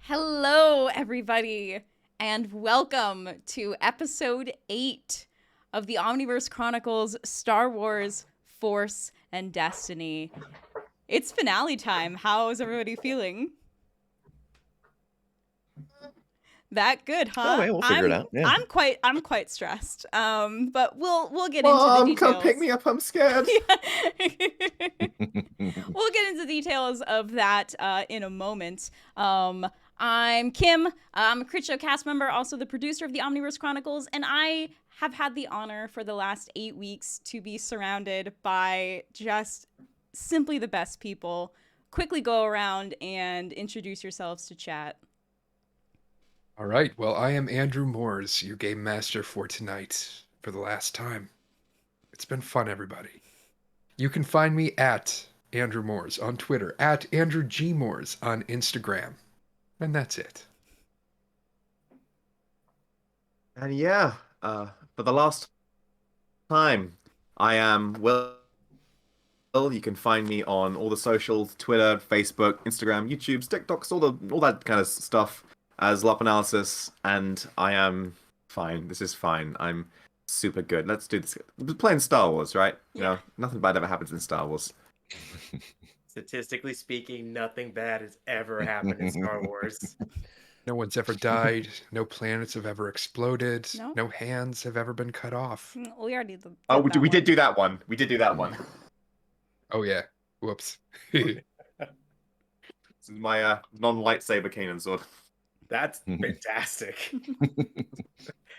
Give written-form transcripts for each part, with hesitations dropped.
Hello, everybody, and welcome to episode 8 of the Omniverse Chronicles Star Wars Force and Destiny. It's finale time. How is everybody feeling? That good, huh? Oh, yeah, we'll figure it out. Yeah. I'm quite stressed. But we'll get into the details. Come pick me up. I'm scared. We'll get into details of that in a moment. I'm Kim. I'm a Crit Show cast member, also the producer of the Omniverse Chronicles, and I have had the honor for the last 8 weeks to be surrounded by just simply the best people. Quickly go around and introduce yourselves to chat. All right, well, I am Andrew Mours, your game master for tonight, for the last time. It's been fun, everybody. You can find me at Andrew Mours on Twitter, at Andrew G. Mours on Instagram. And that's it. And yeah, for the last time, I am Will. You can find me on all the socials, Twitter, Facebook, Instagram, YouTube, TikToks, all that kind of stuff as Lop Analysis, and I am fine. This is fine. I'm super good. Let's do this. We're playing Star Wars, right? Yeah. You know, nothing bad ever happens in Star Wars. Statistically speaking, nothing bad has ever happened in Star Wars. No one's ever died. No planets have ever exploded. No? No hands have ever been cut off. We already did Oh, that we did one. do that one. We did do that one. Oh, yeah. Whoops. This is my non-lightsaber Kanan sword. That's fantastic.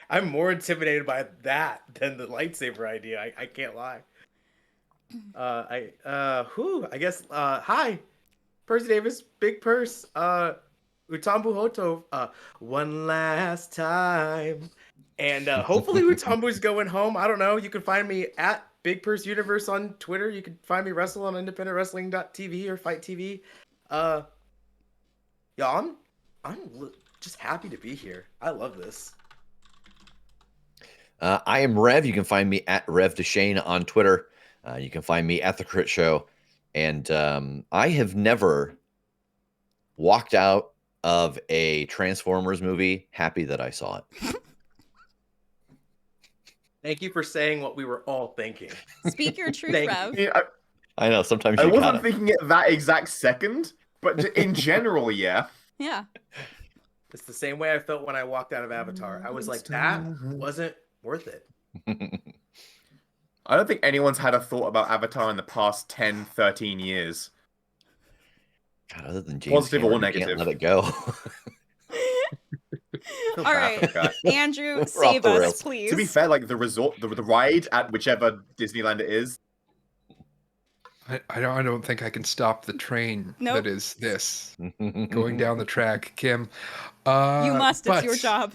I'm more intimidated by that than the lightsaber idea. I can't lie. I guess hi. Percy Davis, Big Purse, Utambu Hoto, one last time. And hopefully Utambu's going home. I don't know. You can find me at Big Purse Universe on Twitter. You can find me wrestle on independentwrestling.tv or Fight TV. Yeah, I'm just happy to be here. I love this. I am Rev. You can find me at Rev Deshane on Twitter. You can find me at The Crit Show. And I have never walked out of a Transformers movie happy that I saw it. Thank you for saying what we were all thinking. Speak your truth, Thank Rev. Yeah, I know, sometimes I you wasn't gotta. thinking it that exact second, but in general, yeah. Yeah. It's the same way I felt when I walked out of Avatar. I was like, that wasn't worth it. I don't think anyone's had a thought about Avatar in the past 10, 13 years. God, other than James Positive or Cameron, you can't negative? let it go. Feel All bad for the right, guy. Andrew, We're off save the us, rails. please. To be fair, like the resort, the ride at whichever Disneyland it is, I don't think I can stop the train Nope. that is this. Going down the track, Kim. You must. It's but your job.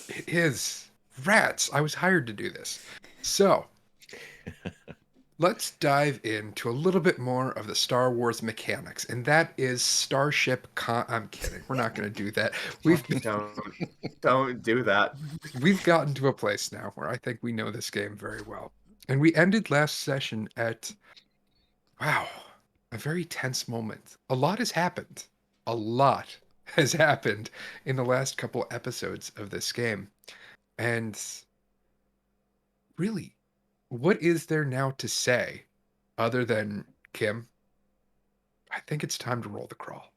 It is. Rats. I was hired to do this. So, let's dive into a little bit more of the Star Wars mechanics, and that is Starship I'm kidding. We're not going to do that. don't do that. We've gotten to a place now where I think we know this game very well. And we ended last session at, wow, a very tense moment. A lot has happened. A lot has happened in the last couple episodes of this game. And really, what is there now to say other than, Kim, I think it's time to roll the crawl.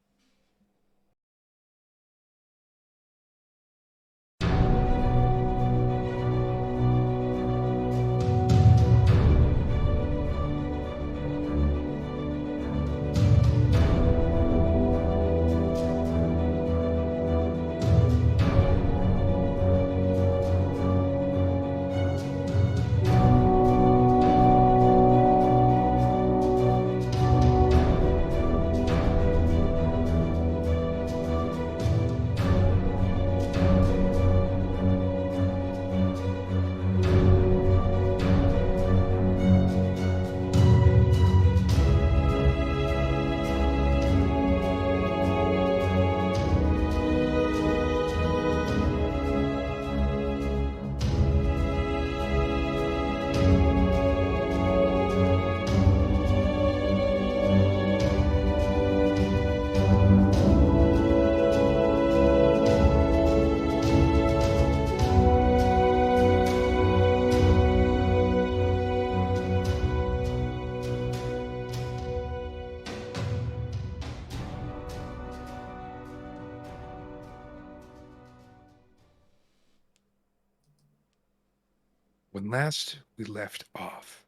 When last we left off,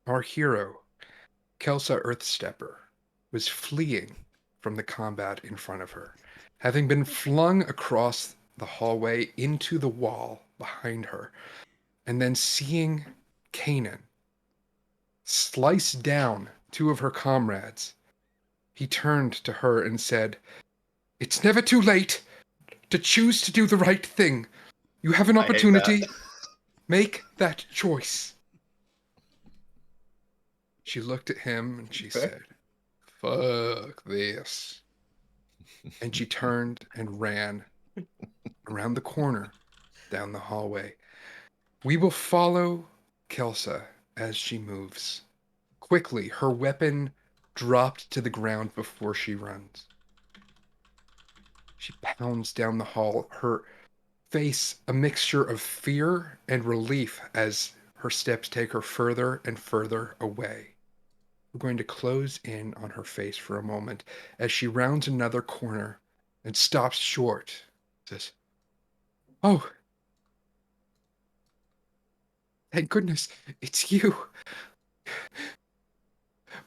our hero, Kelsa Earthstepper, was fleeing from the combat in front of her, having been flung across the hallway into the wall behind her, and then seeing Kanan slice down two of her comrades. He turned to her and said, "It's never too late to choose to do the right thing. You have an I hate opportunity. that. Make that choice." She looked at him and she said, "Fuck this." And she turned and ran around the corner down the hallway. We will follow Kelsa as she moves. Quickly, her weapon dropped to the ground before she runs. She pounds down the hall, her face a mixture of fear and relief as her steps take her further and further away. We're going to close in on her face for a moment as she rounds another corner and stops short. Says, "Oh, thank goodness, it's you.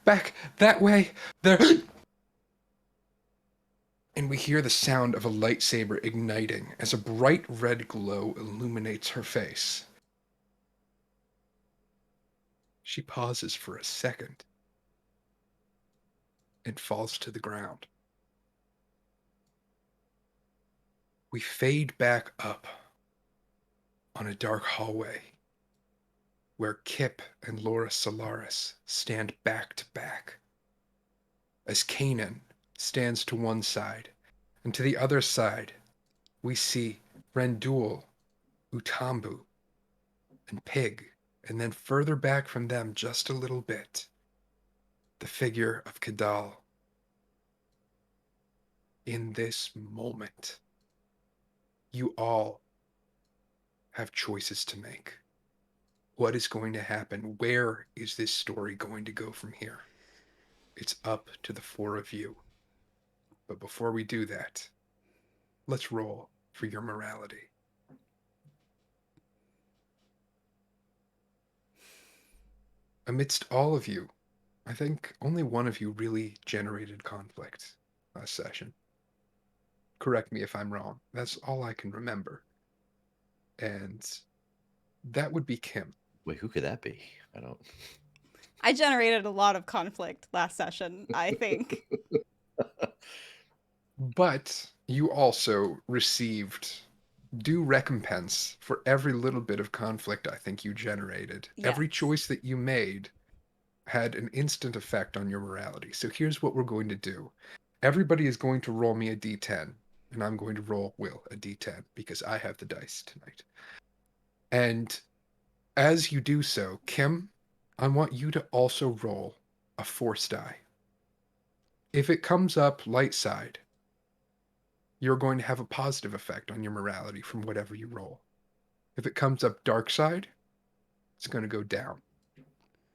Back that way, there." And we hear the sound of a lightsaber igniting as a bright red glow illuminates her face. She pauses for a second and falls to the ground. We fade back up on a dark hallway where Kip and Laura Solaris stand back to back as Kanan stands to one side, and to the other side we see Rendul, Utambu, and Pig, and then further back from them just a little bit, the figure of Kadal. In this moment, you all have choices to make. What is going to happen? Where is this story going to go from here? It's up to the four of you. But before we do that, let's roll for your morality. Amidst all of you, I think only one of you really generated conflict last session. Correct me if I'm wrong. That's all I can remember. And that would be Kim. Wait, who could that be? I don't. I generated a lot of conflict last session, I think. But you also received due recompense for every little bit of conflict I think you generated. Yes. Every choice that you made had an instant effect on your morality. So here's what we're going to do. Everybody is going to roll me a d10, and I'm going to roll Will a d10 because I have the dice tonight. And as you do so, Kim, I want you to also roll a force die. If it comes up light side, you're going to have a positive effect on your morality from whatever you roll. If it comes up dark side, it's going to go down.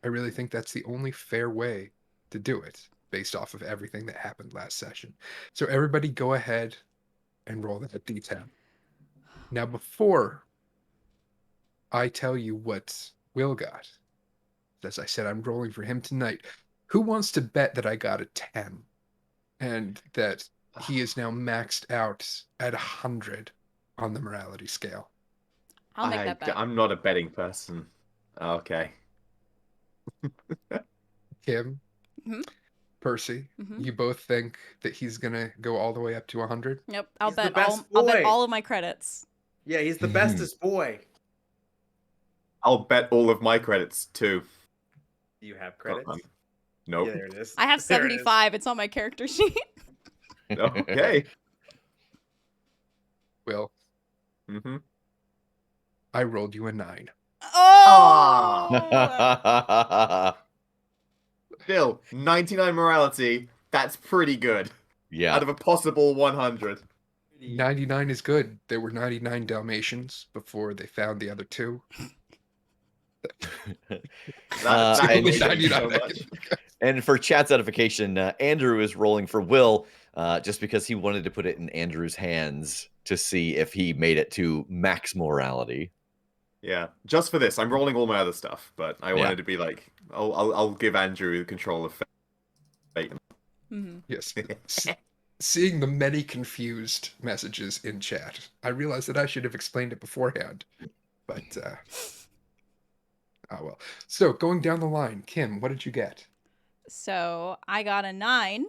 I really think that's the only fair way to do it based off of everything that happened last session. So everybody go ahead and roll that d10. Now, before I tell you what Will got, as I said, I'm rolling for him tonight. Who wants to bet that I got a 10 and that he is now maxed out at 100 on the morality scale? I'll make that bet. I'm not a betting person. Okay. Kim, Mhm. Percy, Mhm. you both think that he's going to go all the way up to 100? Yep, I'll He's the bet best I'll bet boy. all of my credits. Yeah, he's the bestest boy. I'll bet all of my credits too. Do you have credits? Nope. Yeah, there it is. I have There it is. 75. It's on my character sheet. Okay. Will, Mm-hmm. I rolled you a 9. Oh! Still, 99 morality. That's pretty good. Yeah. Out of a possible 100. 99 is good. There were 99 Dalmatians before they found the other two. That and- annoys me so 99. much. And for chat's edification, Andrew is rolling for Will just because he wanted to put it in Andrew's hands to see if he made it to max morality. Yeah, just for this, I'm rolling all my other stuff, but I Yeah. wanted to be like, I'll give Andrew the control of fate. Mm-hmm. Yes. Seeing the many confused messages in chat, I realized that I should have explained it beforehand. But, oh well. So, going down the line, Kim, what did you get? So I got a 9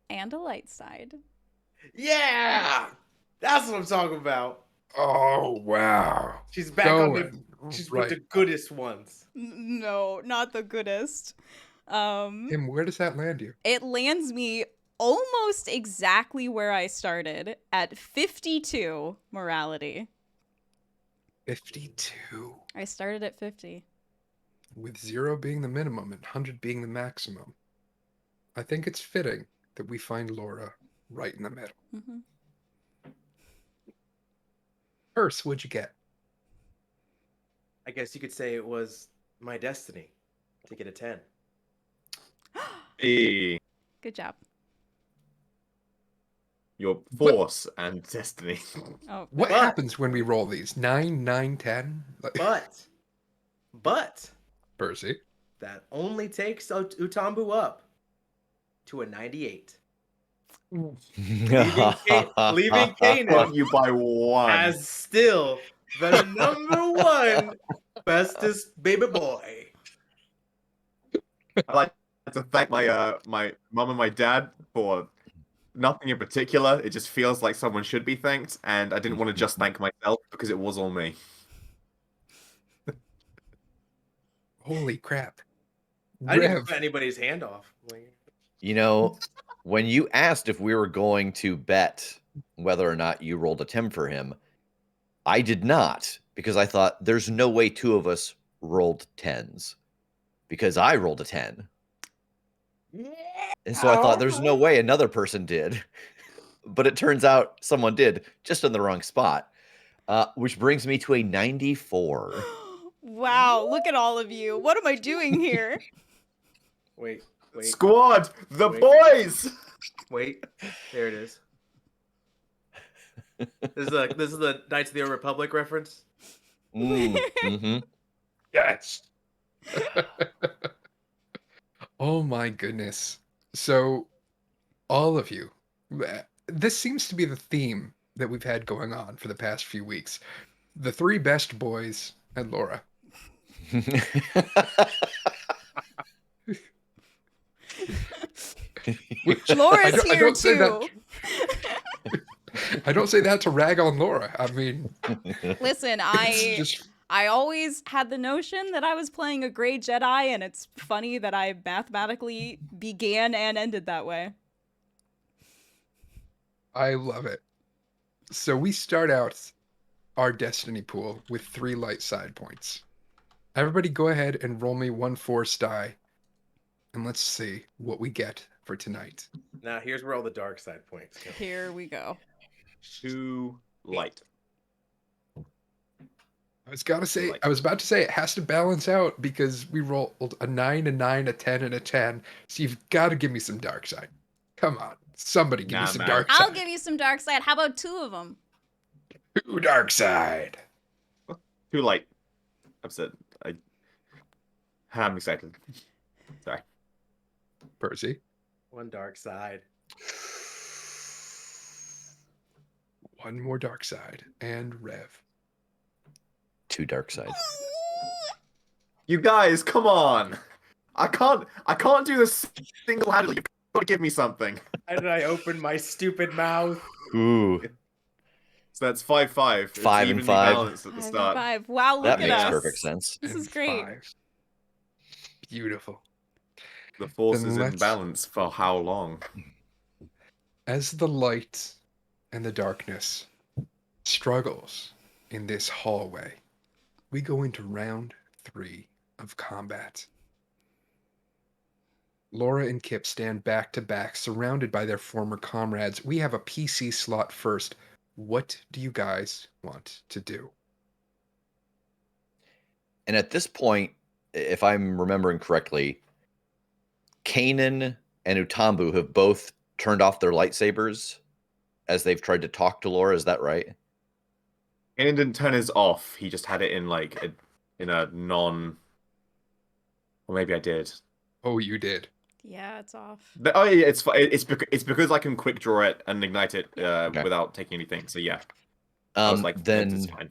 and a light side. Yeah, that's what I'm talking about. Oh, wow. She's back on the. Going She's right with the goodest ones. No, not the goodest. Kim, where does that land you? It lands me almost exactly where I started at 52 morality. 52. I started at 50. With 0 being the minimum and 100 being the maximum. I think it's fitting that we find Laura right in the middle. Mm-hmm. Percy, what'd you get? I guess you could say it was my destiny to get a 10. Hey, Good job. your force and destiny. Oh, What But- happens when we roll these? 9, 9, 10? But Percy. that only takes Utambu up to a 98. Leaving Kanan Fuck you by one. as still the number one bestest baby boy. I like to thank my my mom and my dad for nothing in particular. It just feels like someone should be thanked, and I didn't want to just thank myself because it was all me. Holy crap. I didn't even Rev. cut anybody's hand off. You know, when you asked if we were going to bet whether or not you rolled a 10 for him, I did not, because I thought there's no way two of us rolled 10s, because I rolled a 10. And so I thought there's no way another person did. But it turns out someone did, just in the wrong spot. Which brings me to a 94. wow, look at all of you. What am I doing here? Wait. Squad, the Wait. boys. Wait, there it is. This is the Knights of the Old Republic reference. Mm-hmm. Yes. Oh my goodness. So, all of you, this seems to be the theme that we've had going on for the past few weeks. The 3 best boys and Laura. Which Laura's I here don't say that- too. I don't say that to rag on Laura. I mean, Listen, it's just I always had the notion that I was playing a great Jedi, and it's funny that I mathematically began and ended that way. I love it. So we start out our destiny pool with 3 light side points. Everybody go ahead and roll me 1 force die. And let's see what we get for tonight. Now here's where all the dark side points come. Here we go. Too light. I was about to say it has to balance out because we rolled a 9, a 9, a 10, and a 10. So you've got to give me some dark side. Come on. Somebody give me Nah, some man. dark side. I'll give you some dark side. How about 2 of them? 2 dark side. Too light. Upset. I'm excited. Sorry. Percy. 1 dark side. 1 more dark side. And Rev. 2 dark side. You guys, come on. I can't do this single-handedly. You've got to give me something. How did I open my stupid mouth? Ooh, So that's 5-5. It's 5 and evenly 5. balanced at the 5 and start. 5. Wow, look that at makes us. perfect sense. This is And great. 5. Beautiful. The force Then is in let's- balance for how long? As the light and the darkness struggles in this hallway, we go into round 3 of combat. Laura and Kip stand back to back, surrounded by their former comrades. We have a PC slot first. What do you guys want to do? And at this point, if I'm remembering correctly, Kanan and Utambu have both turned off their lightsabers as they've tried to talk to Laura. Is that right? Kanan didn't turn his off. He just had it in like in a non. Or maybe I did. Oh, you did. Yeah, it's off. Oh yeah, it's because I can quick draw it and ignite it Okay. without taking anything. So yeah, I was like, it's Then fine.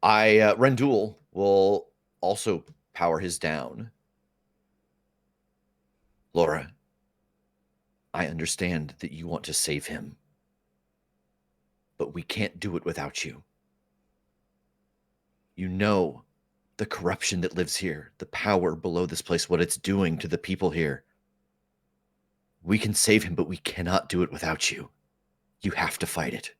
Rendul will also power his down. Laura, I understand that you want to save him, but we can't do it without you. You know the corruption that lives here, the power below this place, what it's doing to the people here. We can save him, but we cannot do it without you. You have to fight it.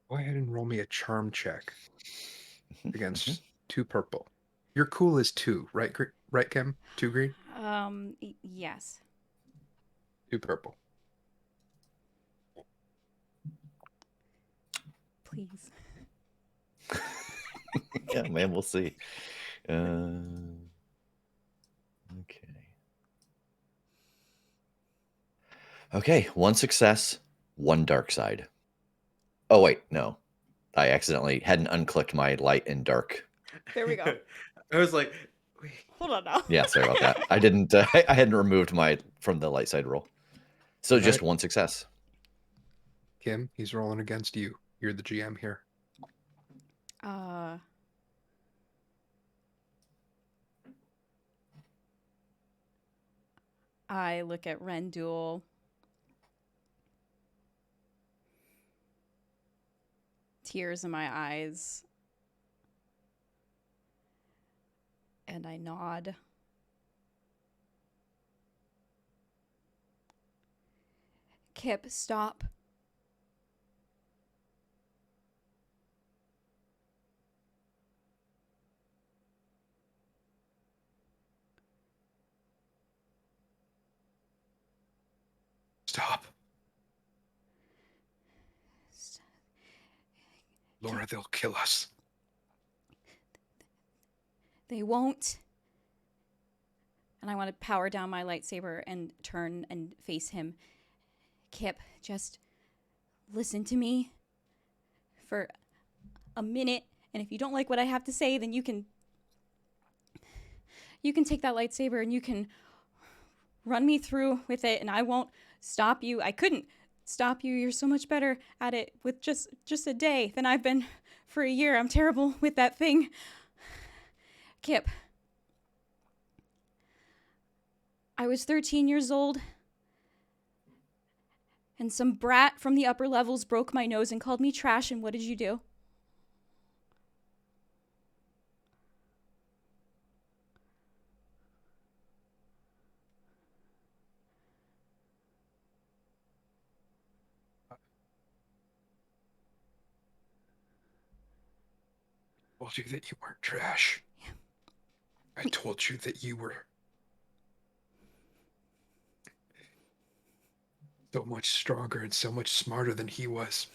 Go ahead and roll me a charm check against 2 purple. Your cool is 2, right? Right, Kim? 2 green, Yes. 2 purple. Please. Yeah, man, we'll see. Okay. Okay, 1 success, 1 dark side. Oh, wait, no. I accidentally hadn't unclicked my light and dark. There we go. I was like, wait. Hold on now. Yeah, sorry about that. I didn't. I hadn't removed my from the light side roll. So just Right. 1 success. Kim, he's rolling against you. You're the GM here. I look at Rendul. Tears in my eyes. And I nod. Kip, stop. Stop. Laura, they'll kill us. They won't. And I want to power down my lightsaber and turn and face him. Kip, just listen to me for a minute. And if you don't like what I have to say, then you can take that lightsaber and you can run me through with it, and I won't stop you. I couldn't stop you. You're so much better at it with just a day than I've been for a year. I'm terrible with that thing. Kip, I was 13 years old, and some brat from the upper levels broke my nose and called me trash, and what did you do? I told you that you weren't trash. Yeah. I told you that you were so much stronger and so much smarter than he was.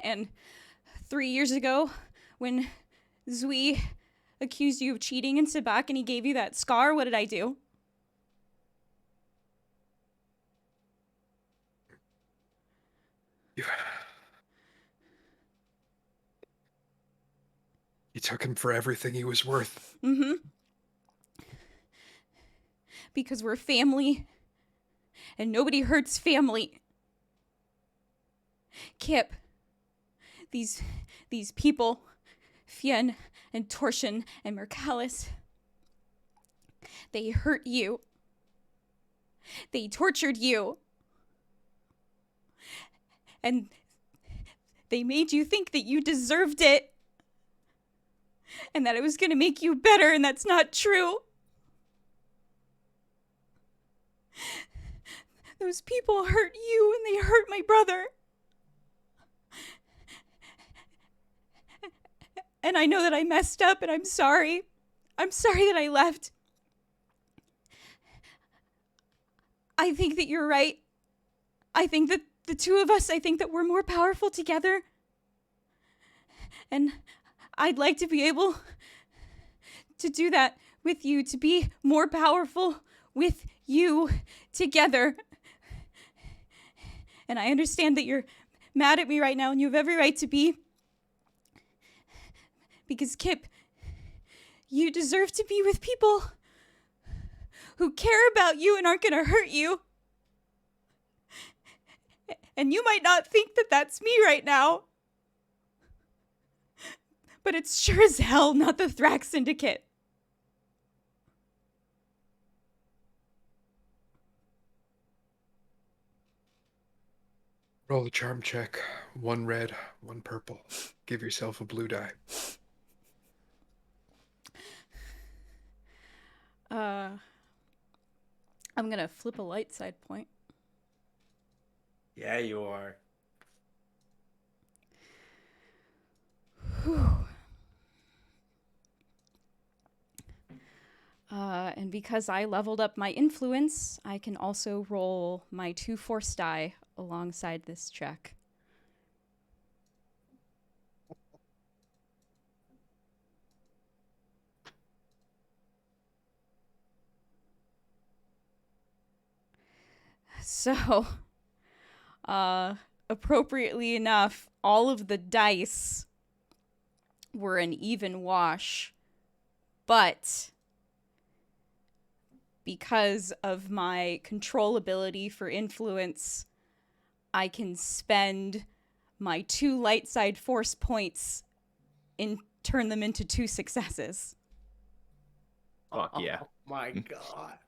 And 3 years ago, when Zui accused you of cheating in Sabak and he gave you that scar, what did I do? You took him for everything he was worth. Because we're family, and nobody hurts family. Kip, these people, Fien and Torsion and Mercalis, they hurt you. They tortured you. And they made you think that you deserved it. And that it was going to make you better, and that's not true. Those people hurt you, and they hurt my brother. And I know that I messed up, and I'm sorry. I'm sorry that I left. I think that you're right. I think that the two of us, I think that we're more powerful together. And I'd like to be able to do that with you, to be more powerful with you together. And I understand that you're mad at me right now, and you have every right to be. Because, Kip, you deserve to be with people who care about you and aren't going to hurt you. And you might not think that that's me right now. But it's sure as hell not the Thrax Syndicate. Roll a charm check. 1 red, 1 purple. Give yourself a blue die. I'm going to flip a light side point. Yeah, you are. Whew. And because I leveled up my influence, I can also roll my 2 force die alongside this check. So, appropriately enough, all of the dice were an even wash, but because of my control ability for influence, I can spend my 2 light side force points and turn them into 2 successes. Fuck yeah. Oh my god.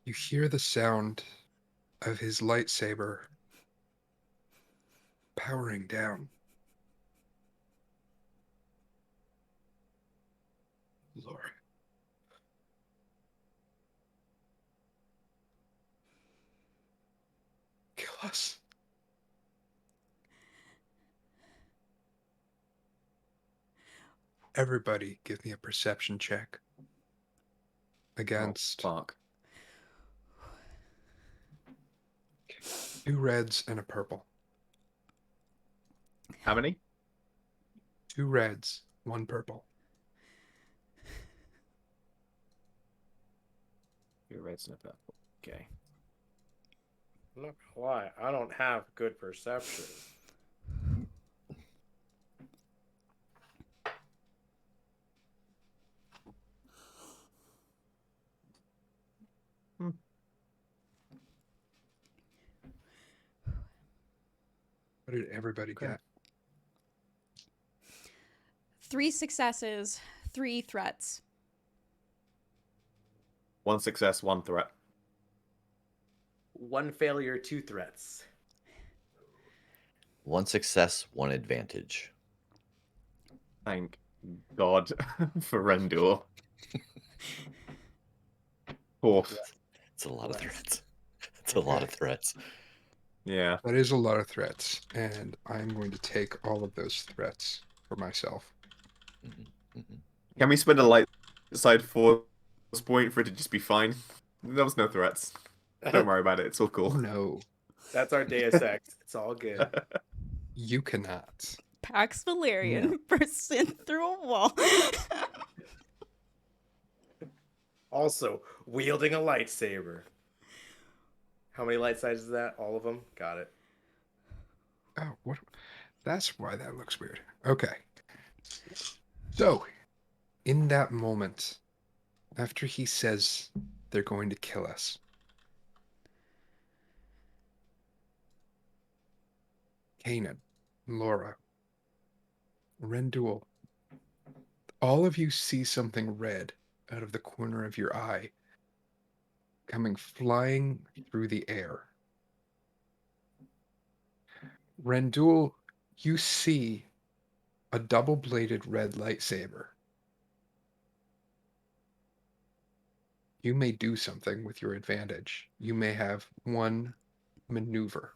You hear the sound of his lightsaber powering down. Lord. Kill us. Everybody give me a perception check against Fuck. 2 reds and a purple. How many? 2 reds, 1 purple. Your reds and a purple. Okay. I'm not gonna lie, I don't have good perception. What did everybody get? 3 successes, 3 threats. 1 success, 1 threat. 1 failure, 2 threats. 1 success, 1 advantage. Thank God for Rendor. Poor. It's a lot of threats. It's a lot of threats. Yeah. That is a lot of threats, and I'm going to take all of those threats for myself. Can we spend a light side force point for it to just be fine? There was no threats. Don't worry about it. It's all Oh cool. no, That's our Deus Ex. It's all good. you cannot. Pax Valerian bursts in through a wall. Also, wielding a lightsaber. How many light sides is that? All of them? Got it. Oh, what? That's why that looks weird. Okay. So, in that moment, after he says they're going to kill us, Kanan, Laura, Rendul, all of you see something red out of the corner of your eye coming flying through the air. Rendul, you see a double-bladed red lightsaber. You may do something with your advantage. You may have 1 maneuver.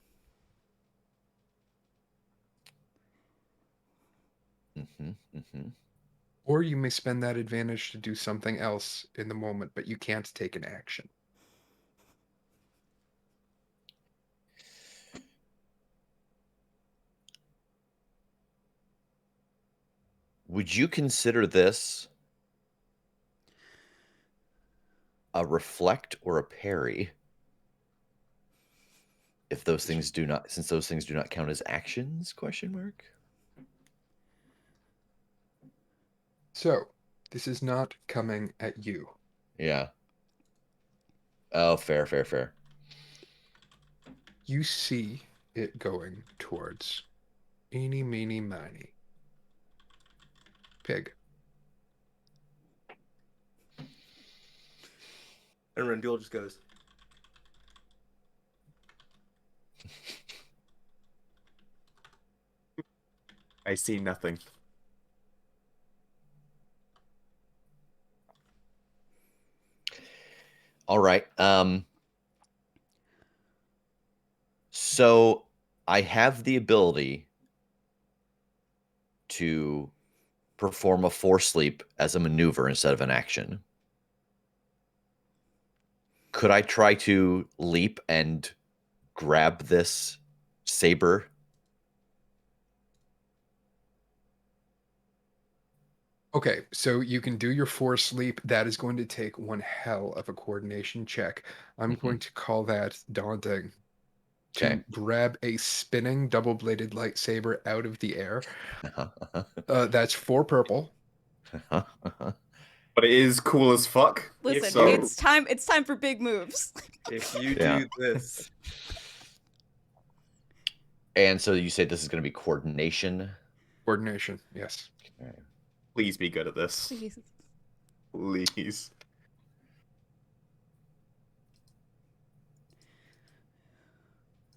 Or you may spend that advantage to do something else in the moment, but you can't take an action. Would you consider this a reflect or a parry. If those things do not, since those things do not count as actions, question mark. So, this is not coming at you. Yeah. Oh, fair. You see it going towards eeny, meeny, miny. Pig. And Rendul just goes, I see nothing. All right. So I have the ability to perform a force leap as a maneuver instead of an action. Could I try to leap and grab this saber? Okay, so you can do your force leap. That is going to take one hell of a coordination check. I'm going to call that daunting. Okay. To grab a spinning double-bladed lightsaber out of the air. That's 4 purple. But it is cool as fuck. Listen, so- it's time for big moves. if you Yeah. do this, And so you say this is going to be coordination? Coordination, yes. Okay. Please be good at this. Please. Please.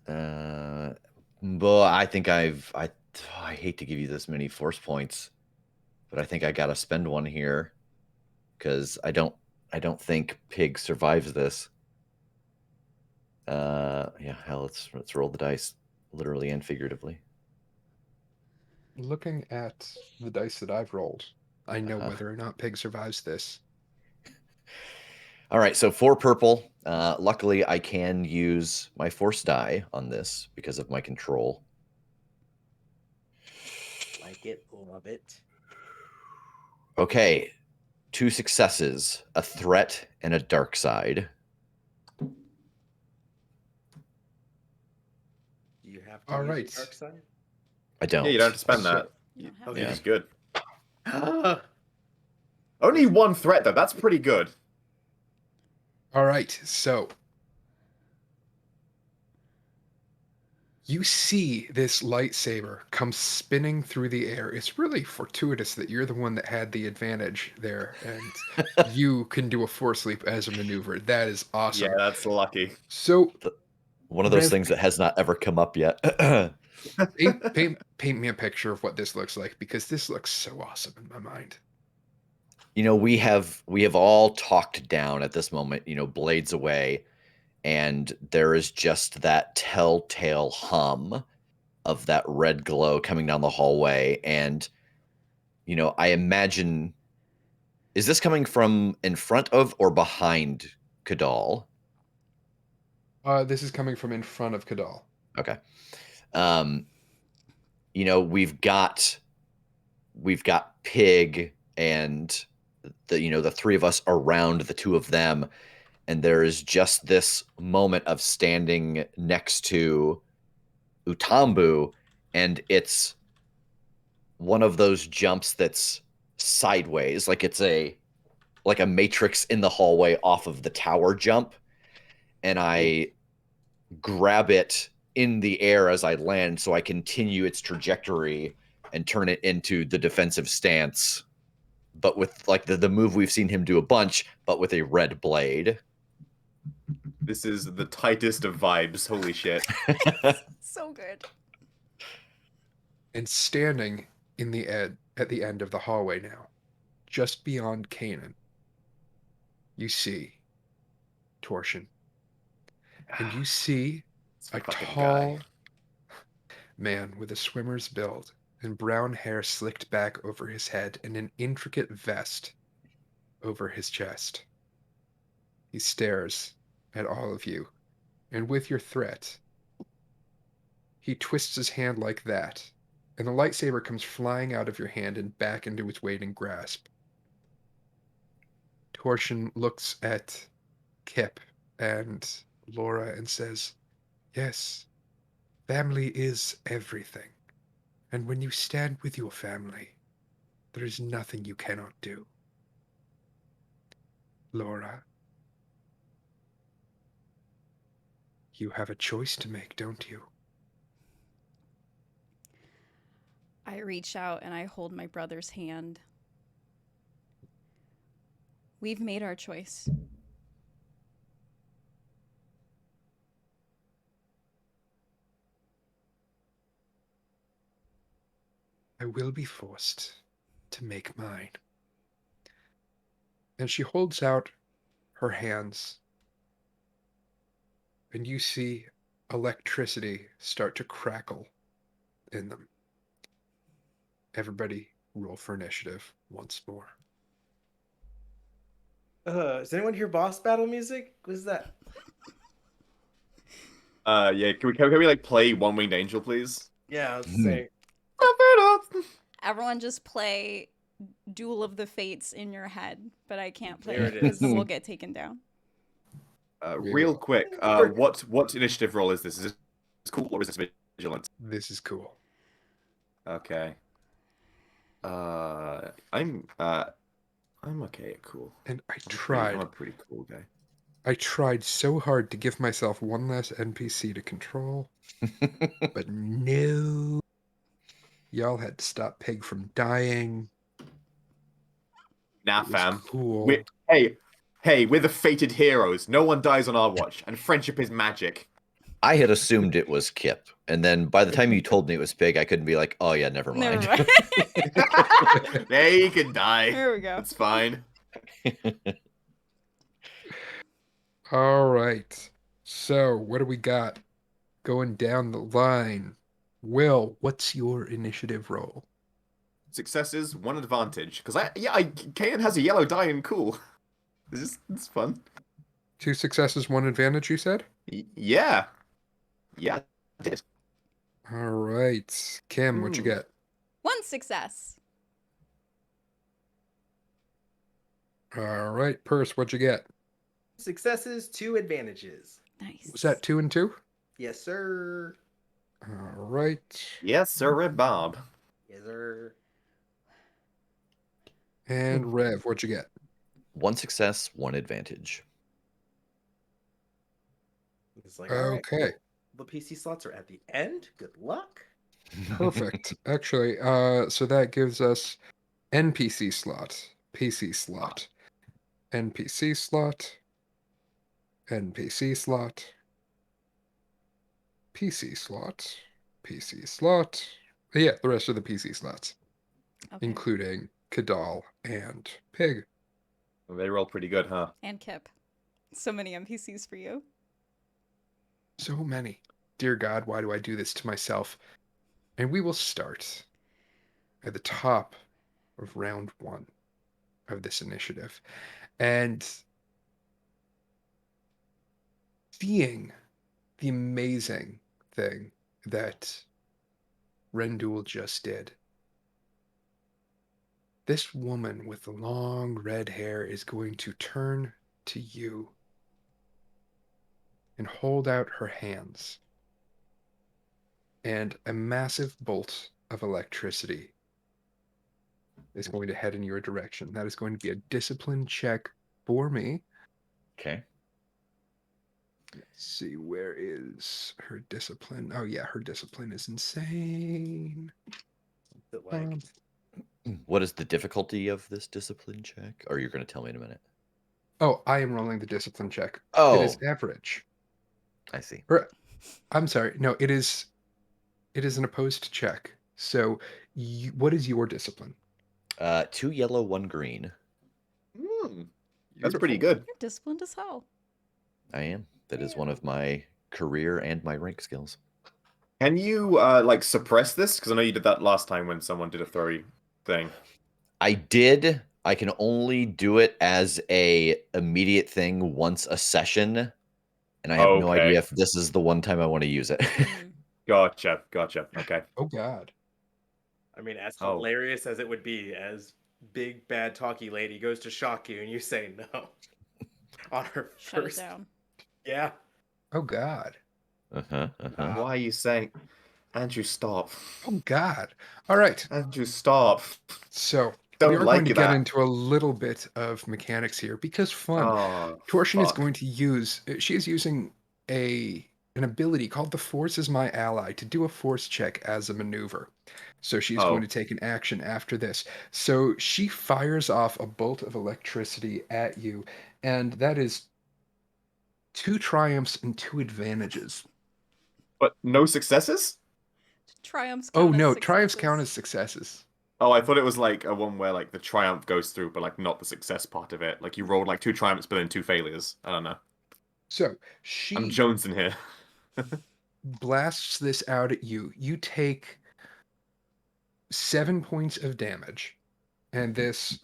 Well, I think I hate to give you this many force points, but I think I gotta spend one here because I don't think Pig survives this. Yeah, hell, let's roll the dice, literally and figuratively. Looking at the dice that I've rolled, I know whether or not Pig survives this. All right, so 4 purple. Luckily, I can use my force die on this because of my control. like it, love it. Okay, 2 successes, a threat and a dark side. Do you have to All use right. your dark side? I don't. Yeah, you don't have to spend So- that. You don't have Okay, Yeah. it's good. Only 1 threat though. That's pretty good. All right, so you see this lightsaber come spinning through the air. It's really fortuitous that you're the one that had the advantage there, and you can do a force leap as a maneuver. That is awesome. Yeah, that's lucky. So, One of those Rev- things that has not ever come up yet. paint me a picture of what this looks like, because this looks so awesome in my mind. You know, we have all talked down at this moment, you know, blades away, and there is just that telltale hum of that red glow coming down the hallway. And, you know, I imagine, is this coming from in front of or behind Kadal? This is coming from in front of Kadal. Okay. You know, we've got Pig and the 3 of us around the 2 of them, and there is just this moment of standing next to Utambu, and it's one of those jumps that's sideways, like it's like a matrix in the hallway off of the tower jump, and I grab it in the air as I land, so I continue its trajectory and turn it into the defensive stance, but with like the move we've seen him do a bunch, but with a red blade. This is the tightest of vibes. Holy shit. So good. And standing in the at the end of the hallway now, just beyond Kanan, you see Torsion. And you see It's a my fucking tall guy. man with a swimmer's build and brown hair slicked back over his head and an intricate vest over his chest. He stares at all of you, and with your threat, he twists his hand like that, and the lightsaber comes flying out of your hand and back into its waiting grasp. Torsion looks at Kip and Laura and says, yes, family is everything. And when you stand with your family, there is nothing you cannot do. Laura, you have a choice to make, don't you? I reach out and I hold my brother's hand. We've made our choice. I will be forced to make mine. And she holds out her hands, and you see electricity start to crackle in them. Everybody roll for initiative once more. Does anyone hear boss battle music? What is that? Yeah, can we like play One Winged Angel, please? Yeah, I was saying. Everyone just play Duel of the Fates in your head, but I can't play There it it because is. we'll get taken down. Real quick, what initiative roll is this? Is this cool or is this vigilant? This is cool. Okay. I'm okay at cool. And I'm a tried. pretty cool guy. I tried so hard to give myself one less NPC to control, but no. Y'all had to stop Pig from dying. Nah, It was fam. cool. We're the fated heroes. No one dies on our watch, and friendship is magic. I had assumed it was Kip, and then by the time you told me it was Pig, I couldn't be like, oh yeah, never mind. Never mind. They can die. There we go. It's fine. All right. So, what do we got going down the line? Will, what's your initiative roll? Successes, one advantage. Because Kayan has a yellow die in cool. This is fun. 2 successes, 1 advantage, you said? Yeah. Yeah, I did. All right. Kim, what you get? 1 success. All right. Perce, what'd you get? Successes, 2 advantages. Nice. Was that 2 and 2? Yes, sir. All right. Yes, sir, Red Bob. Yes, sir. And Rev, what'd you get? 1 success, 1 advantage. It's like, all right, Okay. cool. The PC slots are at the end. Good luck. Perfect. Actually, so that gives us NPC slot, PC slot, NPC slot, NPC slot, PC slot, PC slot. Yeah, the rest of the PC slots, Okay. including Kadal and Pig. They roll pretty good, huh? And Kip. So many NPCs for you. So many. Dear God, why do I do this to myself? And we will start at the top of round 1 of this initiative. And seeing the amazing thing that Rendul just did. This woman with the long red hair is going to turn to you and hold out her hands. And a massive bolt of electricity is going to head in your direction. That is going to be a discipline check for me. Okay. Let's see, where is her discipline? Oh yeah, her discipline is insane. What's it like? What is the difficulty of this discipline check? Or you're going to tell me in a minute? Oh, I am rolling the discipline check. Oh, It is average. I see. Or, I'm sorry. No, it is an opposed check. So, what is your discipline? 2 yellow, 1 green. That's pretty Beautiful. good. You're disciplined as hell. I am. That is one of my career and my rank skills. Can you like suppress this? Because I know you did that last time when someone did a throwy thing. I did. I can only do it as a immediate thing once a session, and I have no Okay. idea if this is the one time I want to use it. Gotcha. Okay. Oh God. I mean, as Oh. hilarious as it would be, as big bad talky lady goes to shock you and you say no. on her Shut first. it down. Yeah. Oh God. Why are you saying, Andrew, stop? Oh God. All right. Andrew, stop. So we Don't are going like to get that. into a little bit of mechanics here because fun. Oh, Torsion is fuck. going to use. She is using an ability called the Force is my ally to do a force check as a maneuver. So she's going to take an action after this. So she fires off a bolt of electricity at you, and that is 2 triumphs and 2 advantages. But no successes? Triumphs Oh count as no, triumphs count successes. as successes. Oh, I thought it was like a one where like the triumph goes through, but like not the success part of it. Like you rolled like 2 triumphs, but then 2 failures. I don't know. So I'm she jonesing here. blasts this out at you. You take 7 points of damage, and this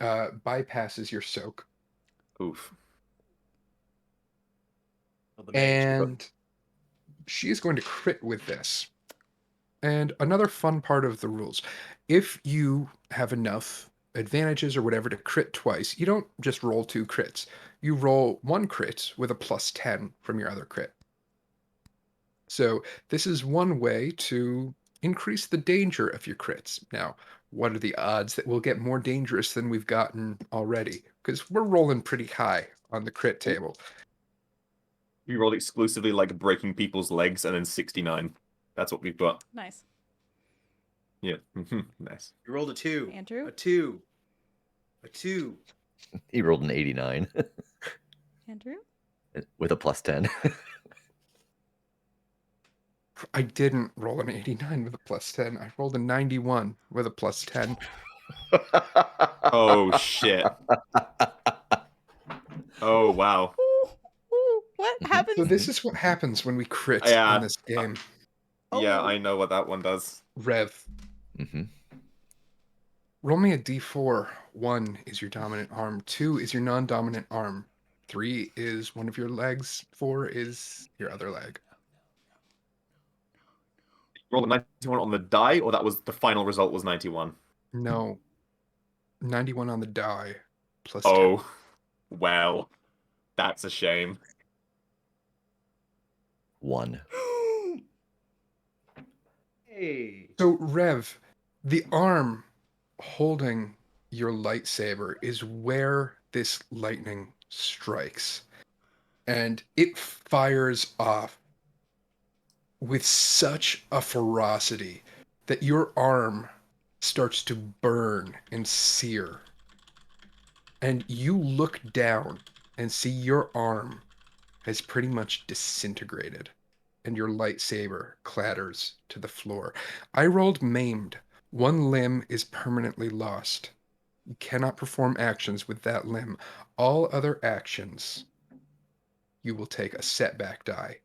bypasses your soak. Oof. Well, the mage. And she is going to crit with this. And another fun part of the rules, if you have enough advantages or whatever to crit twice, you don't just roll 2 crits. You roll 1 crit with a plus 10 from your other crit. So this is one way to increase the danger of your crits. Now, what are the odds that we'll get more dangerous than we've gotten already? Because we're rolling pretty high on the crit table. We rolled exclusively like breaking people's legs and then 69. That's what we've got. Nice. Yeah. Nice. You rolled a 2. Andrew? A 2. A 2. He rolled an 89 Andrew? with a plus 10. I didn't roll an 89 with a plus 10. I rolled a 91 with a plus 10. Oh shit. Oh wow. What happens? So this is what happens when we crit Yeah. in this game. Yeah, Oh. I know what that one does. Rev, Mm-hmm. roll me a d4. 1 is your dominant arm. 2 is your non-dominant arm. 3 is one of your legs. 4 is your other leg. Roll a 91 on the die, or that was the final result was 91? No. 91 on the die. Plus 10. Oh, well, that's a shame. 1. Hey. So, Rev, the arm holding your lightsaber is where this lightning strikes. And it fires off with such a ferocity that your arm starts to burn and sear. And you look down and see your arm has pretty much disintegrated, and your lightsaber clatters to the floor. I rolled maimed. 1 limb is permanently lost. You cannot perform actions with that limb. All other actions, you will take a setback die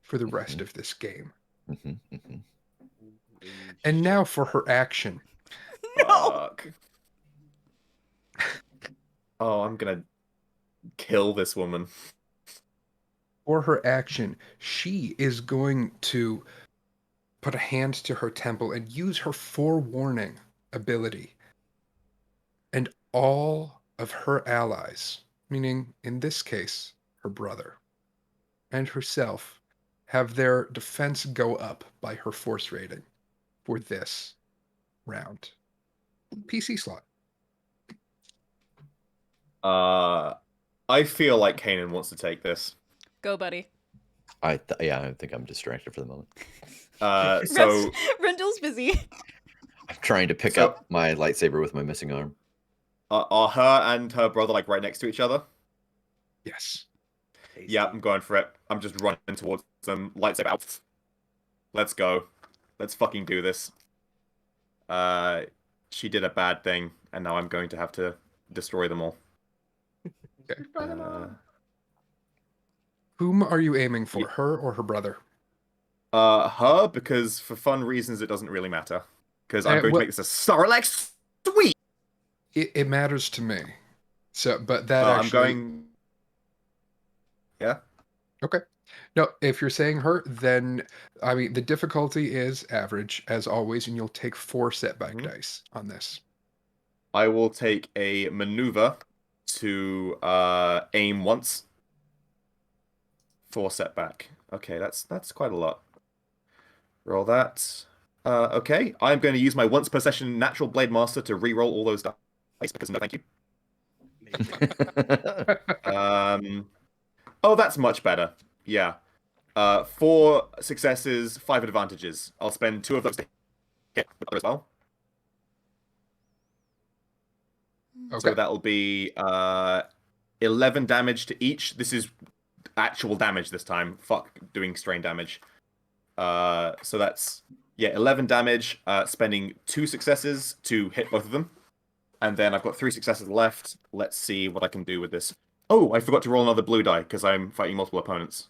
for the rest of this game. Mm-hmm. Mm-hmm. And now for her action. No. Fuck. Oh, I'm gonna kill this woman. For her action, she is going to put a hand to her temple and use her forewarning ability. And all of her allies, meaning in this case, her brother, and herself, have their defense go up by her force rating for this round. PC slot. I feel like Kanan wants to take this. Go, buddy. I think I'm distracted for the moment. So Rendell's busy. I'm trying to pick up my lightsaber with my missing arm. are her and her brother like right next to each other? Yes. Tasty. Yeah, I'm going for it. I'm just running towards them. Lightsaber out. Let's go. Let's fucking do this. She did a bad thing, and now I'm going to have to destroy them all. Okay. Uh, Whom are you aiming for, Yeah. her or her brother? her, because for fun reasons, it doesn't really matter. Because I'm going to make this a Sarlacc sweet. It matters to me. So, but that I'm actually. going. Yeah. Okay. No, if you're saying her, then I mean the difficulty is average as always, and you'll take 4 setback dice on this. I will take a maneuver to aim once. 4 setback. Okay, that's quite a lot. Roll that. Okay, I'm going to use my once per session natural blade master to re-roll all those dice because no, thank you. Oh, that's much better. Yeah. 4 successes, 5 advantages. I'll spend 2 of those to hit as well. Okay. So that'll be 11 damage to each. This is actual damage this time. Fuck doing strain damage. So that's 11 damage. Spending 2 successes to hit both of them, and then I've got 3 successes left. Let's see what I can do with this. Oh, I forgot to roll another blue die because I'm fighting multiple opponents.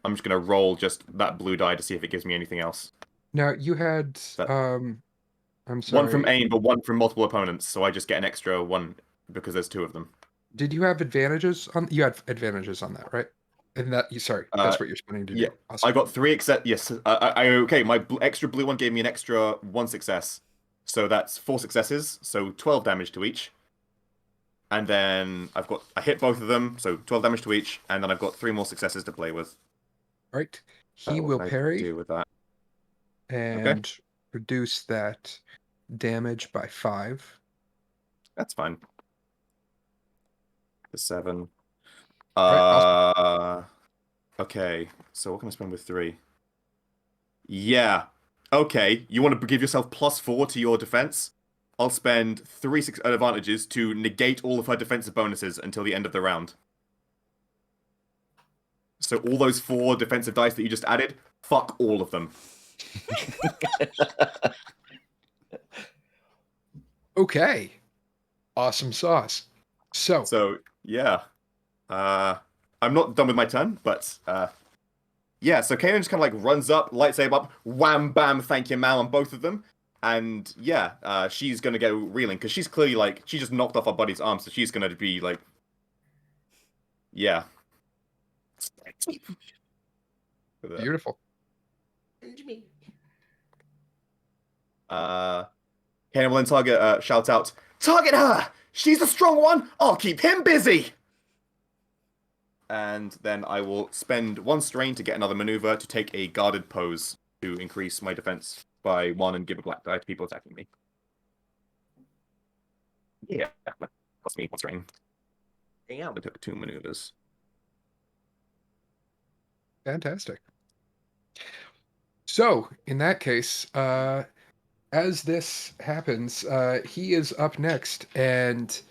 I'm just gonna roll just that blue die to see if it gives me anything else. Now you had I'm sorry. 1 from aim, but 1 from multiple opponents, so I just get an extra 1 because there's 2 of them. Did you have advantages on? You had advantages on that, right? And that sorry, that's what you're spending to do. Yeah, Awesome. I got 3 except yes. Okay. My extra blue one gave me an extra 1 success, so that's 4 successes, so 12 damage to each. And then I hit both of them, so 12 damage to each, and then I've got 3 more successes to play with. All right. He What will can I parry do with that. and reduce that damage by 5. That's fine. The 7. Right, awesome. Okay. So what can I spend with 3? Yeah. Okay. You want to give yourself +4 to your defense? I'll spend 3 advantages to negate all of her defensive bonuses until the end of the round. So all those 4 defensive dice that you just added, fuck all of them. Okay. Awesome sauce. So yeah. I'm not done with my turn, but yeah, so Kanan just kind of like runs up, lightsaber up, wham bam, thank you, ma'am, on both of them. And yeah, she's gonna go reeling because she's clearly like she just knocked off our buddy's arm, so she's gonna be like, yeah. beautiful. Kanan will then target shouts out, "Target her! She's the strong one! I'll keep him busy!" And then I will spend 1 strain to get another maneuver to take a guarded pose to increase my defense by 1 and give a black die to people attacking me. Yeah, that cost me 1 strain. Damn. I took 2 maneuvers. Fantastic. So, in that case, as this happens, he is up next, and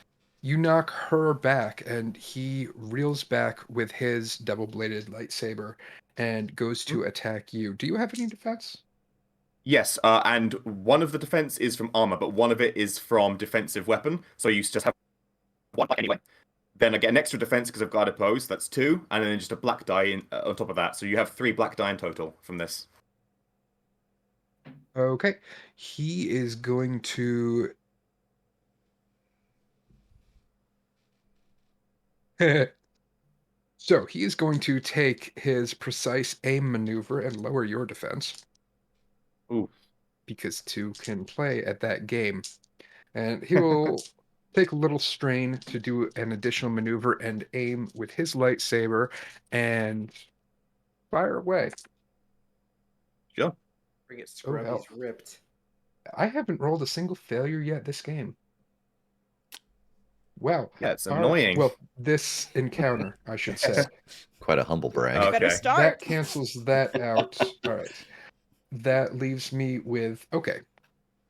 you knock her back, and he reels back with his double-bladed lightsaber and goes to attack you. Do you have any defense? Yes, and one of the defense is from armor, but one of it is from defensive weapon, so you just have 1 anyway. Then I get an extra defense because I've guarded pose, that's 2, and then just a black die on top of that, so you have 3 black die in total from this. Okay. He is going to... So, he is going to take his precise aim maneuver and lower your defense. Ooh. Because 2 can play at that game. And he will take a little strain to do an additional maneuver and aim with his lightsaber and fire away. Sure. Bring it, Oh, Scrubby's hell. ripped. I haven't rolled a single failure yet this game. Wow. Yeah, it's All right. annoying. Well, this encounter, I should say. Quite a humble brag. Okay. Better That start. cancels that out. All right. That leaves me with, okay,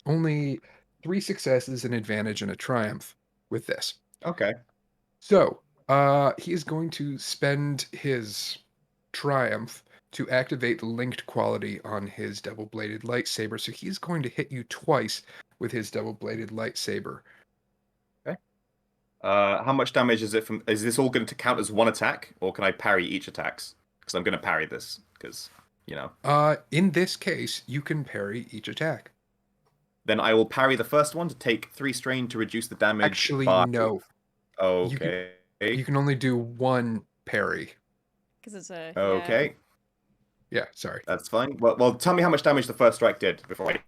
only 3 successes, an advantage, and a triumph with this. Okay. So, he is going to spend his triumph to activate the linked quality on his double-bladed lightsaber. So he's going to hit you twice with his double-bladed lightsaber. Okay. How much damage is it from? Is this all going to count as 1 attack, or can I parry each attacks? Because I'm going to parry this, because you know. In this case, you can parry each attack. Then I will parry the first one to take 3 strain to reduce the damage. Actually, by... no. Okay. You can only do 1 parry. Because it's a Okay. Yeah, sorry. That's fine. Well, tell me how much damage the first strike did before I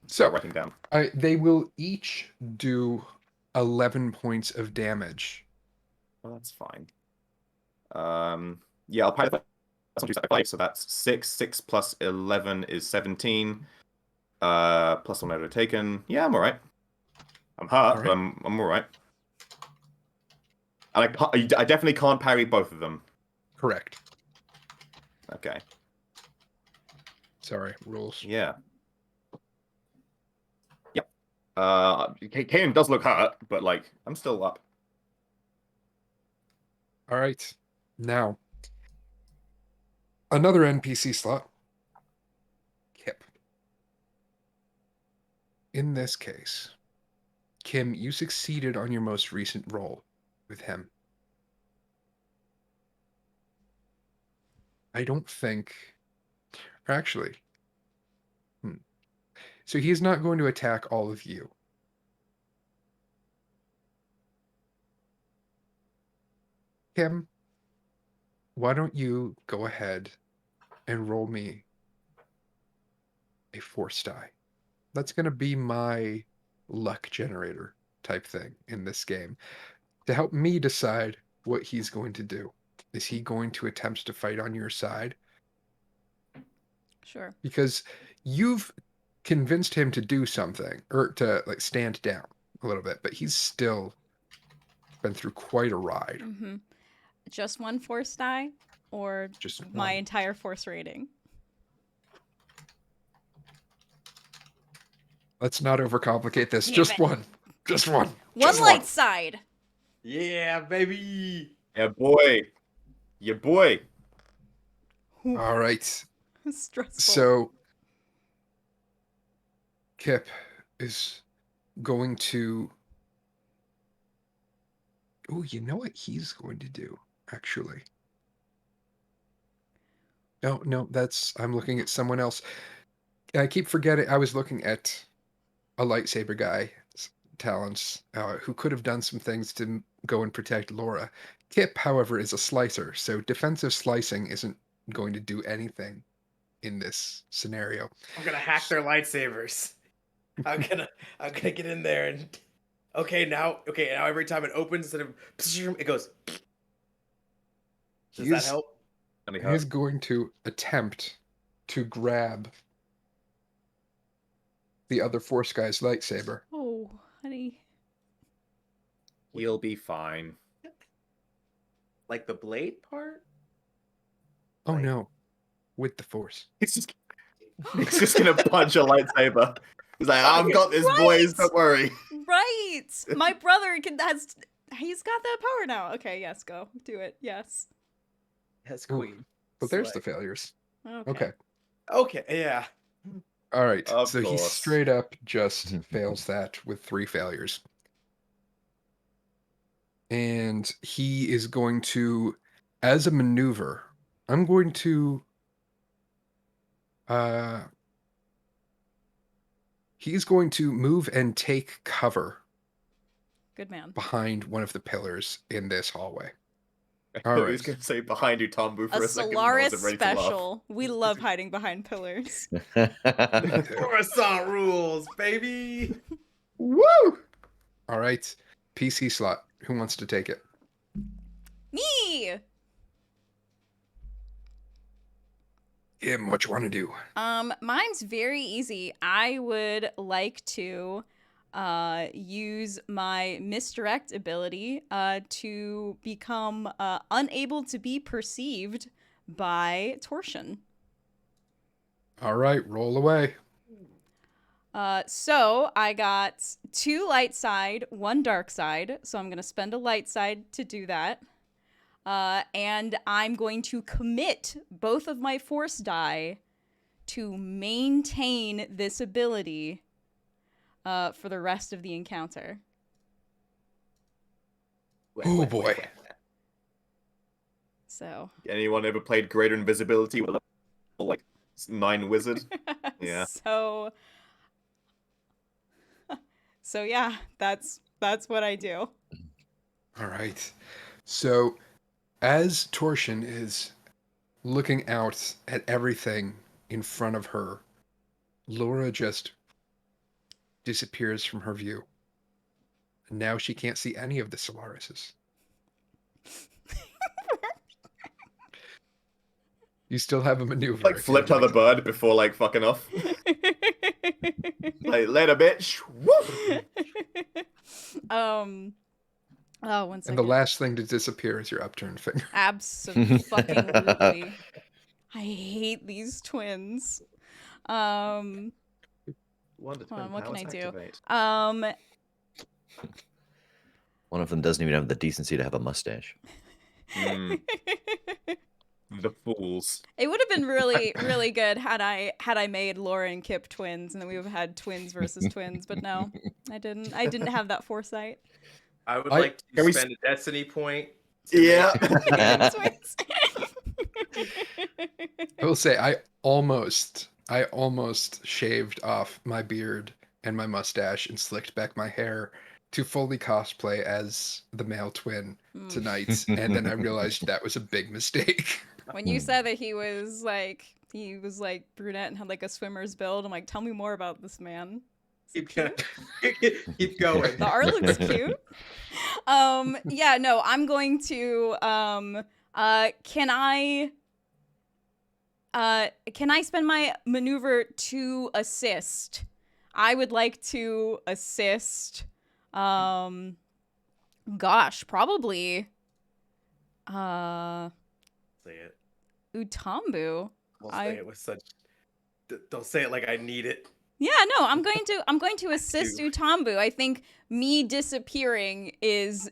start writing down. They will each do 11 points of damage. Well, that's fine. Yeah, I'll probably that's not 5, so that's 6. 6 plus 11 is 17. Plus one I've taken. Yeah, I'm alright. I'm hurt, but I'm alright. And I definitely can't parry both of them. Correct. Okay. Sorry, rules. Yeah. Yep. Kaden does look hurt, but like I'm still up. All right. Now, another NPC slot. Kip. In this case, Kim, you succeeded on your most recent roll with him. I don't think... Actually... So he's not going to attack all of you. Kim, why don't you go ahead and roll me a force die? That's going to be my luck generator type thing in this game to help me decide what he's going to do. Is he going to attempt to fight on your side? Sure. Because you've convinced him to do something, or to like stand down a little bit, but he's still been through quite a ride. Mm-hmm. Just one force die, or Just my one. entire force rating? Let's not overcomplicate this. Damn Just it. one. Just one. One Just light side. Yeah, baby. Yeah, boy. Yeah, boy. All right. Stressful. So Kip is going to... Oh, you know what he's going to do, actually? No, I'm looking at someone else. I keep forgetting. I was looking at a lightsaber guy's talents, who could have done some things to go and protect Laura. Kip, however, is a slicer, so defensive slicing isn't going to do anything in this scenario. I'm gonna hack their lightsabers. I'm gonna get in there and now every time it opens instead of it goes. Does that help? He's going to attempt to grab the other Force guy's lightsaber. Oh, honey. He'll be fine. Like the blade part? Oh Like- no, with the Force. He's just gonna punch a lightsaber. He's like, I've got this, Right. boys. Don't worry. Right. My brother he's got that power now. Okay, yes, go. Do it. Yes. Yes, Ooh. queen. But there's the Slay. failures. Okay. Okay, yeah. All right. Of So he course. straight up just fails that with 3 failures. And he is going to, as a maneuver, I'm going to he's going to move and take cover Good man. behind one of the pillars in this hallway. I All thought he was right. gonna say behind Utambu A for a second. I Solaris wasn't ready to laugh. special. We love hiding behind pillars. Coruscant rules, baby. Woo! All right. PC slot. Who wants to take it? Me. Kim, what you want to do? Mine's very easy. I would like to use my misdirect ability to become unable to be perceived by Torsion. All right, roll away. So I got 2 light side, 1 dark side. So I'm going to spend a light side to do that. And I'm going to commit both of my force die to maintain this ability for the rest of the encounter. Oh boy. So. Anyone ever played Greater Invisibility with a like 9 wizard? Yeah. So yeah, that's what I do. All right. So as Torsion is looking out at everything in front of her, Laura just disappears from her view. Now she can't see any of the Solarises. You still have a maneuver. Like if you'd flipped on the like. bird before like fucking off. Like later, bitch. Woo! Oh, one second. And the last thing to disappear is your upturned finger. Absolutely. I hate these twins. Wonder Hold twin on, what can I powers do? activate. One of them doesn't even have the decency to have a mustache. The fools. It would have been really, really good had I made Laura and Kip twins, and then we would have had twins versus twins. But no, I didn't. I didn't have that foresight. I would like Can to we spend a destiny point. To Yeah. make- Twins. I will say I almost shaved off my beard and my mustache and slicked back my hair to fully cosplay as the male twin tonight, and then I realized that was a big mistake. When you said that he was like brunette and had like a swimmer's build, I'm like, tell me more about this man. Keep going. The art looks cute. Yeah, no, I'm going to can I spend my maneuver to assist? I would like to assist gosh, probably Say it. Utambu. Don't say it with such. Don't say it like I need it. Yeah, no, I'm going to assist Utambu. I think me disappearing is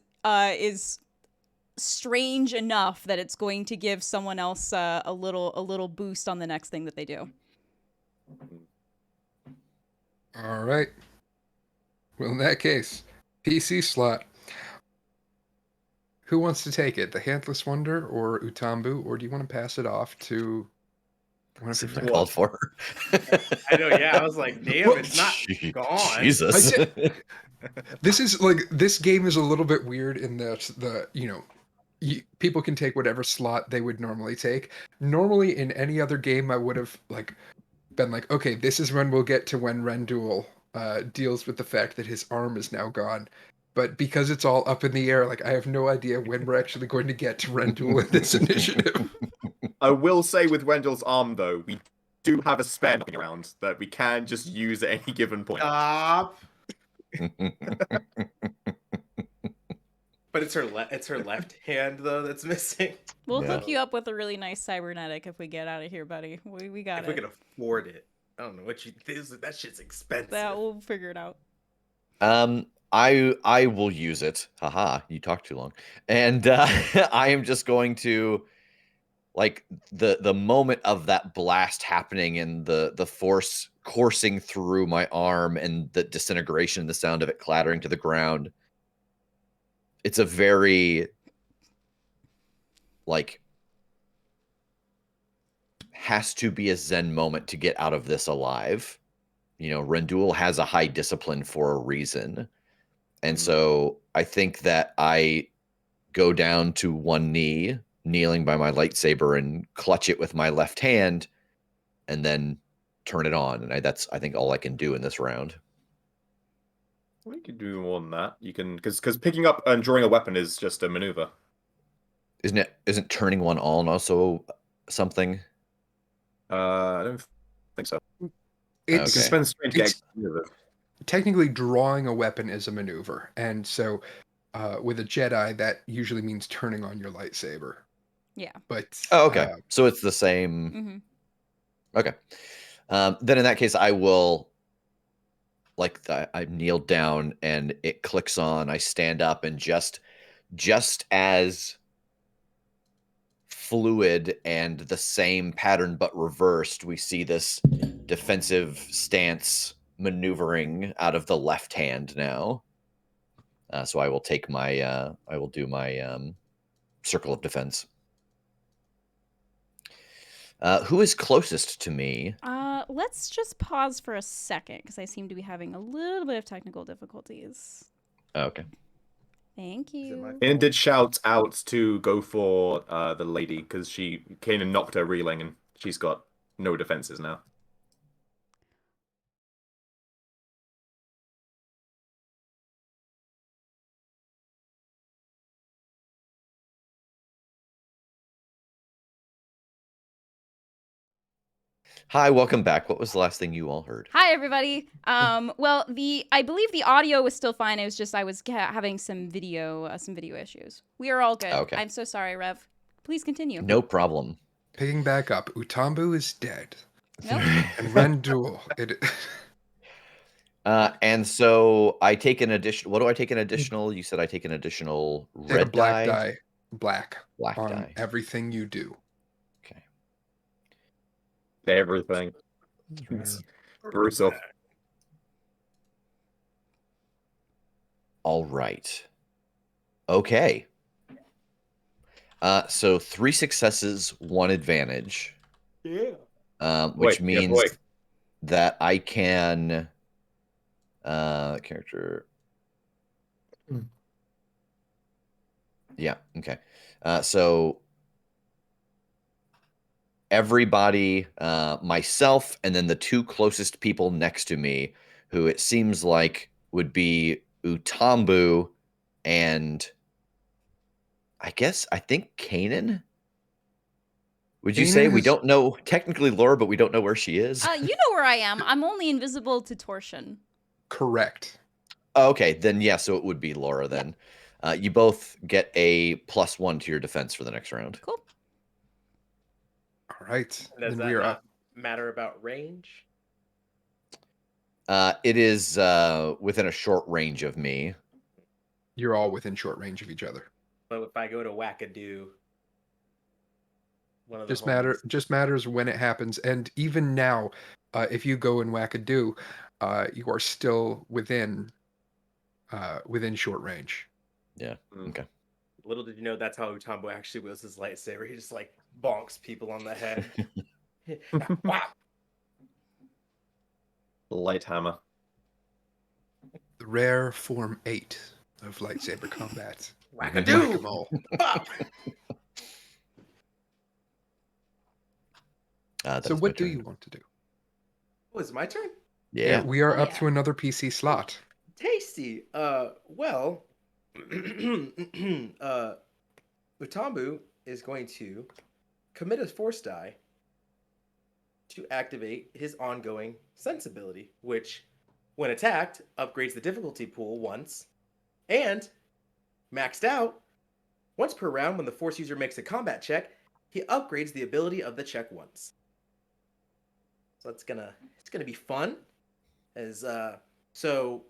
strange enough that it's going to give someone else a little boost on the next thing that they do. All right. Well, in that case, PC slot. Who wants to take it? The Handless Wonder or Utambu? Or do you want to pass it off to one of See your what I friends? called for. I know, yeah. I was like, damn, it's not gone. Jesus. This is like, this game is a little bit weird in that people can take whatever slot they would normally take. Normally in any other game, I would have been like, okay, this is when we'll get to when Rendul deals with the fact that his arm is now gone. But because it's all up in the air, like I have no idea when we're actually going to get to Rendul in this initiative. I will say with Wendell's arm though, we do have a spare knocking around that we can just use at any given point. Stop. But it's her left hand though that's missing. We'll hook you up with a really nice cybernetic if we get out of here, buddy. We got If it. we can afford it. I don't know what that shit's expensive. Yeah, we'll figure it out. I will use it. Haha, you talked too long. And I am just going to, like, the moment of that blast happening and the force coursing through my arm and the disintegration, the sound of it clattering to the ground. It's a very, like, has to be a Zen moment to get out of this alive. You know, Rendul has a high discipline for a reason. And so I think that I go down to one knee, kneeling by my lightsaber, and clutch it with my left hand, and then turn it on. And that's, I think, all I can do in this round. Well, you can do more than that. You can, because picking up and drawing a weapon is just a maneuver. Isn't turning one on also something? I don't think so. It's, You can spend strength to get maneuver. technically drawing a weapon is a maneuver, and so with a Jedi that usually means turning on your lightsaber. Yeah. But okay, so it's the same. Okay, then in that case, I will, like, I kneel down and it clicks on. I stand up, and just as fluid and the same pattern but reversed, we see this defensive stance maneuvering out of the left hand now. So I will take my I will do my circle of defense. Who is closest to me? Let's just pause for a second because I seem to be having a little bit of technical difficulties. Okay. Thank you. And did shout out to go for the lady because she came and knocked her reeling, and she's got no defenses now. Hi, welcome back. What was the last thing you all heard? Hi, everybody. Well, I believe the audio was still fine. It was just I was having some video issues. We are all good. Okay. I'm so sorry, Rev. Please continue. No problem. Picking back up, Utambu is dead. Nope. And Rendul, And so I take an additional. What do I take an additional? You said I take an additional take a red black die. black Black on die. everything you do. Okay. Everything. It's brutal. All right. Okay. So 3 successes, 1 advantage. Yeah. Which Boy, yeah, means boy. that I can character. Yeah, okay. So everybody, myself, and then the 2 closest people next to me, who it seems like would be Utambu and I think Kanan. Would you say Kanan we has- don't know technically Laura, but we don't know where she is? You know where I am. I'm only invisible to Torsion. Correct. Oh, okay, then yeah, so it would be Laura then. You both get a +1 to your defense for the next round. Cool. All right. Does Then that we are not up. matter about range? It is within a short range of me. You're all within short range of each other. But if I go to Wackadoo, one of the Just matters when it happens. And even now, if you go in Wackadoo, you are still within short range. Yeah. Okay. Little did you know that's how Utambo actually wields his lightsaber. He just like bonks people on the head. Wow. Light hammer. The rare Form 8 of lightsaber combat. Wackadoo! Whack-a-mole. Pop! So what do you want to do? Oh, is it my turn? Yeah. We are Oh, up yeah. to another PC slot. Tasty. Well, Utambu is going to commit a force die to activate his ongoing sensibility, which, when attacked, upgrades the difficulty pool once, and maxed out, once per round when the force user makes a combat check, he upgrades the ability of the check once. So it's gonna be fun. So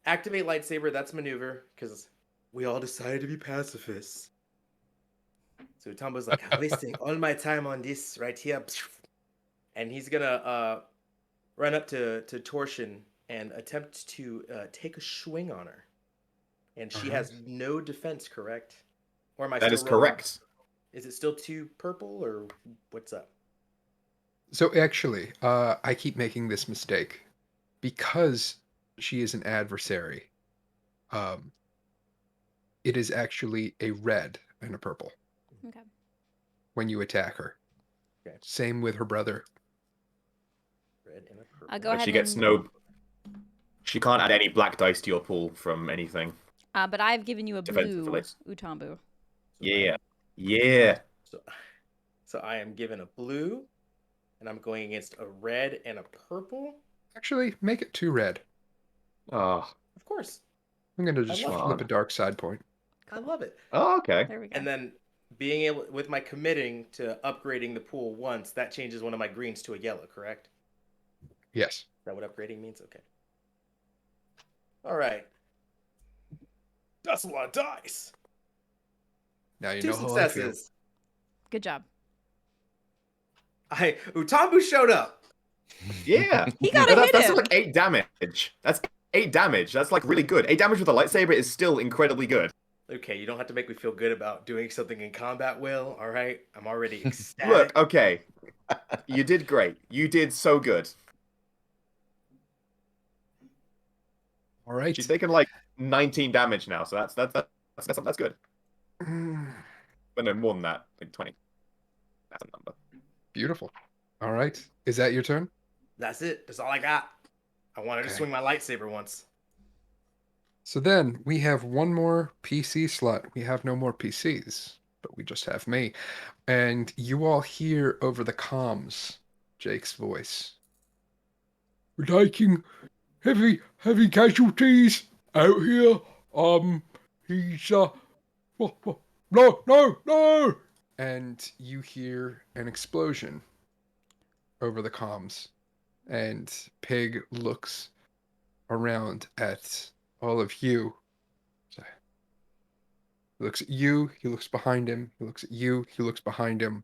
activate lightsaber, that's maneuver, because we all decided to be pacifists. So Utambo's like, I'm wasting all my time on this right here. And he's gonna run up to Torsion and attempt to take a swing on her. And she has no defense, correct? Or am I That still is rolling? correct. Is it still 2 purple or what's up? So actually, I keep making this mistake. Because she is an adversary, it is actually a red and a purple Okay. when you attack her. Okay. Same with her brother. Red and a purple. I'll go But ahead she gets and... no. She can't add any black dice to your pool from anything. but I've given you a blue Defensively. Utambu. Yeah. Yeah. So I am given a blue, and I'm going against a red and a purple. Actually, make it 2 red. Oh. Of course. I'm going to just love flip it. a dark side point. I love it. Oh, okay. There we go. And then being able, with my committing to upgrading the pool once, that changes one of my greens to a yellow, correct? Yes. Is that what upgrading means? Okay. All right. That's a lot of dice. Now you 2 know how I feel. successes. Good job. Utambu showed up. Yeah. He gotta hit That's him. like 8 damage. That's 8 damage. That's like really good. 8 damage with a lightsaber is still incredibly good. Okay, you don't have to make me feel good about doing something in combat, Will. All right, I'm already ecstatic. Look, okay. You did great. You did so good. All right. She's taken like 19 damage now, so that's good. But no, more than that, like 20. That's a number. Beautiful. All right. Is that your turn? That's it. That's all I got. I wanted to Okay. swing my lightsaber once. So then we have one more PC slot. We have no more PCs, but we just have me. And you all hear over the comms Jake's voice. We're taking heavy casualties out here. He's no. And you hear an explosion over the comms, and Pig looks around at all of you. He looks at you, he looks behind him, he looks at you, he looks behind him.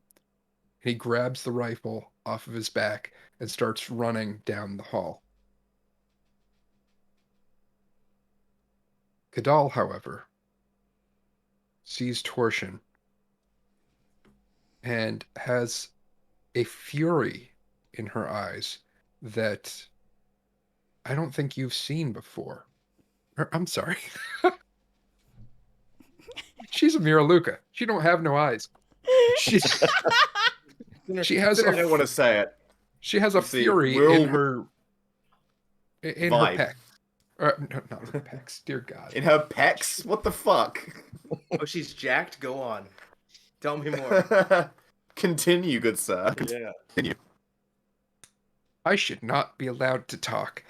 And he grabs the rifle off of his back and starts running down the hall. Kadal, however, sees Torsion and has a fury in her eyes that I don't think you've seen before. I'm sorry. She's a Miraluka. She don't have no eyes. She has I don't want to say it. She has a You see, fury we're in all- her Vibe. pec. No, not her pecs. Dear God. In her pecs? What the fuck? Oh, she's jacked? Go on. Tell me more. Continue, good sir. Yeah. Continue. I should not be allowed to talk.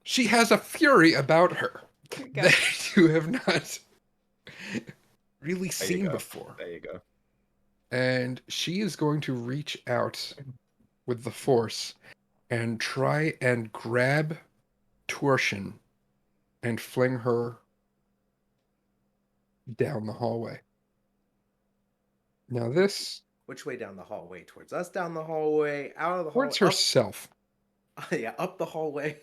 She has a fury about her Go. that you have not really There you seen go. before. There you go. And she is going to reach out with the Force and try and grab Torsion and fling her down the hallway. Now this, Which way down the hallway? Towards us down the hallway? Out of the hallway? towards herself. Yeah, up the hallway.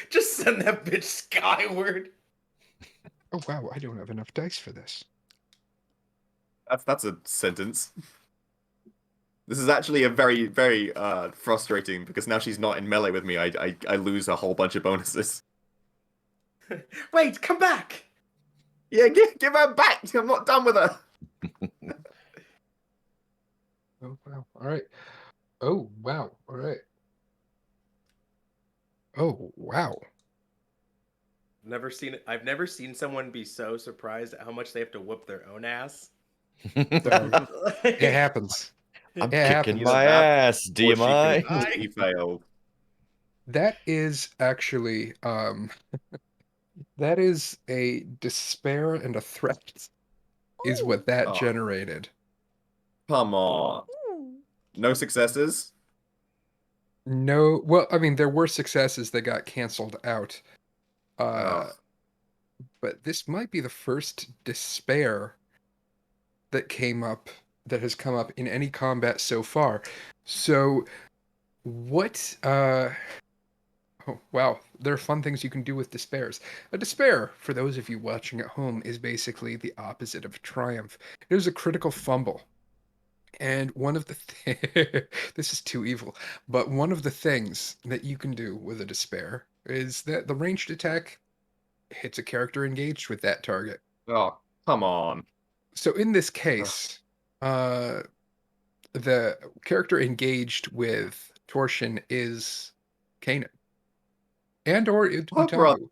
Just send that bitch skyward. Oh wow, I don't have enough dice for this. That's a sentence. This is actually a very, very frustrating because now she's not in melee with me. I lose a whole bunch of bonuses. Wait, come back! Yeah, give her back. I'm not done with her. Oh wow, alright. Oh wow, alright. Oh wow. I've never seen someone be so surprised at how much they have to whoop their own ass. It happens. I'm It kicking happens. my That- ass, Or she DMI. completely failed. That is actually that is a despair and a threat is what that Oh. generated. Come on. Ooh. No successes? No, well, I mean there were successes that got canceled out. Ugh. But this might be the first despair that has come up in any combat so far. So what oh wow, there are fun things you can do with despairs. A despair, for those of you watching at home, is basically the opposite of triumph. It is a critical fumble. And one of the this is too evil, but one of the things that you can do with a despair is that the ranged attack hits a character engaged with that target. Oh, come on. So in this case, the character engaged with Torsion is Kanan. And or Oh, bro. Utamu.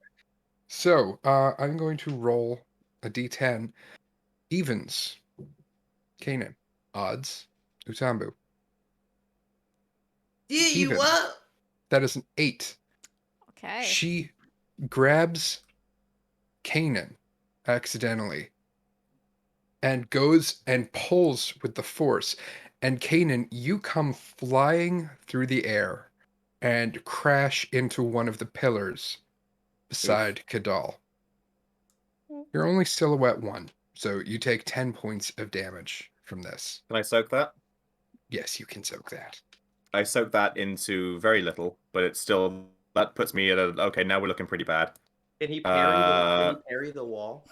So I'm going to roll a d10. Evens, Kanan. Odds, Utambu. Yeah, you Even. what? That is an 8. Okay. She grabs Kanan accidentally and goes and pulls with the Force. And Kanan, you come flying through the air and crash into one of the pillars beside Kadal. You're only silhouette 1, so you take 10 points of damage from this. Can I soak that? Yes, you can soak that. I soak that into very little, but it's still that puts me at a okay. Now we're looking pretty bad. Can he parry the wall?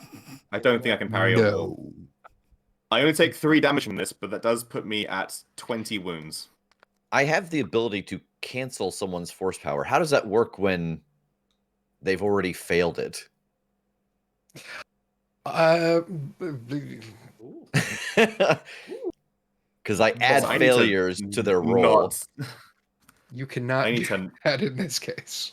I don't think I can parry a wall. No. I only take 3 damage from this, but that does put me at 20 wounds. I have the ability to cancel someone's force power. How does that work when they've already failed it? Ooh. Because I add I need to failures to their roll. You cannot I need do to. that in this case.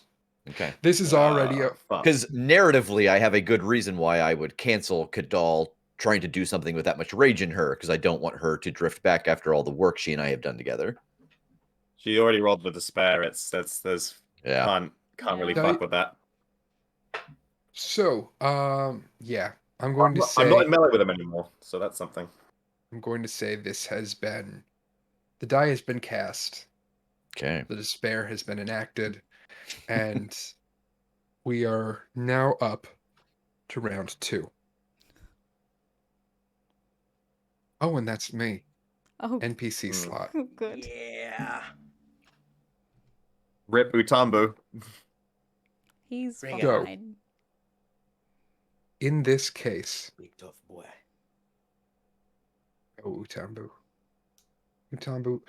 Okay. This is already a Fuck. Because narratively, I have a good reason why I would cancel Kadal trying to do something with that much rage in her because I don't want her to drift back after all the work she and I have done together. She already rolled with despair. There's Yeah. can't really Yeah. fuck with that. So, yeah, I'm going to I'm not say in melee with him anymore, so that's something. I'm going to say this has been the die has been cast, Okay. the despair has been enacted, and we are now up to round 2. Oh, and that's me. Oh, NPC Hmm. slot. good. Yeah. Rip Utambu. He's Bring it. Go. fine. In this case, Big tough boy. oh, Utambu. Utambu,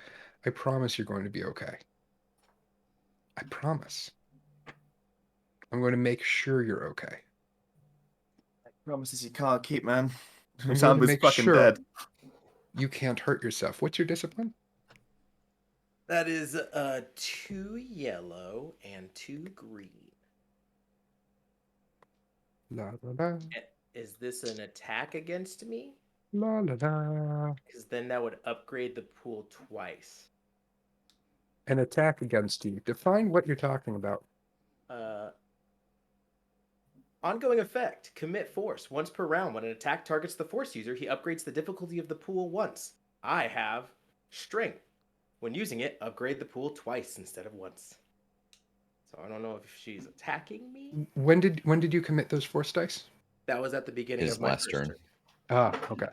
I promise you're going to be okay. I promise. I'm going to make sure you're okay. Promises you can't keep, man. I'm going to Utambu's make fucking sure dead. you can't hurt yourself. What's your discipline? That is 2 yellow and 2 green. La la la. Is this an attack against me? La la la. Because then that would upgrade the pool twice. An attack against you. Define what you're talking about. Ongoing effect. Commit force. Once per round, when an attack targets the force user, he upgrades the difficulty of the pool once. I have strength. When using it, upgrade the pool twice instead of once. So I don't know if she's attacking me. When did you commit those force dice? That was at the beginning His of my last first turn. turn. Ah, okay.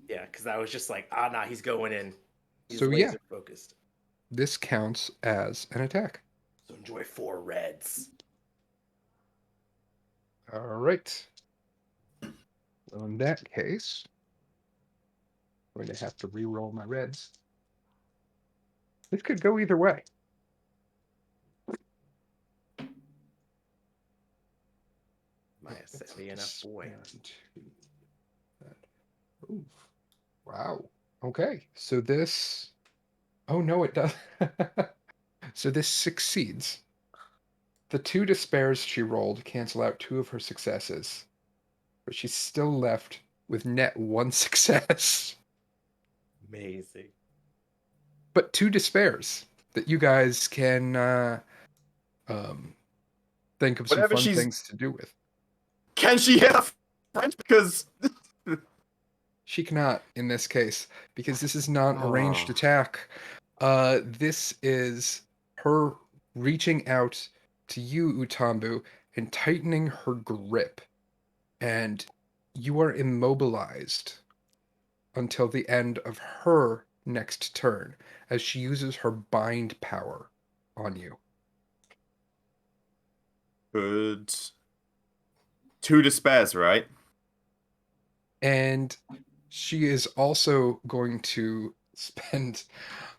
Yeah, because I was just like, nah, he's going in. He's So, yeah. laser focused. This counts as an attack. So enjoy 4 reds. All right. Well, in that case, I'm going to have to re-roll my reds. This could go either way. My silly enough boy. Ooh. Wow. Okay. So this. Oh no, it does. So this succeeds. The 2 despairs she rolled cancel out 2 of her successes, but she's still left with net 1 success. Amazing. But 2 despairs that you guys can think of some Whatever fun she's- things to do with. Can she hit a French? Because She cannot in this case because this is not a ranged Oh. attack. This is her reaching out to you, Utambu, and tightening her grip. And you are immobilized until the end of her next turn as she uses her bind power on you. good. 2 despairs, right? And she is also going to spend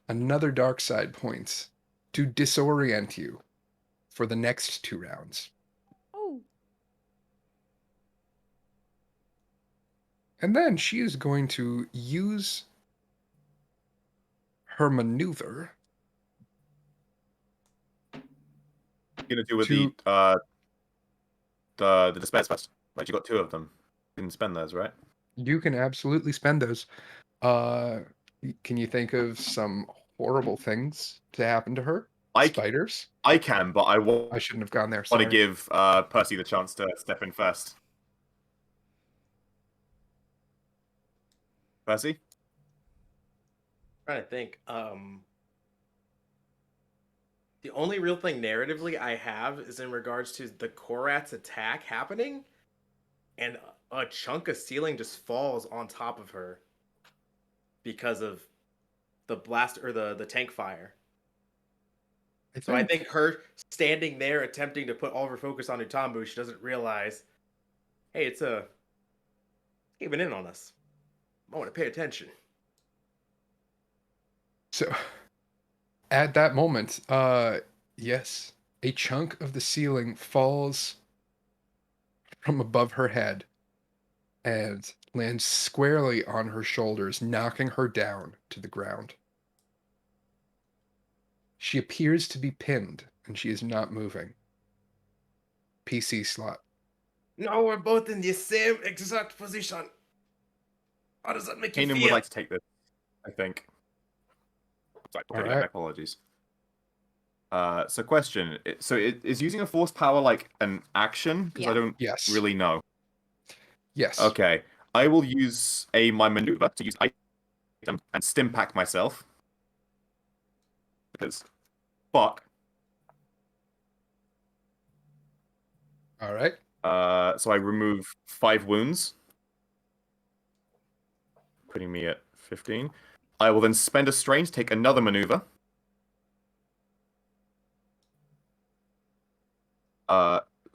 another dark side point to disorient you for the next 2 rounds. Oh, And then she is going to use her maneuver You're gonna do with to the despairs first. Right, you got 2 of them. You can spend those, right? you can absolutely spend those. Can you think of some horrible things to happen to her? Spiders? I can, but I I shouldn't have gone there. want Sorry. to give Percy the chance to step in first. Percy? Trying to think. The only real thing narratively I have is in regards to the Korat's attack happening, and a chunk of ceiling just falls on top of her because of the blast or the tank fire. So I think her standing there attempting to put all of her focus on Utambu, she doesn't realize, hey, it's caving in on us. I want to pay attention. So, at that moment, yes, a chunk of the ceiling falls from above her head and lands squarely on her shoulders, knocking her down to the ground. She appears to be pinned, and she is not moving. PC slot. No, we're both in the same exact position. How does that make you Kanan feel? would like to take this, I think. Sorry, All my right. apologies. So question. So is using a force power like an action? Because I Yeah. don't Yes. really know. Yes. Okay. I will use my maneuver to use item and stim pack myself. Because fuck. All right. So I remove 5 wounds, putting me at 15. I will then spend a strain to take another maneuver.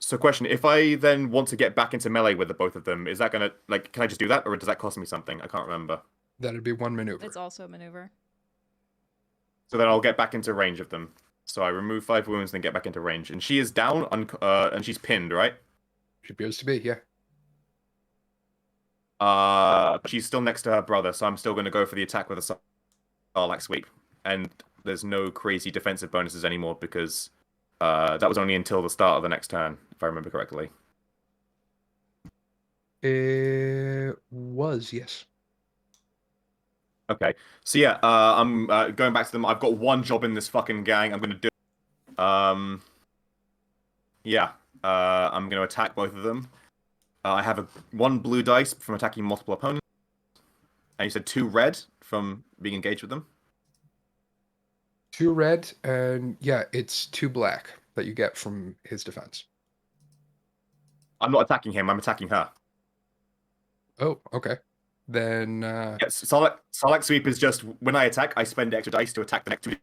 So question, if I then want to get back into melee with the both of them, is that gonna, like, can I just do that, or does that cost me something? I can't remember. That'd be one maneuver. It's also a maneuver. So then I'll get back into range of them. So I remove 5 wounds, then get back into range. And she is down, and she's pinned, right? She appears to be, yeah. She's still next to her brother, so I'm still going to go for the attack with a Sarlacc sweep. And there's no crazy defensive bonuses anymore because that was only until the start of the next turn, if I remember correctly. It was, yes. Okay, so yeah, I'm going back to them. I've got one job in this fucking gang. I'm going to do it. Yeah, I'm going to attack both of them. I have one blue dice from attacking multiple opponents. And you said 2 red from being engaged with them? 2 red, and yeah, it's 2 black that you get from his defense. I'm not attacking him, I'm attacking her. Oh, okay. Then, Yes, Sarlacc sweep is just, when I attack, I spend extra dice to attack the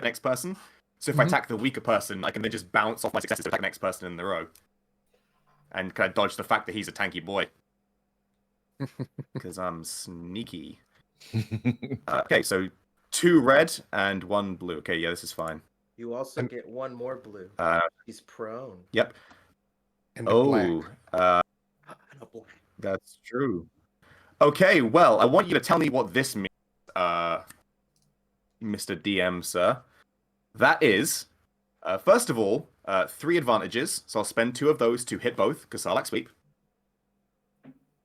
next person. So if I attack the weaker person, I can then just bounce off my successes to attack the next person in the row. And kind of dodge the fact that he's a tanky boy. Because I'm sneaky. Okay, so 2 red and 1 blue. Okay, yeah, this is fine. You also get 1 more blue. He's prone. Yep. and a black. And a black. That's true. Okay, well, I want you to tell me what this means, Mr. DM, sir. That is, first of all, 3 advantages, so I'll spend 2 of those to hit both, because Sarlacc sweep.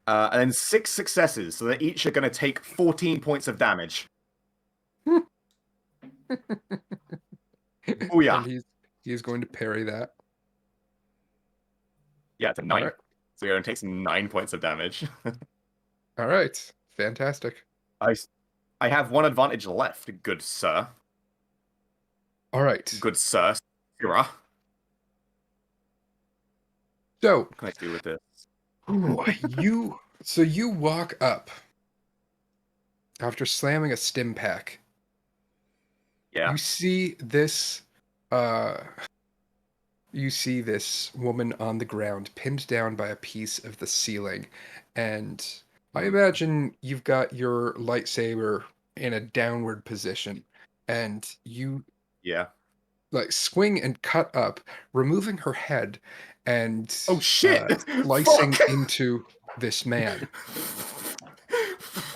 And then 6 successes, so they each are going to take 14 points of damage. Oh yeah. And he's going to parry that. Yeah, it's a 9. Right. So you're going to take 9 points of damage. All right. Fantastic. I have 1 advantage left, good sir. All right. Good sir. Sirrah. So, What can I do with this? you walk up after slamming a stim pack. Yeah. You see this woman on the ground, pinned down by a piece of the ceiling, and I imagine you've got your lightsaber in a downward position, and you Yeah. like swing and cut up, removing her head and Oh shit! slicing Fuck! into this man.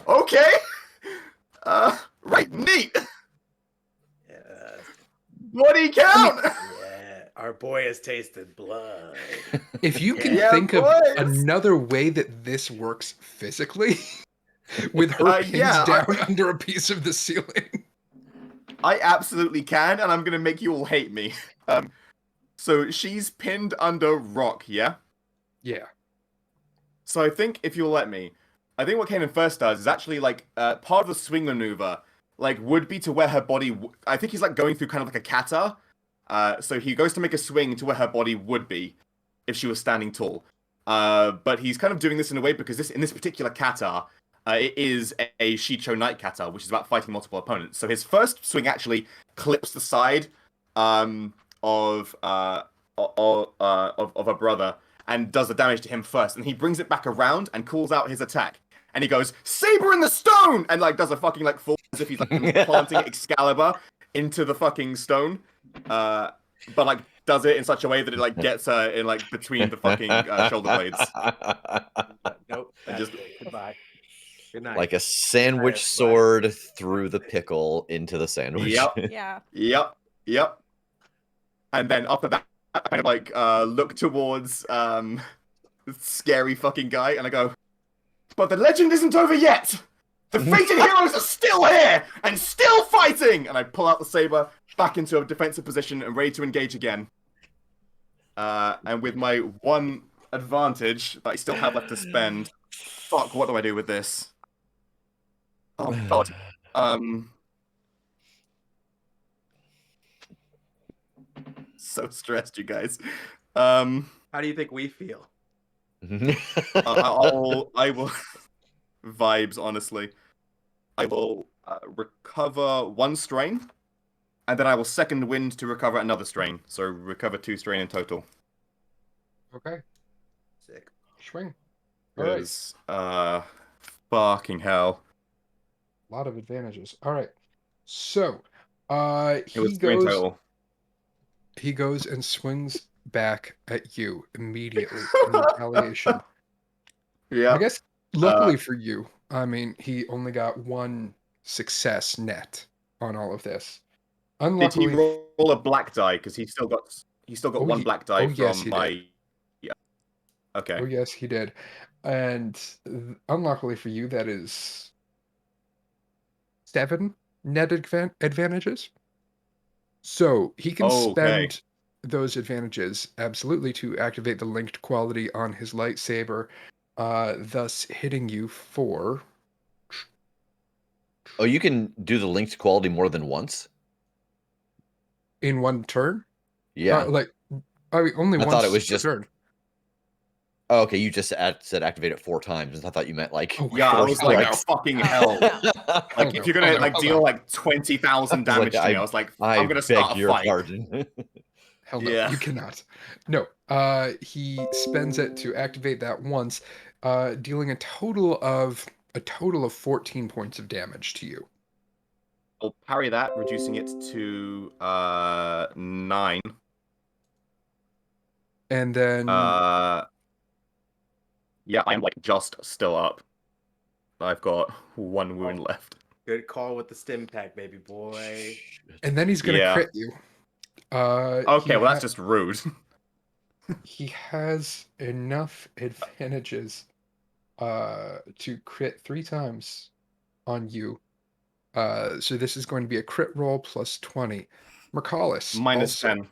Okay. Right, neat. Yeah. Body count. Yeah. Our boy has tasted blood. If you can Yeah, think of boys. another way that this works physically, with her pinned yeah, down under a piece of the ceiling. I absolutely can, and I'm gonna make you all hate me. So she's pinned under rock, yeah? Yeah. So I think if you'll let me, I think what Kanan first does is actually like part of the swing maneuver, like would be to where her body. I think he's like going through kind of like a kata. So he goes to make a swing to where her body would be if she was standing tall. But he's kind of doing this in a way because in this particular kata, it is a Shicho Knight kata, which is about fighting multiple opponents. So his first swing actually clips the side of a brother and does the damage to him first, and he brings it back around and calls out his attack. And he goes, "Saber in the stone!" and like does a fucking like full as if he's like planting Excalibur into the fucking stone. But like does it in such a way that it like gets her in like between the fucking shoulder blades. Nope. And Just just- goodbye. Good night. Like a sandwich Bye. sword through the pickle into the sandwich. Yep. Yeah. Yep. And then after that, I kind of like look towards scary fucking guy, and I go, But the legend isn't over yet! The fated heroes are still here! And still fighting! And I pull out the saber, back into a defensive position, and ready to engage again. And with my one advantage that I still have left to spend... Fuck, what do I do with this? Oh, God. So stressed, you guys. How do you think we feel? I will vibes, honestly. I will recover 1 strain, and then I will second wind to recover another strain. So recover 2 strain in total. Okay. Sick. Swing. All right. Because fucking hell. A lot of advantages. All right. So, It was 3 in total. he goes and swings back at you immediately in retaliation. Yeah. I guess luckily for you, I mean, he only got 1 success net on all of this. Did he Unluckily, roll a black die? Because he still got Oh, 1 black die yes, from he my. did. Yeah. Okay. Oh, yes, he did. And unluckily for you, that is 7 net advantages. So he can Okay. spend those advantages absolutely to activate the linked quality on his lightsaber, thus hitting you for. Oh, you can do the linked quality more than once? In 1 turn? Yeah. I mean, only I once thought it was per just. turn. Oh, okay, you just said activate it 4 times. I thought you meant like. Oh, Yeah, I was hell like, no. fucking hell. Like, if you're gonna deal like 20,000 damage to me, I was like, I'm gonna start a fight. Pardon. Hell no, Yeah. you cannot. No, he spends it to activate that once, dealing a total of 14 points of damage to you. I'll parry that, reducing it to 9. And then Yeah, I'm like just still up. I've got 1 wound left. Good call with the stim pack, baby boy. he's gonna Yeah. crit you. Okay, well that's just rude. He has enough advantages to crit 3 times on you. So this is going to be a crit roll plus 20. Mercalis Minus also. 10.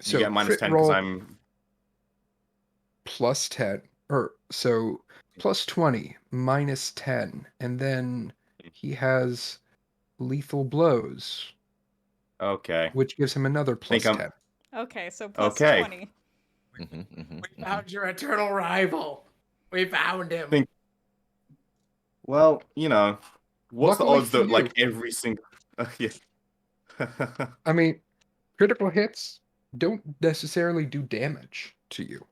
So You get minus crit 10 because roll I'm. plus 10, or so plus 20 minus 10, and then he has lethal blows, Okay. which gives him another plus Think 10. Okay, so plus Okay. 20. We found your eternal rival. We found him. Think- Well, you know, what's Luckily the odds for that like you. every single. Yeah. I mean, critical hits don't necessarily do damage to you.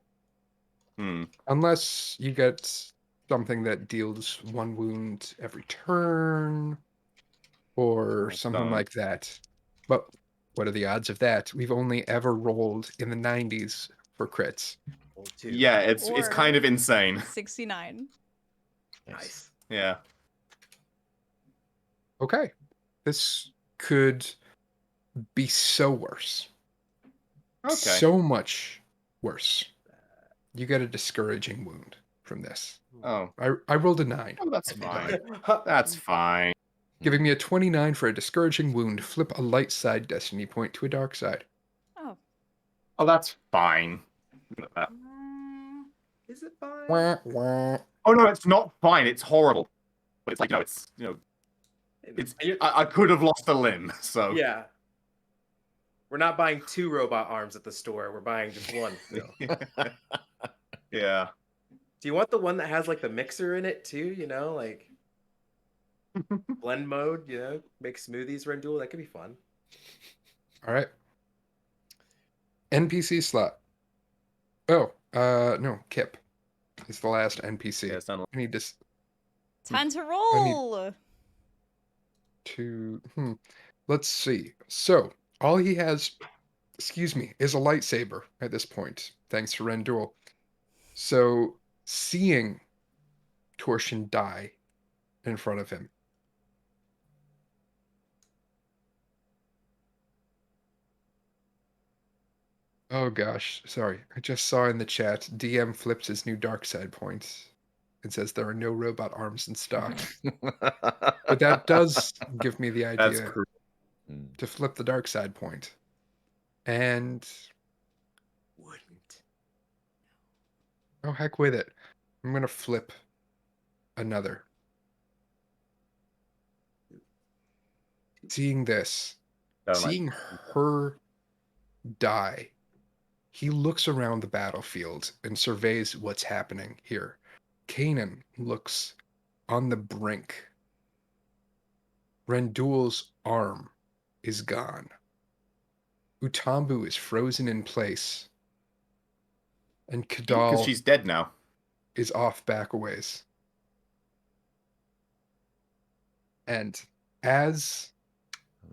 Unless you get something that deals 1 wound every turn, or something like that. But what are the odds of that? We've only ever rolled in the 90s for crits. Yeah, it's Or kind of insane. 69. Nice. Yeah. Okay. This could be so worse. Okay. So much worse. You get a discouraging wound from this. Oh. I rolled a 9. Oh, that's fine. That's fine. Giving me a 29 for a discouraging wound. Flip a light side destiny point to a dark side. Oh. Oh, that's fine. Is it fine? Wah, wah. Oh no, it's not fine. It's horrible. But it's like it's I could have lost a limb. So Yeah. We're not buying 2 robot arms at the store. We're buying just 1. Yeah. Do you want the one that has like the mixer in it too? You know, like blend mode. You know, make smoothies run dual. That could be fun. All right. NPC slot. Oh, no, Kip is the last NPC. Yeah, it's not I need this Time to roll. to. Let's see. So all he has, excuse me, is a lightsaber at this point, thanks to Rendul. So seeing Torsion die in front of him. Oh gosh, sorry. I just saw in the chat DM flipped his new dark side point It says there are no robot arms in stock. But that does give me the That's idea cruel. to flip the dark side point. And Wouldn't. oh, heck with it. I'm going to flip another. Seeing this, Don't like- seeing her die, he looks around the battlefield and surveys what's happening here. Kanan looks on the brink. Rendul's arm is gone. Utambu is frozen in place. And Because Kadal she's dead now. is off back a ways. And as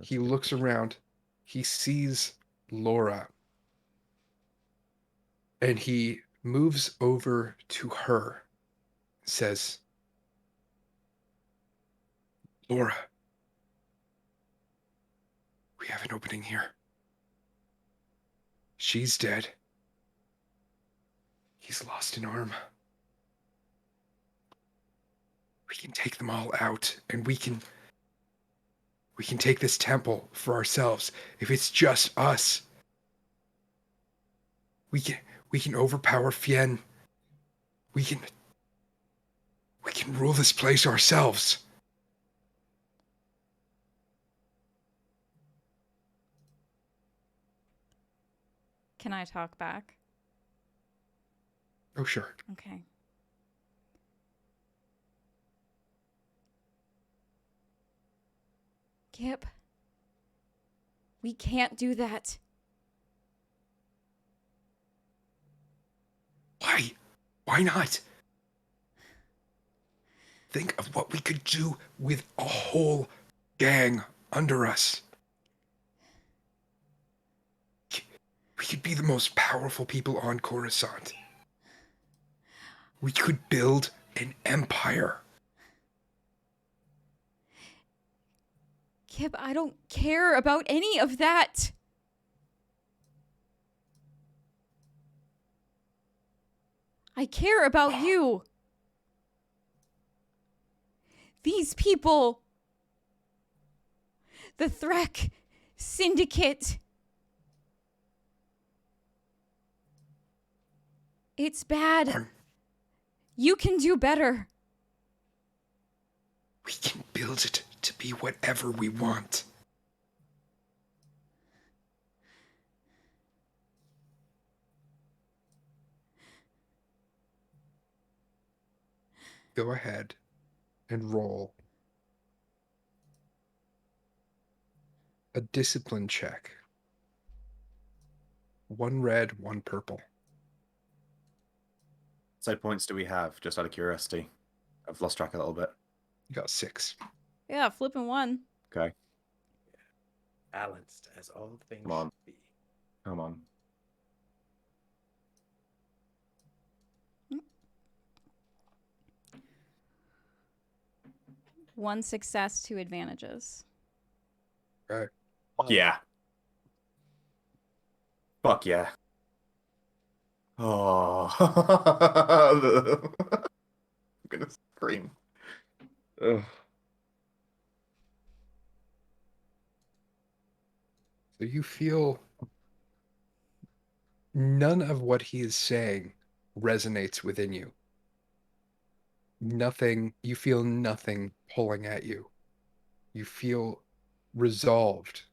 he looks around, he sees Laura. And he moves over to her, says, Laura, we have an opening here. She's dead. He's lost an arm. We can take them all out, and we can take this temple for ourselves. If it's just us, we can overpower Fien. We can rule this place ourselves. Can I talk back? Oh, sure. Okay. Kip, we can't do that. Why? Why not? Think of what we could do with a whole gang under us. We could be the most powerful people on Coruscant. We could build an empire. Kip, I don't care about any of that. I care about you. These people. The Threk Syndicate. It's bad. You can do better. We can build it to be whatever we want. Go ahead and roll a discipline check. 1 red, 1 purple. Side points do we have, just out of curiosity? I've lost track a little bit. You got 6. Yeah, flipping one. Okay, Balanced as all things Come on. should be. come on. One success, 2 advantages. Right. Fuck yeah. Fuck yeah. Oh. I'm gonna scream. Ugh. So you feel none of what he is saying resonates within you. Nothing, you feel nothing pulling at you. You feel resolved.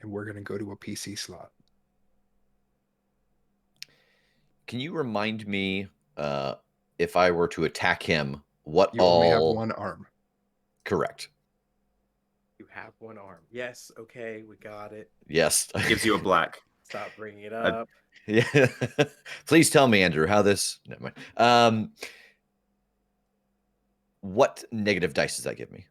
And we're going to go to a PC slot. Can you remind me if I were to attack him, what You all... only have 1 arm. Correct. You have 1 arm. Yes, okay, we got it. Yes. Gives you a black. Stop bringing it up. Yeah. Please tell me, Andrew, how this... Never mind. What negative dice does that give me?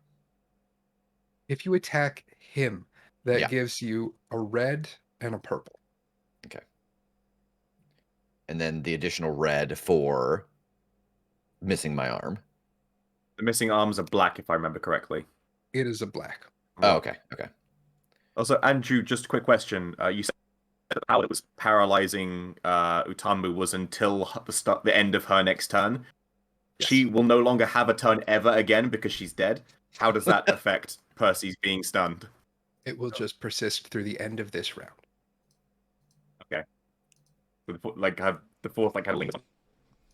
If you attack him, that Yeah. gives you a red and a purple. Okay. And then the additional red for missing my arm. The missing arms are black, if I remember correctly. It is a black. Oh, okay. Okay. Also, Andrew, just a quick question. You said how it was paralyzing Utambu was until the end of her next turn. Yes. She will no longer have a turn ever again because she's dead. How does that affect Percy's being stunned? It will just persist through the end of this round. Like have the fourth like had a link on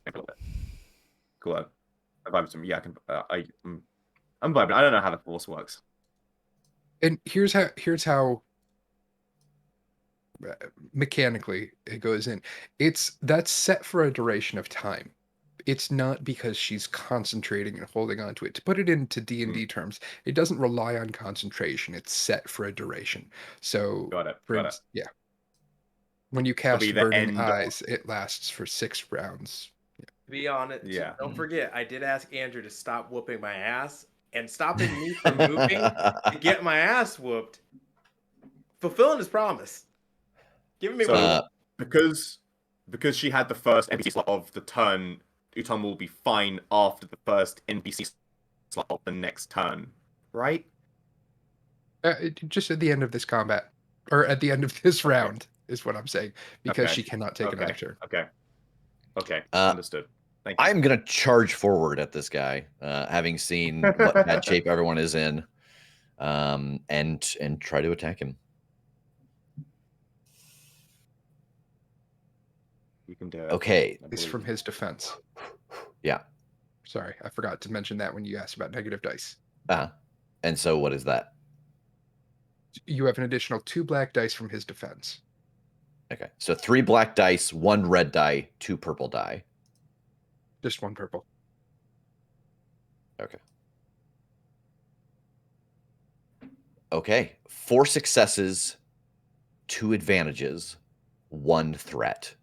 a little bit. Cool. I vibe some. Yeah, I can. I'm vibing. I don't know how the force works. And here's how mechanically it goes in. That's set for a duration of time. It's not because she's concentrating and holding on to it. To put it into D&D terms, it doesn't rely on concentration. It's set for a duration. So, Got it. yeah. When you It'll cast be the Burning end of- Eyes, it lasts for 6 rounds. To be honest, Yeah. don't forget, I did ask Andrew to stop whooping my ass, and stopping me from moving to get my ass whooped, fulfilling his promise. Giving me So because she had the first NPC slot of the turn, Utam will be fine after the first NPC slot of the next turn, right? Just at the end of this combat, or at the end of this round, is what I'm saying, because she cannot take another turn. Okay. Understood. Thank you. I'm gonna charge forward at this guy, having seen what bad shape everyone is in, and try to attack him. You can do it. Okay. It's from his defense. Yeah. Sorry, I forgot to mention that when you asked about negative dice. And so what is that? You have an additional 2 black dice from his defense. Okay. So 3 black dice, 1 red die, 2 purple die. Just 1 purple. Okay. Okay. 4 successes, 2 advantages, 1 threat.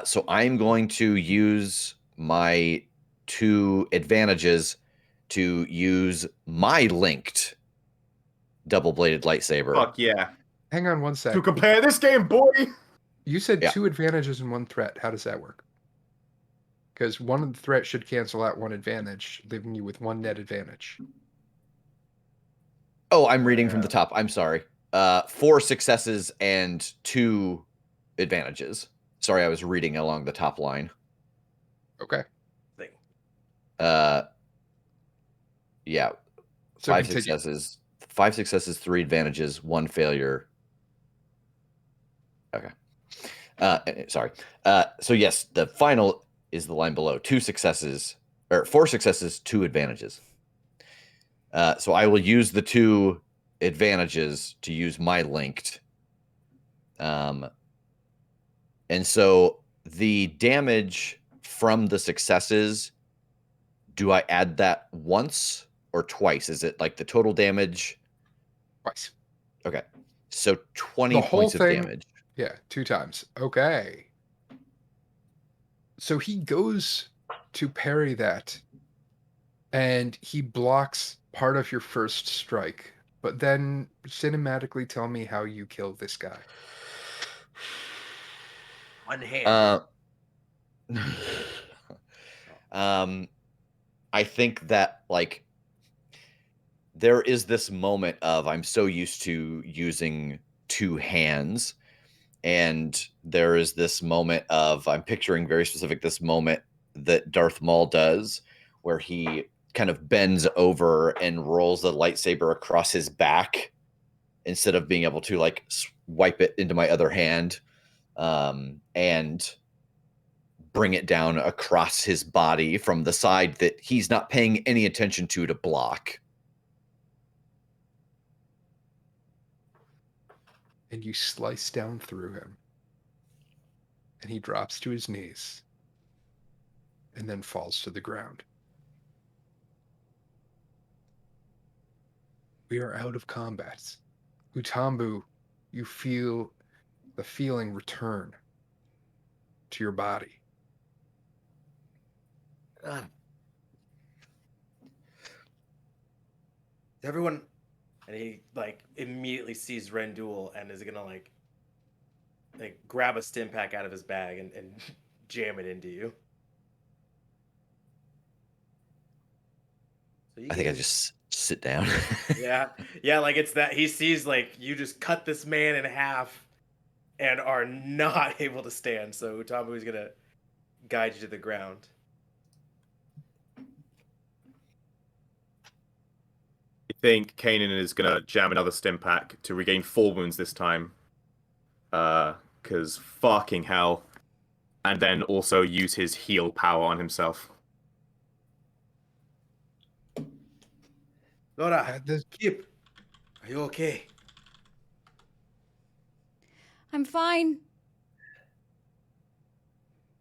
So I'm going to use my 2 advantages to use my linked double-bladed lightsaber. Fuck yeah. Hang on 1 To sec. compare this game, boy. You said Yeah. 2 advantages and 1 threat. How does that work? Because 1 threat should cancel out 1 advantage, leaving you with 1 net advantage. Oh, I'm reading from the top. I'm sorry. 4 successes and 2 advantages. Sorry, I was reading along the top line. Okay. Thing. Yeah. So 5 continue. successes. 5 successes, 3 advantages, 1 failure. Okay. Sorry. So yes, the final is the line below. 2 successes, or 4 successes, 2 advantages. So I will use the 2 advantages to use my linked. And so the damage from the successes, do I add that once or twice? Is it like the total damage? Twice. Okay. So 20 The whole points of thing- damage. Yeah, 2 times. Okay. So he goes to parry that, and he blocks part of your first strike. But then cinematically tell me how you kill this guy. One hand. I think that like there is this moment of I'm so used to using 2 hands, and there is this moment of I'm picturing very specific this moment that Darth Maul does where he kind of bends over and rolls the lightsaber across his back instead of being able to like swipe it into my other hand and bring it down across his body from the side that he's not paying any attention to block. And you slice down through him. And he drops to his knees. And then falls to the ground. We are out of combat. Utambu, you feel the feeling return to your body. Everyone, and he like immediately sees Rendul and is gonna like grab a stim pack out of his bag and jam it into you. So I think I just Sit down. Yeah, yeah, like it's that he sees like you just cut this man in half and are not able to stand. So Utamu is gonna guide you to the ground. I think Kanan is gonna jam another stim pack to regain 4 wounds this time. Because fucking hell. And then also use his heal power on himself. Laura, This Kip, are you okay? I'm fine.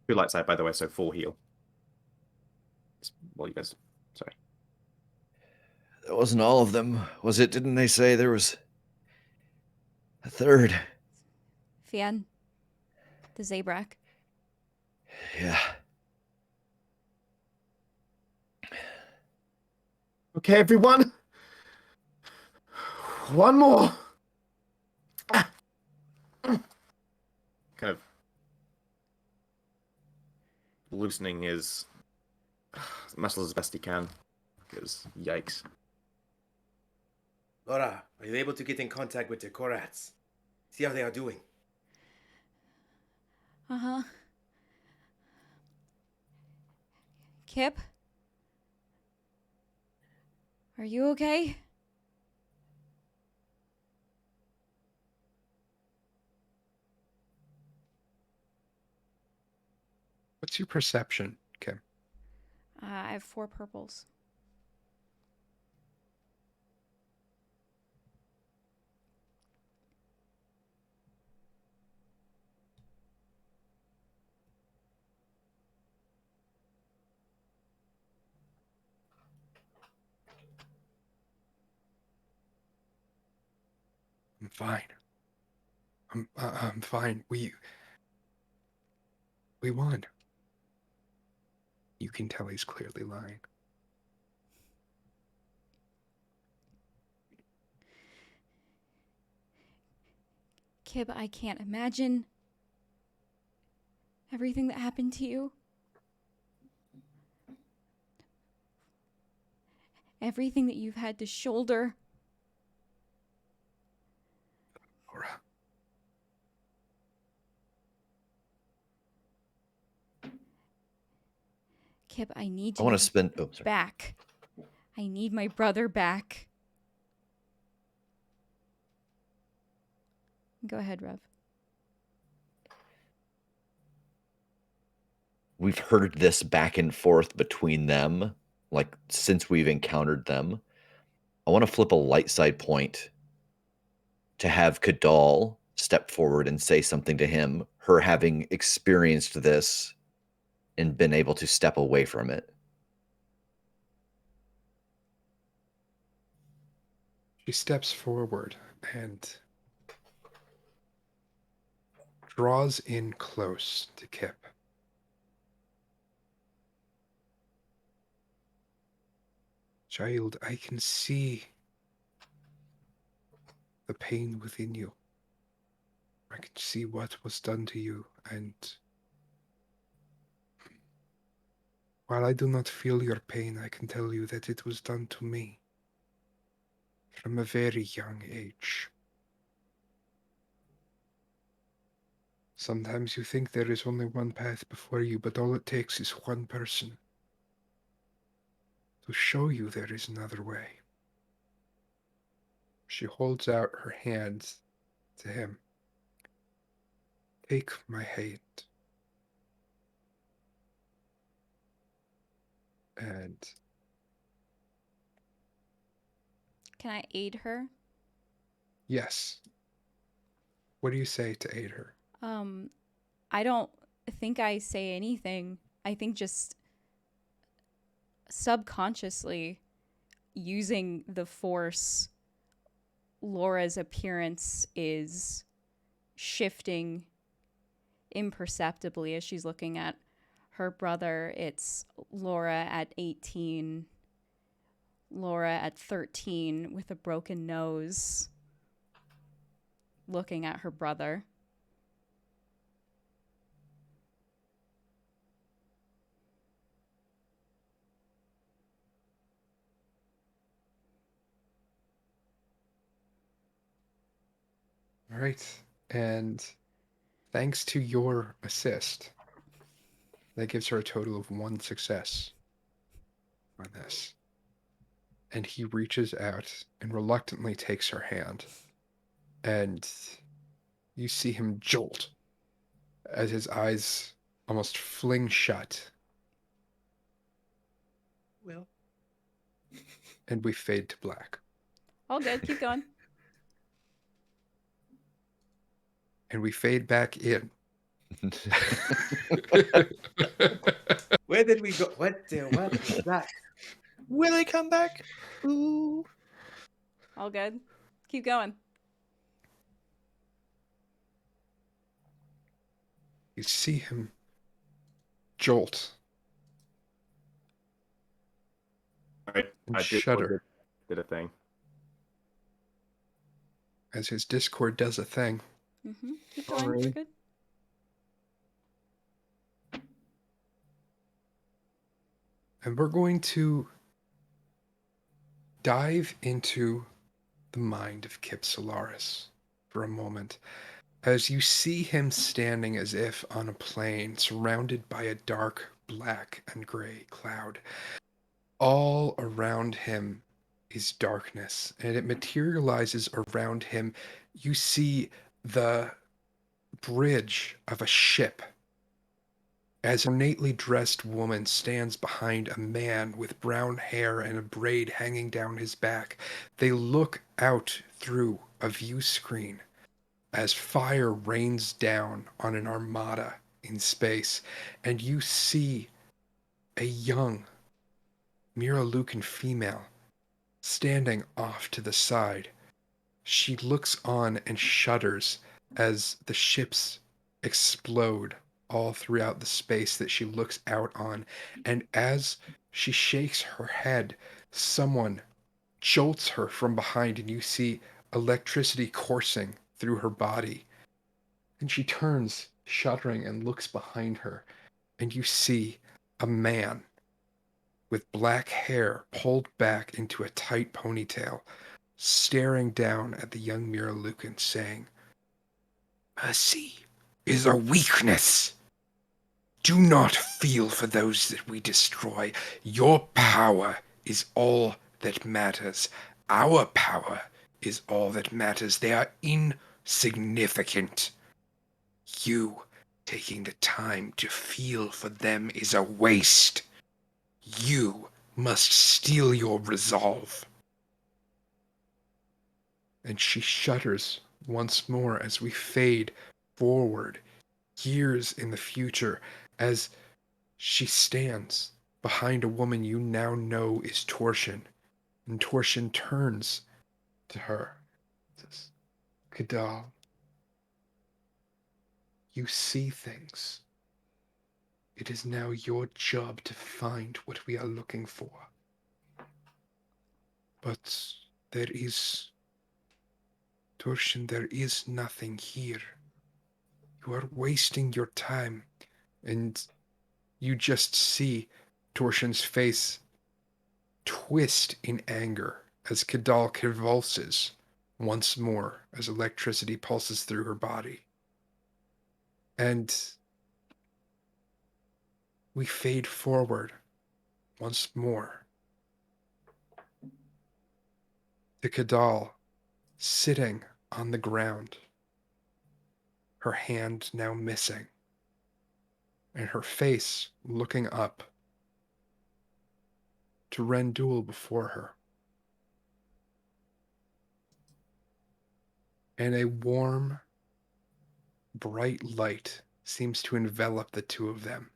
2 light side, by the way, so 4 heal. Well, you guys. Sorry. That wasn't all of them, was it? Didn't they say there was a third? Fian, the Zabrak. Yeah. Okay, everyone. One more. Kind of loosening his muscles as best he can. Because, yikes. Laura, are you able to get in contact with the Korats? See how they are doing. Uh-huh. Kip? Are you okay? What's your perception, Kim? I have 4 purples. I'm fine. I'm fine. We won. You can tell he's clearly lying. Kip, I can't imagine everything that happened to you. Everything that you've had to shoulder. Laura. Kip, I need I you want to spend. Oh, sorry. back. I need my brother back. Go ahead, Rev. We've heard this back and forth between them, like since we've encountered them. I want to flip a light side point to have Kadal step forward and say something to him, her having experienced this and been able to step away from it. She steps forward and draws in close to Kip. Child, I can see the pain within you. I can see what was done to you, and while I do not feel your pain, I can tell you that it was done to me from a very young age. Sometimes you think there is only one path before you, but all it takes is one person to show you there is another way. She holds out her hand to him. Take my hand. And Can I aid her? yes. What do you say to aid her? I don't think I say anything. I think just subconsciously using the Force, Laura's appearance is shifting imperceptibly as she's looking at her brother. It's Laura at 18, Laura at 13 with a broken nose, looking at her brother. All right. And thanks to your assist, that gives her a total of 1 success on this. And he reaches out and reluctantly takes her hand. And you see him jolt as his eyes almost fling shut. Will. And we fade to black. All good. Keep going. And we fade back in. Where did we go? What was that? Will he come back? Ooh. All good. Keep going. You see him jolt Right. and I shudder did a thing. as his Discord does a thing. Mm-hmm. Keep going. Sorry. You're good. And we're going to dive into the mind of Kip Solaris for a moment as you see him standing as if on a plain surrounded by a dark black and gray cloud. All around him is darkness, and it materializes around him. You see the bridge of a ship as an ornately dressed woman stands behind a man with brown hair and a braid hanging down his back. They look out through a view screen as fire rains down on an armada in space, and you see a young Miralucan female standing off to the side. She looks on and shudders as the ships explode all throughout the space that she looks out on. And as she shakes her head, someone jolts her from behind, and you see electricity coursing through her body. And she turns, shuddering, and looks behind her, and you see a man with black hair pulled back into a tight ponytail, staring down at the young Miralucan, saying, "Percy is a weakness. Do not feel for those that we destroy. Your power is all that matters. Our power is all that matters. They are insignificant. You taking the time to feel for them is a waste. You must steel your resolve." And she shudders once more as we fade forward, years in the future, as she stands behind a woman you now know is Torsion. And Torsion turns to her and says, "Kadal, you see things. It is now your job to find what we are looking for. But there is, Torsion, there is nothing here. You are wasting your time." And you just see Torsion's face twist in anger as Kadal convulses once more as electricity pulses through her body. And we fade forward once more to Kadal sitting on the ground, her hand now missing, and her face looking up to Rendul before her. And a warm, bright light seems to envelop the two of them.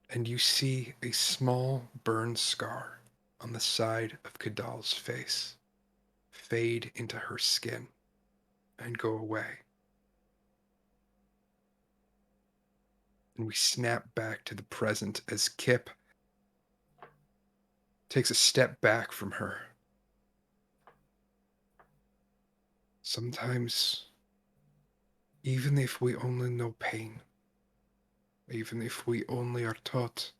And you see a small burn scar on the side of Kadal's face fade into her skin and go away. And we snap back to the present as Kip takes a step back from her. Sometimes, even if we only know pain, even if we only are taught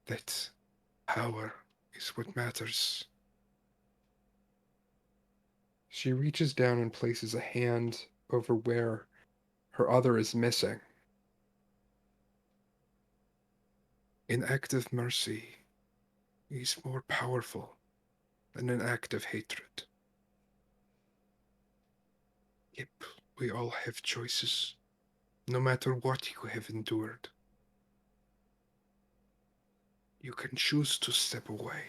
that power is what matters, She reaches down and places a hand over where her other is missing. An act of mercy is more powerful than an act of hatred. Yep, we all have choices, no matter what you have endured. You can choose to step away.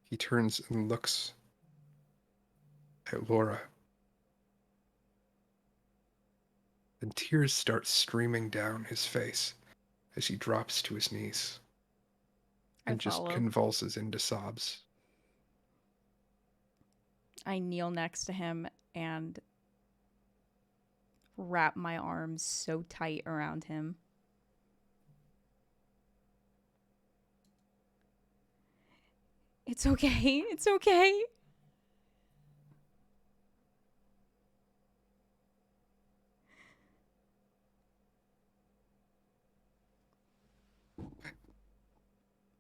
He turns and looks at Laura. And tears start streaming down his face as he drops to his knees and just follow. convulses into sobs. I kneel next to him and wrap my arms so tight around him. It's okay. It's okay.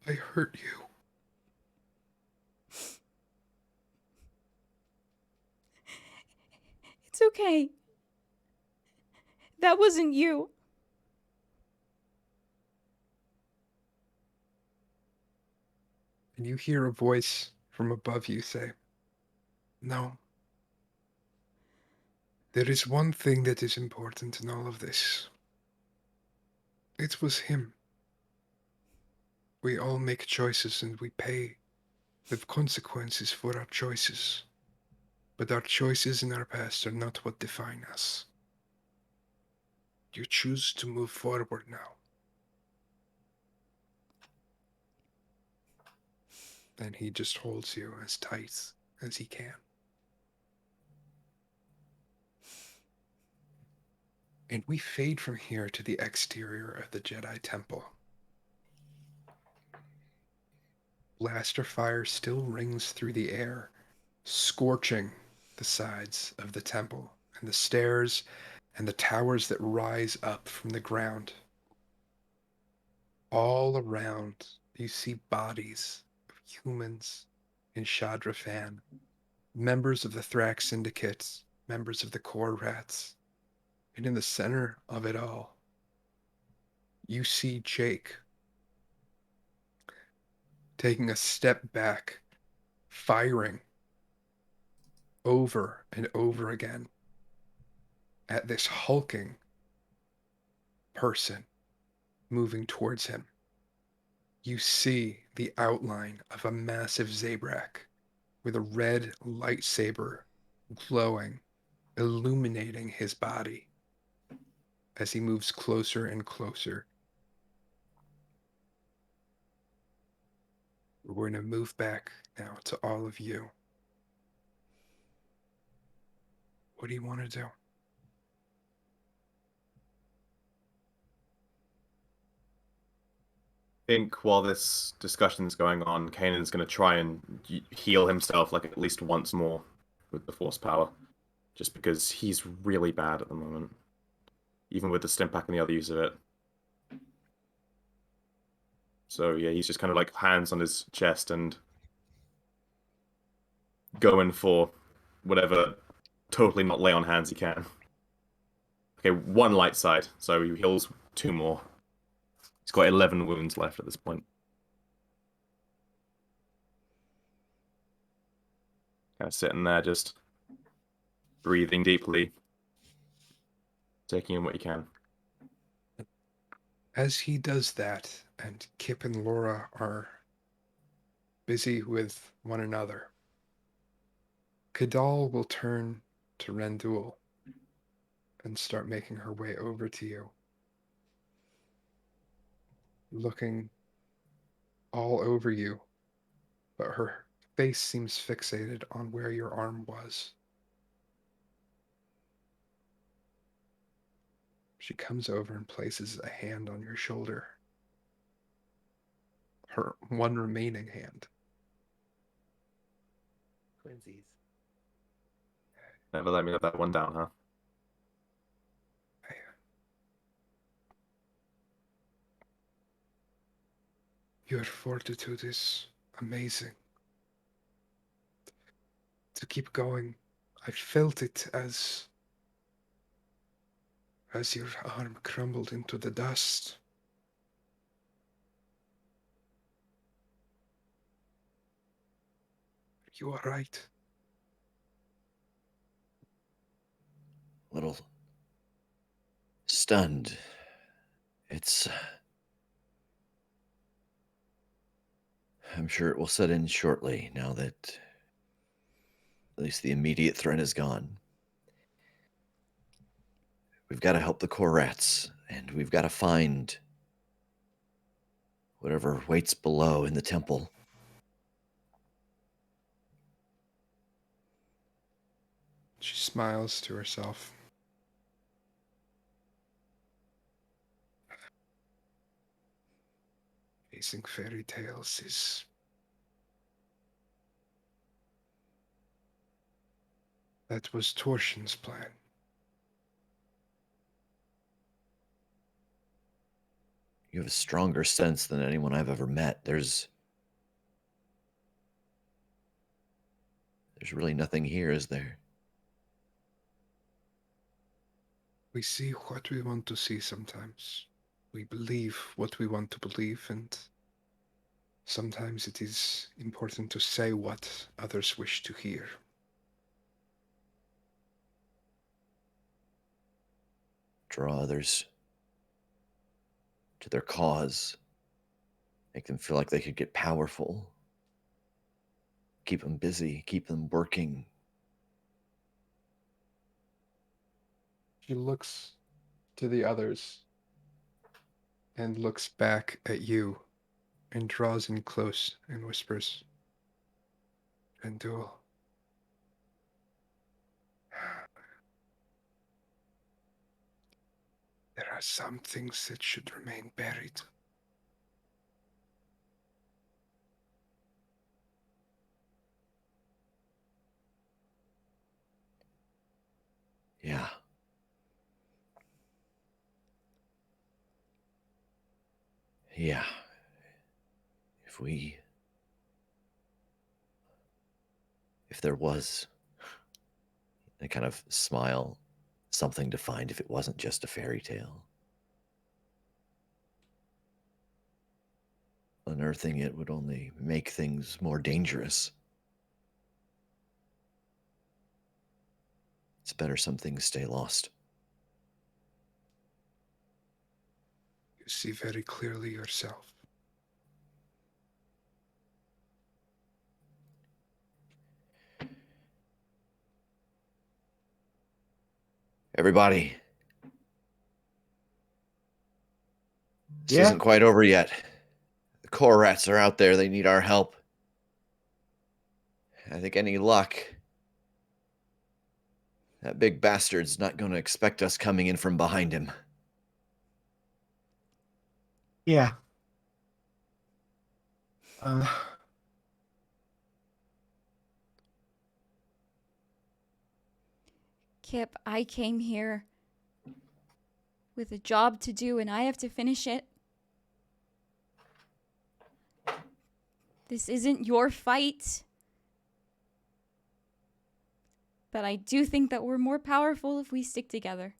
I hurt you. It's okay. That wasn't you. And you hear a voice from above you say, "No. There is one thing that is important in all of this. It was him. We all make choices and we pay with consequences for our choices. But our choices in our past are not what define us. You choose to move forward now." And he just holds you as tight as he can. And we fade from here to the exterior of the Jedi Temple. Blaster fire still rings through the air, scorching the sides of the temple and the stairs and the towers that rise up from the ground. All around, you see bodies of humans in Shadrafan, members of the Thrax Syndicate, members of the Core Rats. And in the center of it all, you see Jake taking a step back, firing over and over again at this hulking person moving towards him. You see the outline of a massive Zabrak with a red lightsaber glowing, illuminating his body as he moves closer and closer. We're going to move back now to all of you. What do you want to do? I think while this discussion's going on, Kanan's going to try and heal himself like at least once more with the Force power, just because he's really bad at the moment, even with the stim pack and the other use of it. So yeah, he's just kind of like hands on his chest and going for whatever totally not lay on hands he can. Okay, one light side, so he heals 2 more. He's got 11 wounds left at this point. Kind of sitting there, just breathing deeply, taking in what he can. As he does that, and Kip and Laura are busy with one another, Kadal will turn to Rendul and start making her way over to you, looking all over you, but her face seems fixated on where your arm was. She comes over and places a hand on your shoulder. Her one remaining hand. Twinsies. Never let me let that one down, huh? Your fortitude is amazing. To keep going, I felt it as your arm crumbled into the dust. You are right. A little stunned. I'm sure it will set in shortly now that at least the immediate threat is gone. We've got to help the core rats, and we've got to find whatever waits below in the temple. She smiles to herself. Facing fairy tales is that was Torsion's plan. You have a stronger sense than anyone I've ever met. There's really nothing here, is there? We see what we want to see sometimes. We believe what we want to believe, and sometimes it is important to say what others wish to hear. Draw others to their cause. Make them feel like they could get powerful. Keep them busy. Keep them working. She looks to the others and looks back at you and draws in close and whispers, Endul, there are some things that should remain buried. Yeah. Yeah. If there was, I kind of smile, something to find if it wasn't just a fairy tale. Unearthing it would only make things more dangerous. It's better some things stay lost. You see very clearly yourself. Everybody, this Yeah? isn't quite over yet. The core rats are out there. They need our help. I think any luck, that big bastard's not going to expect us coming in from behind him. Yeah. Kip, I came here with a job to do and I have to finish it. This isn't your fight. But I do think that we're more powerful if we stick together.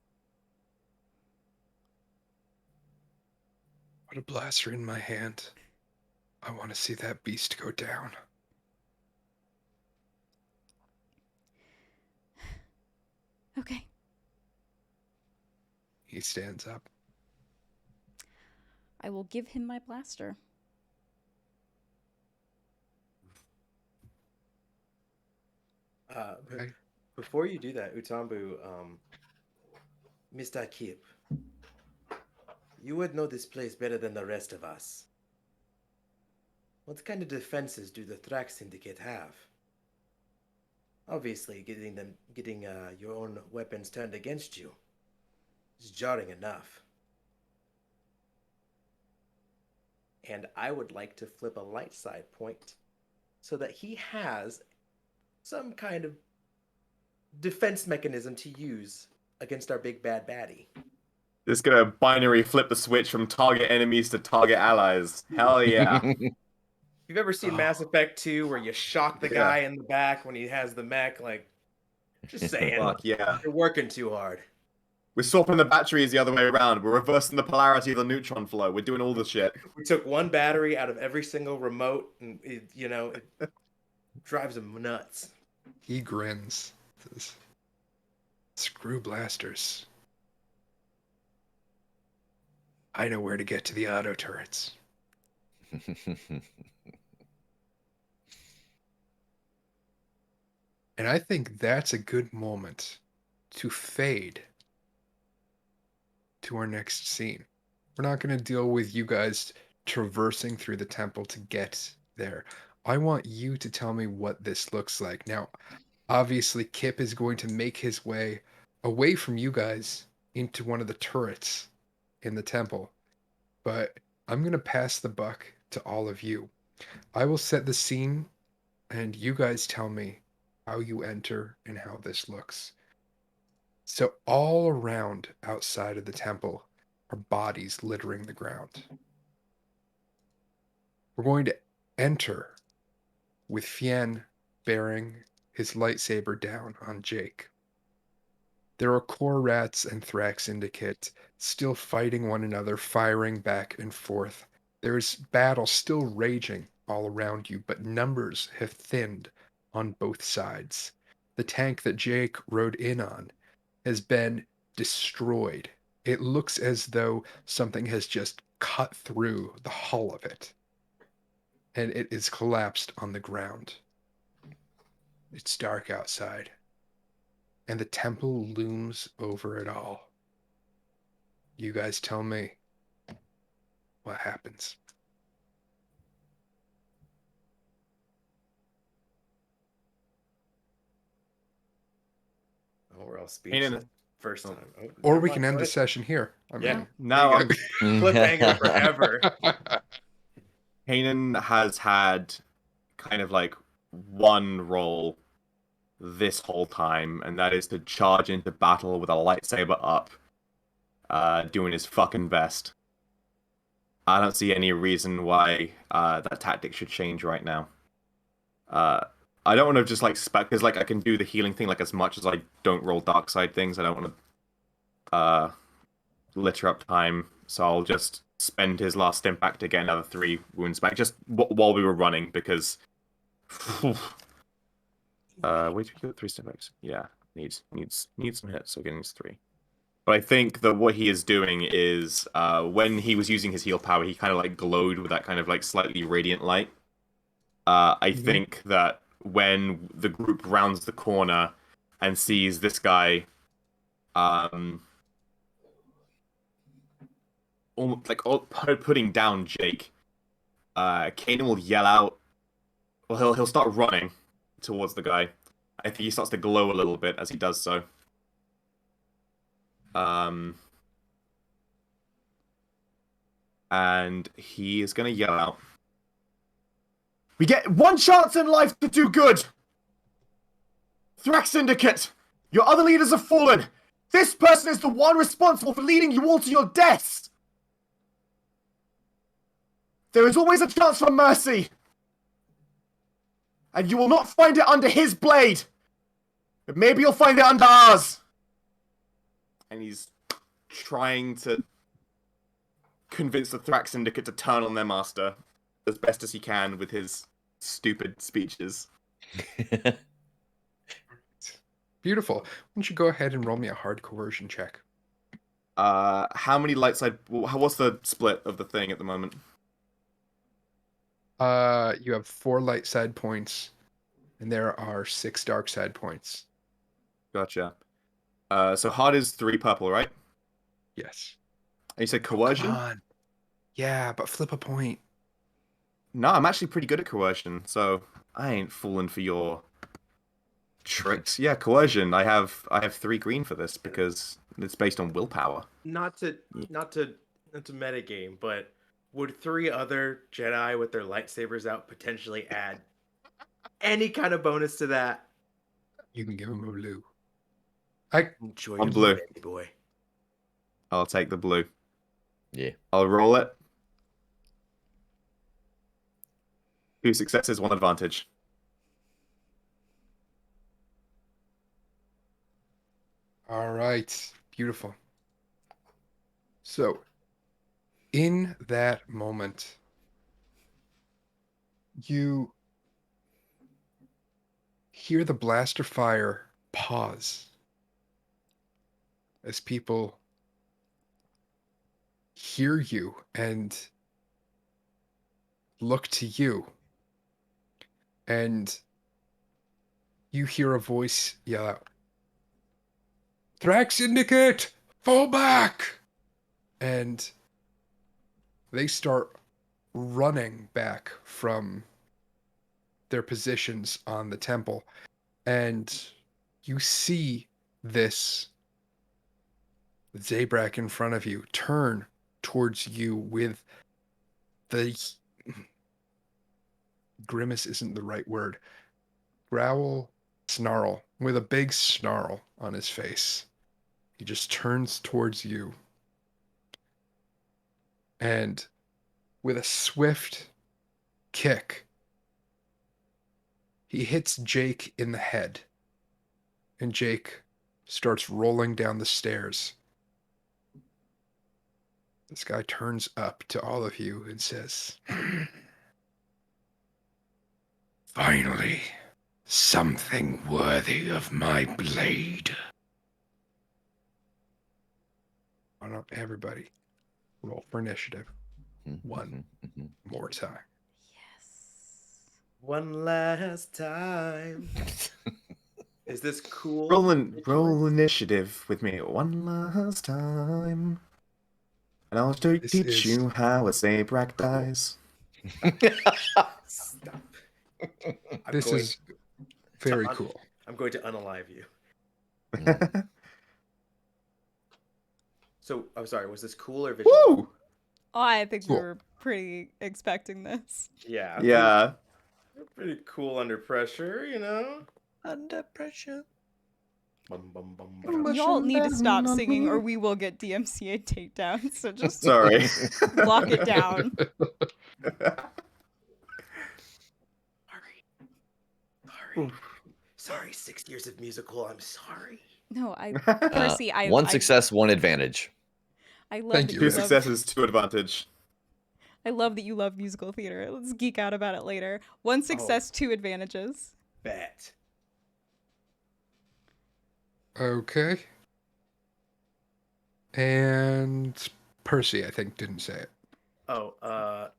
Put a blaster in my hand. I want to see that beast go down. Okay. He stands up. I will give him my blaster. Okay. Before you do that, Utambu, Mr. Kip, you would know this place better than the rest of us. What kind of defenses do the Thrax Syndicate have? Obviously, getting your own weapons turned against you is jarring enough. And I would like to flip a light side point so that he has some kind of defense mechanism to use against our big bad baddie. Just gonna binary flip the switch from target enemies to target allies. Hell yeah. If you've ever seen Mass Effect 2 where you shock the guy in the back when he has the mech, like, just saying, Fuck yeah. you're working too hard. We're swapping the batteries the other way around. We're reversing the polarity of the neutron flow. We're doing all the shit. We took one battery out of every single remote, and it drives him nuts. He grins. Says, screw blasters. I know where to get to the auto turrets. And I think that's a good moment to fade to our next scene. We're not going to deal with you guys traversing through the temple to get there. I want you to tell me what this looks like. Now, obviously, Kip is going to make his way away from you guys into one of the turrets in the temple. But I'm going to pass the buck to all of you. I will set the scene, and you guys tell me how you enter and how this looks. So all around outside of the temple are bodies littering the ground. We're going to enter with Fien bearing his lightsaber down on Jake. There are core rats and Thrax Syndicate still fighting one another, firing back and forth. There's battle still raging all around you, but numbers have thinned on both sides. The tank that Jake rode in on has been destroyed. It looks as though something has just cut through the hull of it, and it is collapsed on the ground. It's dark outside, and the temple looms over it all. You guys tell me what happens. Oh, we're all speechless. First time. Oh, Or never we mind, can go end the ahead. session here. I Yeah. mean, Now There you go. Cliffhanger forever. Kanan has had kind of like one role this whole time, and that is to charge into battle with a lightsaber up, doing his fucking best. I don't see any reason why that tactic should change right now. I don't want to just like spec, because like I can do the healing thing like as much as I don't roll dark side things. I don't want to litter up time, so I'll just spend his last stim back to get another 3 wounds back, just while we were running, because wait, did we get 3 stim backs? Yeah, needs some hits, so again needs 3. But I think that what he is doing is when he was using his heal power, he kind of like glowed with that kind of like slightly radiant light. I think that when the group rounds the corner and sees this guy putting down Jake, Kanan will yell out. Well, he'll start running towards the guy. I think he starts to glow a little bit as he does so. And he is gonna yell out, "We get one chance in life to do good! Thrax Syndicate, your other leaders have fallen! This person is the one responsible for leading you all to your deaths! There is always a chance for mercy! And you will not find it under his blade! But maybe you'll find it under ours!" And he's trying to convince the Thrax Syndicate to turn on their master as best as he can with his stupid speeches. beautiful. Why don't you go ahead and roll me a hard coercion check? How many light side? What's the split of the thing at the moment? You have 4 light side points, and there are 6 dark side points. Gotcha. So hard is 3 purple, right? Yes. And you said coercion? Come on. Yeah, but flip a point. No, I'm actually pretty good at coercion, so I ain't falling for your tricks. Yeah, coercion. I have 3 green for this because it's based on willpower. Not to metagame, but would 3 other Jedi with their lightsabers out potentially add any kind of bonus to that? You can give him a blue. Enjoy I'm your blue. baby boy. I'll take the blue. Yeah. I'll roll it. 2 successes, 1 advantage. All right. Beautiful. So, in that moment, you hear the blaster fire pause as people hear you and look to you. And you hear a voice yell out, "Track Syndicate, fall back!" And they start running back from their positions on the temple. And you see this Zabrak in front of you turn towards you with the grimace isn't the right word. Growl, snarl, with a big snarl on his face. He just turns towards you. And with a swift kick, he hits Jake in the head. And Jake starts rolling down the stairs. This guy turns up to all of you and says, "Finally, something worthy of my blade." Why don't everybody roll for initiative one more time? Yes. One last time. Is this cool? Roll initiative with me 1 last time. And I'll This teach is- you how a Zabrak dies. Stop. This is very cool. I'm going to unalive you. So, I'm sorry, was this cool or visual? Woo! Oh, I think we Cool. were pretty expecting this. Yeah. Yeah. Pretty cool under pressure, you know? Under pressure. Bum, bum, bum, bum. Y'all need to stop singing or we will get DMCA takedown. So just Sorry. lock it down. Sorry, 6 years of musical, I'm sorry. No, Percy, One success, 1 advantage. I love Thank that you. 2 love, successes, 2 advantage. I love that you love musical theater. Let's geek out about it later. 1 success, 2 advantages. Bet. Okay. And Percy, I think, didn't say it. Oh,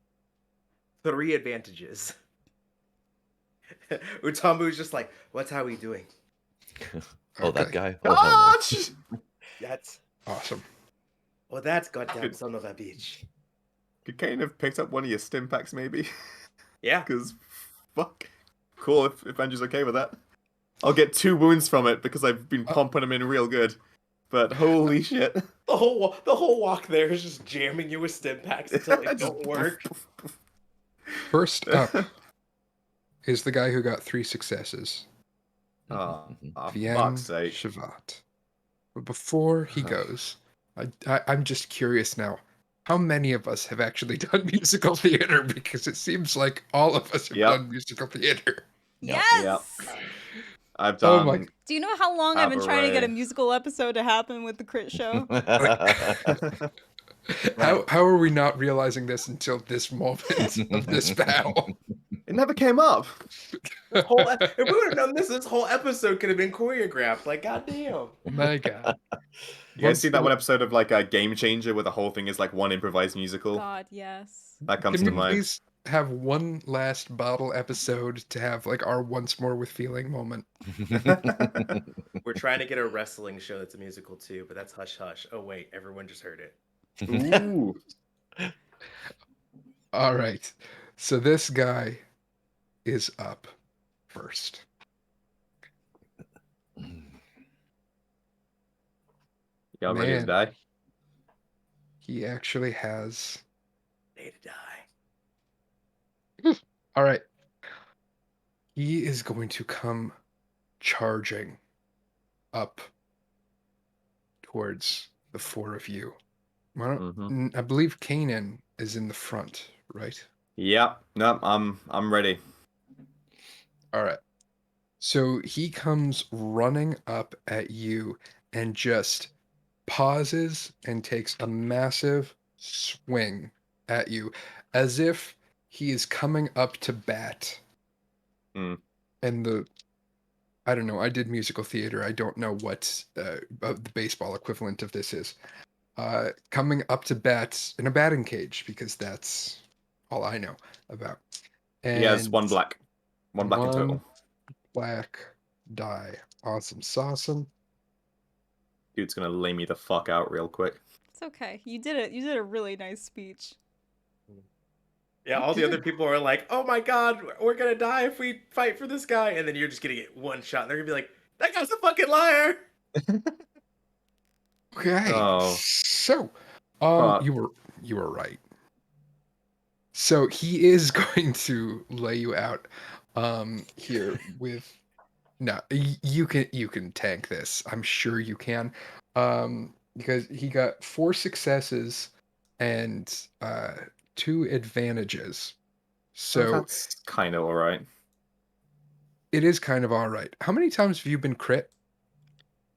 3 advantages. Utamu's just like, what's how we doing? Oh, that Okay. guy. Dodge! That's Awesome. that's goddamn Good. son of a bitch. Could Kane have picked up one of your stim packs, maybe? Yeah. Because, fuck. Cool, if Andrew's okay with that. I'll get 2 wounds from it because I've been pumping them in real good. But holy shit. The whole walk there is just jamming you with stim packs until they Just don't work. First up is the guy who got 3 successes, Oh, Vien fuck's sake. Shavat. But before he goes, I'm just curious now. How many of us have actually done musical theater? Because it seems like all of us have Yep. done musical theater. Yep. Yes! I've Oh done... my- Do you know how long I've been trying to get a Cabaret. musical episode to happen with the crit show? How are we not realizing this until this moment of this battle? It never came up. If we would have done this whole episode could have been choreographed. Like, goddamn. My God. You guys see that one episode of like a Game Changer where the whole thing is like one improvised musical? God, yes. That comes Can to we mind. please have one last bottle episode to have like our once more with feeling moment? We're trying to get a wrestling show that's a musical too, but that's Hush Hush. Oh wait, everyone just heard it. Ooh. All right. So this guy is up first. Y'all ready to Man. die? He actually has. Day to die. All right. He is going to come charging up towards the four of you. Why don't, Mhm. I believe Kanan is in the front, right? Yep. No, I'm ready. All right. So he comes running up at you and just pauses and takes a massive swing at you as if he is coming up to bat. Mm. And I don't know, I did musical theater. I don't know what the baseball equivalent of this is. Coming up to bat in a batting cage, because that's all I know about. He has And one black in one total. black die. Awesome sauceum. Dude's gonna lay me the fuck out real quick. It's okay. You did it. You did a really nice speech. Yeah, all the other people are like, "Oh my god, we're gonna die if we fight for this guy," and then you're just gonna get one shot. And they're gonna be like, "That guy's a fucking liar." Okay. Oh, So, fuck. you were right. So he is going to lay you out here with no, you can tank this. I'm sure you can. Because he got 4 successes and 2 advantages. Oh, So that's kind of all right. it is kind of all right. How many times have you been crit?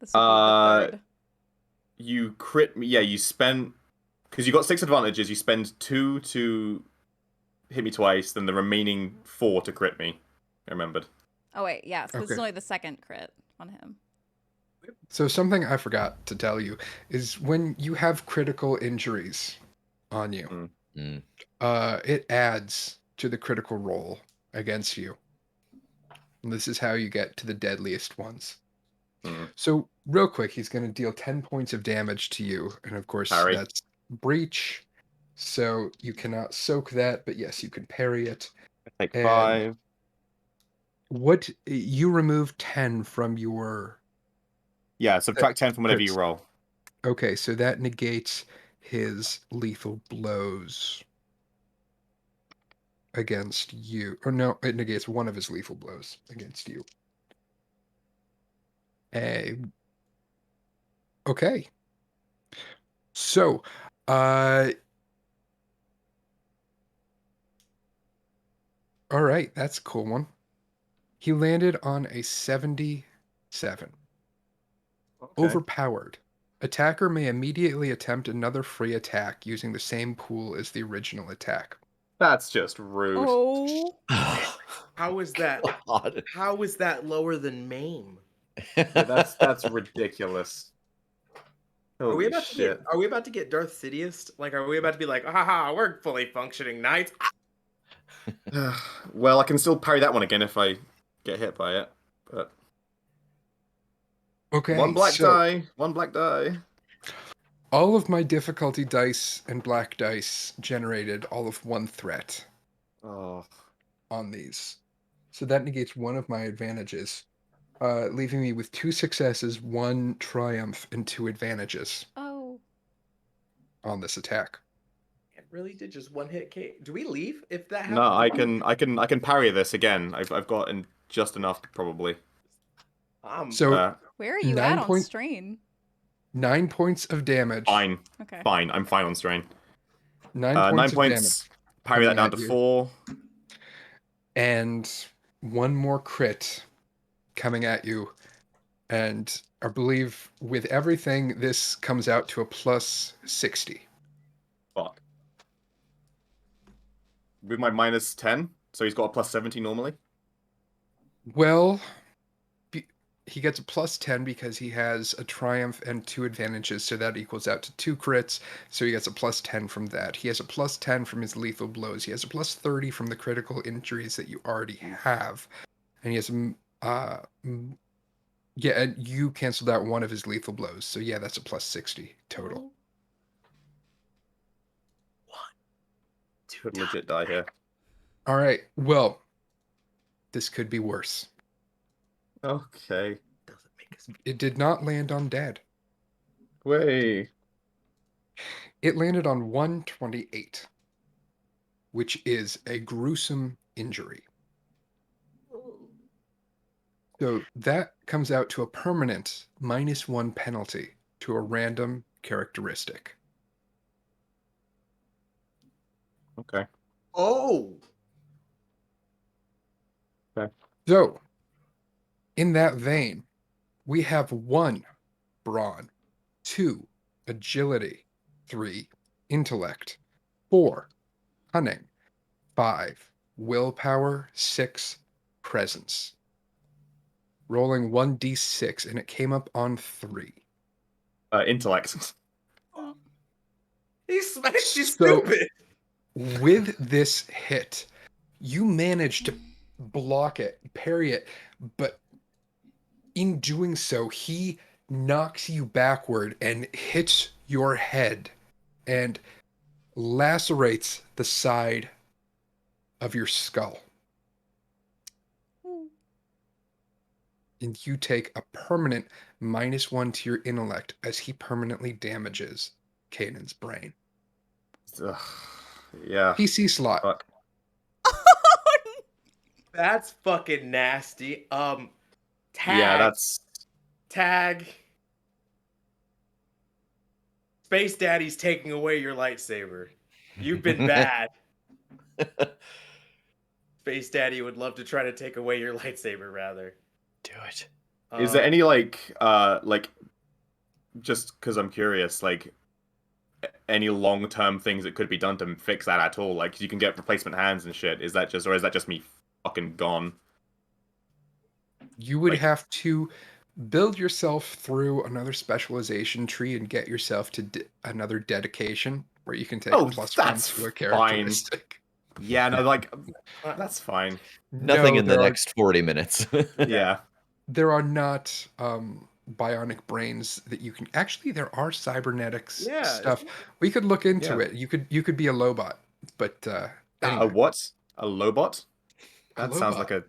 This will be the third. You crit me. Yeah, you spend because you got 6 advantages. You spend 2 to hit me twice, then the remaining 4 to crit me. I remembered. Oh wait, yeah. So this is Okay. only the second crit on him. So something I forgot to tell you is when you have critical injuries on you, Mm. Mm. it adds to the critical roll against you. And this is how you get to the deadliest ones. Mm. So real quick, he's going to deal 10 points of damage to you, and of course Parry. that's breach. So you cannot soak that, but yes, you can parry it. Take And 5. what you remove 10 from your Yeah, subtract 10 from whatever you crits. roll. Okay, so that negates his lethal blows against you. Or no, it negates one of his lethal blows against you. Okay. So, all right, that's a cool one. He landed on a 77. Okay. Overpowered. Attacker may immediately attempt another free attack using the same pool as the original attack. That's just rude. Oh. How is that? God. How is that lower than MAME? Yeah, that's ridiculous. Are we Holy about to get? shit. Are we about to get Darth Sidious? Like, are we about to be like, haha, we're fully functioning knights? Well, I can still parry that one again if I get hit by it. But Okay, one black so die. One black die. all of my difficulty dice and black dice generated all of 1 threat Oh. on these. So that negates one of my advantages, leaving me with 2 successes, 1 triumph, and 2 advantages Oh. on this attack. It really did just one hit K. Do we leave if that No, happens? I can parry this again. I've got just enough probably. So Where are you 9 at on point- strain? 9 points of damage. Fine. Okay. Fine. I'm fine on strain. 9 9 points of damage. points. Parry that coming down at to you. 4. And 1 more crit coming at you. And I believe with everything, this comes out to a plus 60. Fuck. With my minus 10, so he's got a plus 70 normally. Well, he gets a plus 10 because he has a triumph and 2 advantages, so that equals out to 2 crits, so he gets a plus 10 from that. He has a plus 10 from his lethal blows. He has a plus 30 from the critical injuries that you already have. And he has yeah, and you canceled out one of his lethal blows, so yeah, that's a plus 60 total. Could legit die here. All right, well, this could be worse. Okay. Doesn't make us. It did not land on dead. Way. It landed on 128, which is a gruesome injury. So that comes out to a permanent -1 penalty to a random characteristic. Okay. Oh, So, in that vein, we have 1 brawn, 2 agility, 3 intellect, 4 cunning, 5 willpower, 6 presence. Rolling 1d6, and it came up on 3. Intellect. he smashed you, So- stupid. With this hit, you manage to block it, parry it, but in doing so, he knocks you backward and hits your head and lacerates the side of your skull. Ooh. And you take a permanent -1 to your intellect as he permanently damages Kanan's brain. Ugh. Yeah. PC slot. Fuck. That's fucking nasty. Tag. Yeah, that's Tag. Space Daddy's taking away your lightsaber. You've been bad. Space Daddy would love to try to take away your lightsaber, rather. Do it. Is there any like just because I'm curious, like any long-term things that could be done to fix that at all? Like you can get replacement hands and shit. Is that just me fucking gone? You would Like- have to build yourself through another specialization tree and get yourself to another dedication where you can take Oh, +1 that's to a fine. characteristic. Yeah, no, like that's fine. Nothing No, in the next 40 minutes. Yeah. There are not bionic brains that you can. Actually, there are cybernetics Yeah, stuff. We could look into Yeah. it. You could be a lobot, but A anyway, what? A lobot? A That sounds lobot. like a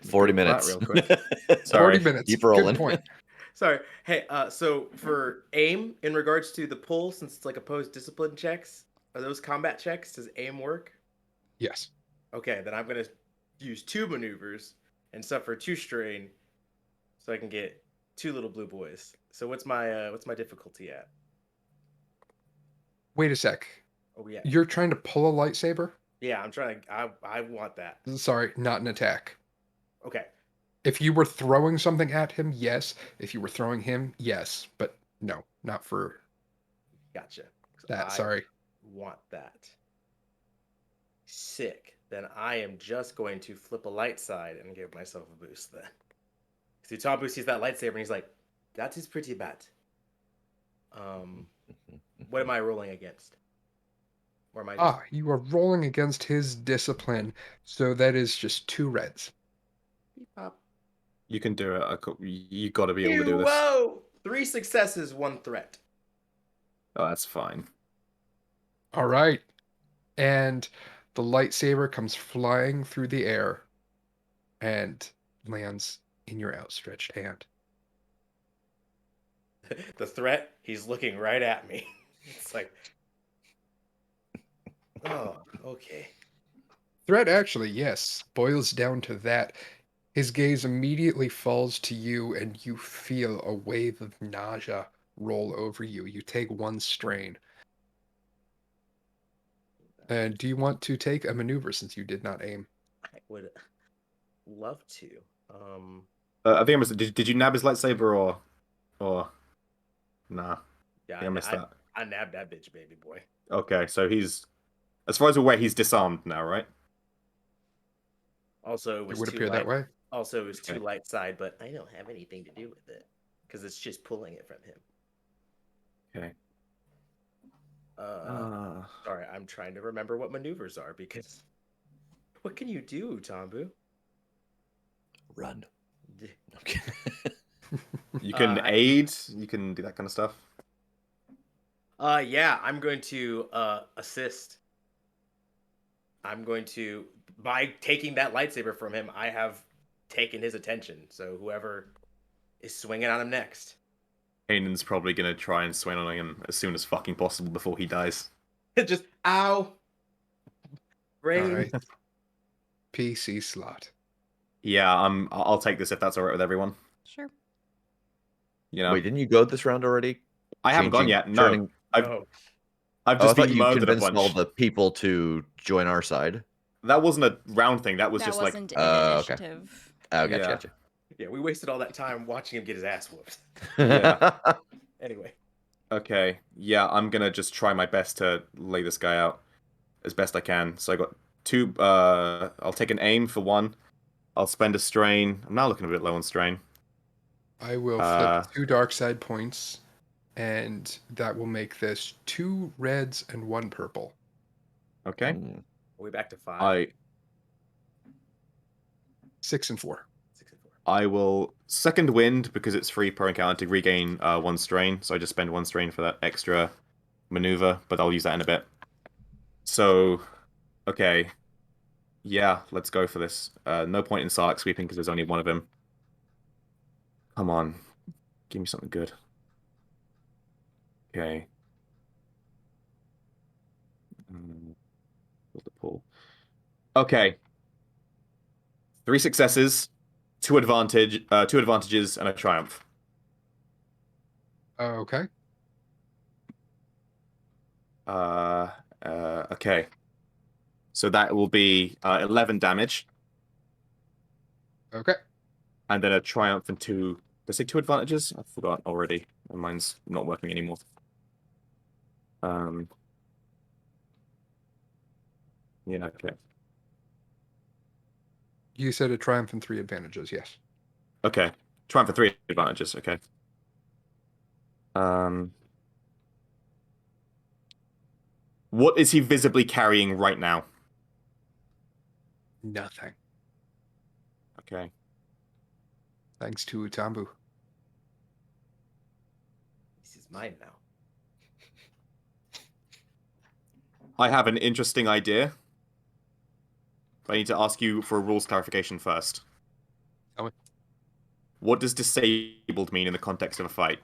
40 Google that minutes. real quick. 40 Sorry. minutes. Keep rolling. Good point. Sorry. Hey, so for aim, in regards to the pull, since it's like opposed discipline checks, are those combat checks? Does aim work? Yes. Okay, then I'm gonna use 2 maneuvers and suffer 2 strain, so I can get 2 little blue boys. So what's my difficulty at? Wait a sec. Oh yeah, You're trying to pull a lightsaber? yeah. I'm trying to. I want that. Sorry, not an attack. Okay. If you were throwing something at him, yes. If you were throwing him, yes. But no, not for Gotcha. So that. I Sorry. want that. Sick. Then I am just going to flip a light side and give myself a boost then. See, Tom sees that lightsaber and he's like, that is pretty bad. What am I rolling against? Or am I just... You are rolling against his discipline, so that is just 2 reds. Beep, pop. You can do it. You got to be able to do this. Whoa! 3 successes, 1 threat. Oh, that's fine. All right. And the lightsaber comes flying through the air and lands in your outstretched hand. The threat, he's looking right at me. It's like, oh, okay. Threat, actually, yes, boils down to that. His gaze immediately falls to you, and you feel a wave of nausea roll over you. You take 1 strain. And do you want to take a maneuver since you did not aim? I would love to. I think I missed. Did you nab his lightsaber or nah? Yeah, I missed that. I nabbed that bitch, baby boy. Okay, so he's, as far as we're aware, he's disarmed now, right? Also, it It was would too appear light. that way. Also, it was too Okay. light side, but I don't have anything to do with it because it's just pulling it from him. Okay. Sorry, I'm trying to remember what maneuvers are because what can you do, Tombu? Run. Okay. You can I- aid. You can do that kind of stuff. Yeah, I'm going to assist. I'm going to, by taking that lightsaber from him, I have taken his attention. So whoever is swinging on him next. Kanan's probably gonna try and swing on him as soon as fucking possible before he dies. Just, ow. Brain. All right. PC slot. Yeah, I'll take this if that's alright with everyone. Sure. You know. Wait, didn't you go this round already? I haven't gone yet. No, turning. I've No. I've Oh, I just thought been you murdered a convinced all bunch. the people to join our side. That wasn't a round thing. That was That just like, wasn't an Okay. initiative. Oh, gotcha, Yeah. gotcha. Yeah, we wasted all that time watching him get his ass whooped. Yeah. Anyway. okay, yeah, I'm gonna just try my best to lay this guy out as best I can. So I got 2. I'll take an aim for 1. I'll spend a strain. I'm now looking a bit low on strain. I will flip 2 dark side points, and that will make this 2 reds and 1 purple. Okay. Mm. Are we back to 5? 6 and 4. 6 and 4. I will second wind because it's free per encounter to regain 1 strain. So I just spend 1 strain for that extra maneuver, but I'll use that in a bit. So, okay. Yeah, let's go for this. No point in Sark sweeping because there's only 1 of him. Come on. Give me something good. Okay. Build the pool. Okay. 3 successes, 2 advantages, and a triumph. Okay. Okay. So that will be 11 damage, Okay. and then a triumph and 2. Did I say 2 advantages? I forgot already. Mine's not working anymore. Yeah, okay. You said a triumph and 3 advantages, yes. Okay. Triumph for 3 advantages, okay. What is he visibly carrying right now? Nothing. Okay. Thanks to Utambu. This is mine now. I have an interesting idea. I need to ask you for a rules clarification first. Tell me. What does disabled mean in the context of a fight?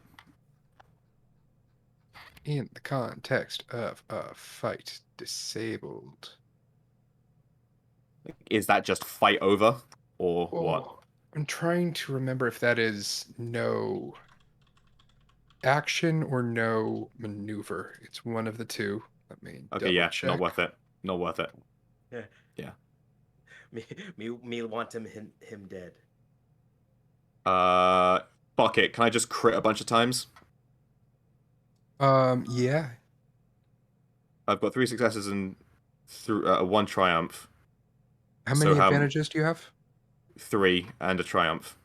In the context of a fight, disabled. Is that just fight over, or what? Oh, I'm trying to remember if that is no action or no maneuver. It's one of the 2. Let me Okay, double yeah, check. not worth it. Not worth it. Yeah. Yeah. Me want him dead. Fuck it. Can I just crit a bunch of times? Yeah. I've got 3 successes and 1 triumph. How So many how- advantages do you have? 3 and a triumph.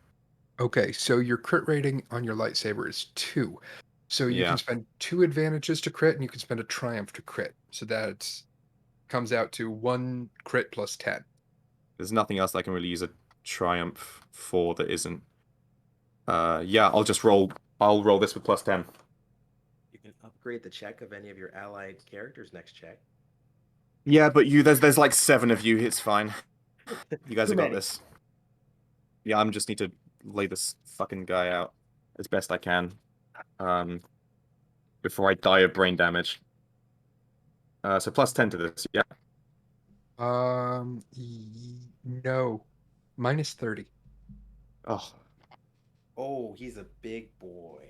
Okay, so your crit rating on your lightsaber is 2. So you Yeah. can spend 2 advantages to crit, and you can spend a triumph to crit. So that comes out to 1 crit plus 10. There's nothing else I can really use a triumph for that isn't. Yeah, I'll roll this with plus 10. You can upgrade the check of any of your allied characters next check. Yeah, but there's like 7 of you. It's fine. You guys Too have got many. this. Yeah, I'm just need to lay this fucking guy out as best I can. Before I die of brain damage. So plus 10 to this, yeah. No. Minus 30. Oh, Oh, he's a big boy.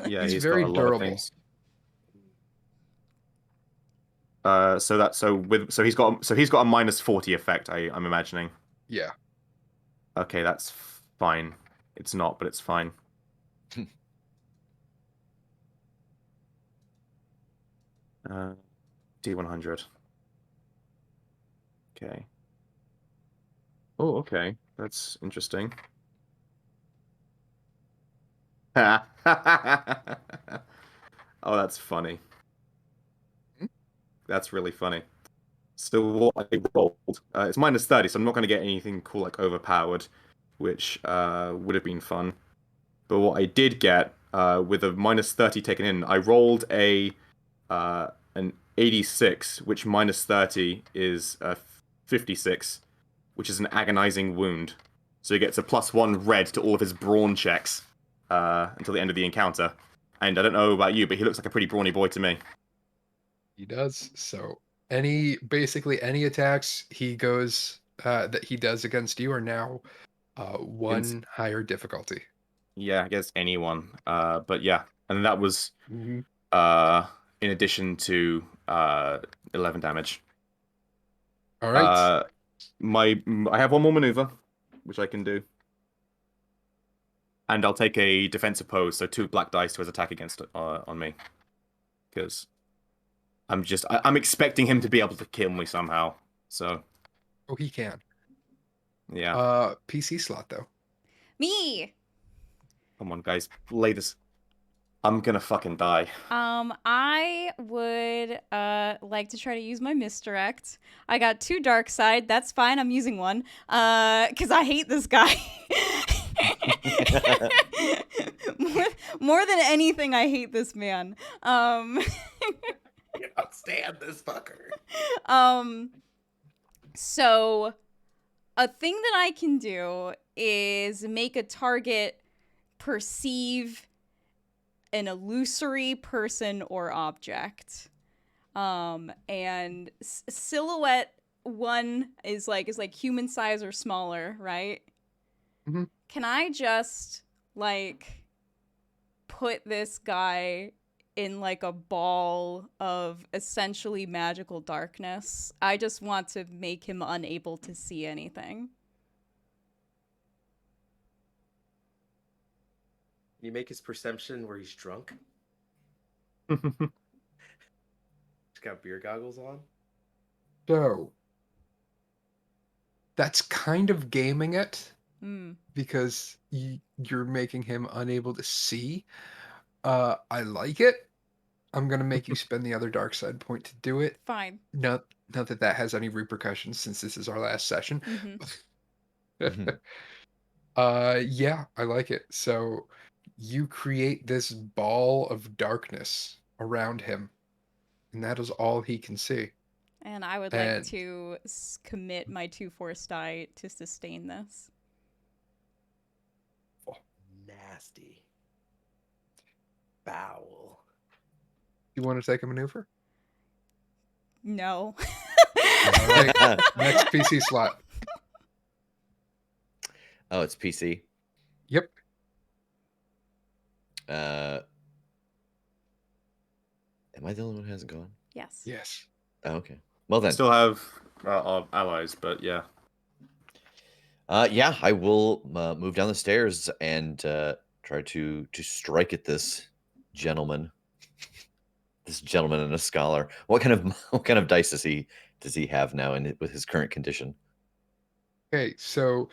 yeah, He's he's very got a lot durable. of things. So he's got a minus 40 effect, I'm imagining. Yeah. Okay, that's fine. It's not, but it's fine. D100. Okay. Oh, okay. That's interesting. Oh, that's funny. That's really funny. So what I rolled, it's minus 30, so I'm not going to get anything cool like overpowered, which would have been fun. But what I did get, with a minus 30 taken in, I rolled an 86, which minus 30 is 56, which is an agonizing wound. So he gets a +1 red to all of his brawn checks until the end of the encounter. And I don't know about you, but he looks like a pretty brawny boy to me. He does. So basically any attacks he goes that he does against you are now 1 higher difficulty. Yeah, I guess anyone. But yeah, and that was Mhm. in addition to 11 damage. All right. I have one more maneuver, which I can do, and I'll take a defensive pose, so 2 black dice to his attack against on me, because I'm expecting him to be able to kill me somehow. So Oh, he can. yeah, PC slot though. Me. come on, guys, lay this. I'm gonna fucking die. I would like to try to use my misdirect. I got 2 dark side. That's fine. I'm using one. Cuz I hate this guy. more than anything, I hate this man. You don't stand this fucker. So a thing that I can do is make a target perceive an illusory person or object. And silhouette 1 is like human size or smaller, right? Mhm. Can I just like put this guy in like a ball of essentially magical darkness? I just want to make him unable to see anything. You make his perception where he's drunk. Yeah, He's got beer goggles on. So that's kind of gaming it Mm, because you're making him unable to see. I like it. I'm gonna make you spend the other dark side point to do it. fine. Not that that has any repercussions since this is our last session. Mm-hmm. Yeah, I like it. So you create this ball of darkness around him, and that is all he can see. And I would like And to commit my 2 force die to sustain this. Nasty. Bowel. you want to take a maneuver? No. All right, next PC slot. Oh, it's PC. Yep. Am I the only one who hasn't gone? Yes. Yes. Oh, okay. Well then. still have our allies, but yeah. Yeah, I will move down the stairs and try to strike at this gentleman. This gentleman and a scholar. What kind of dice does he have now with his current condition? Okay, so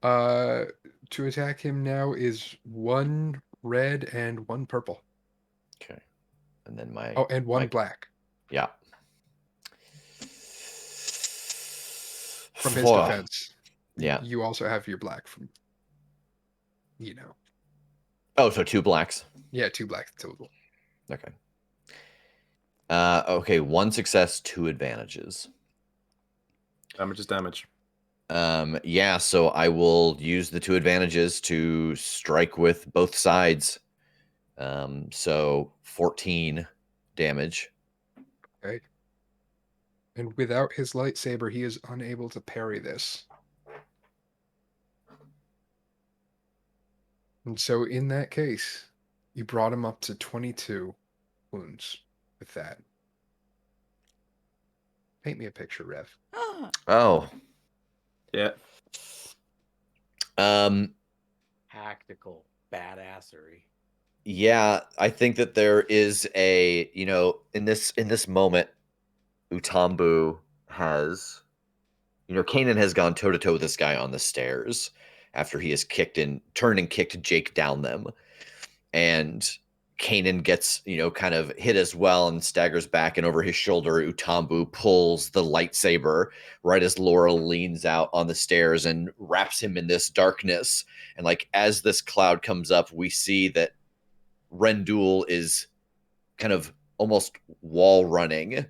to attack him now is 1 red and 1 purple. Okay, and then Oh, and 1 black yeah. from his Whoa. defense. Yeah. You also have your black from, you know. Oh, so 2 blacks. Yeah, 2 black total. Okay. Okay, 1 success, 2 advantages. Damage is damage. Yeah, so I will use the 2 advantages to strike with both sides. So 14 damage. Okay. And without his lightsaber, he is unable to parry this. And so in that case, you brought him up to 22 wounds with that. Paint me a picture, Rev. Oh. Yeah. Tactical badassery. Yeah, I think that there is a, in this moment, Utambu has, Kanan has gone toe to toe with this guy on the stairs after he has turned and kicked Jake down them. And Kanan gets, kind of hit as well and staggers back, and over his shoulder, Utambu pulls the lightsaber right as Laura leans out on the stairs and wraps him in this darkness. And like as this cloud comes up, we see that Rendul is kind of almost wall running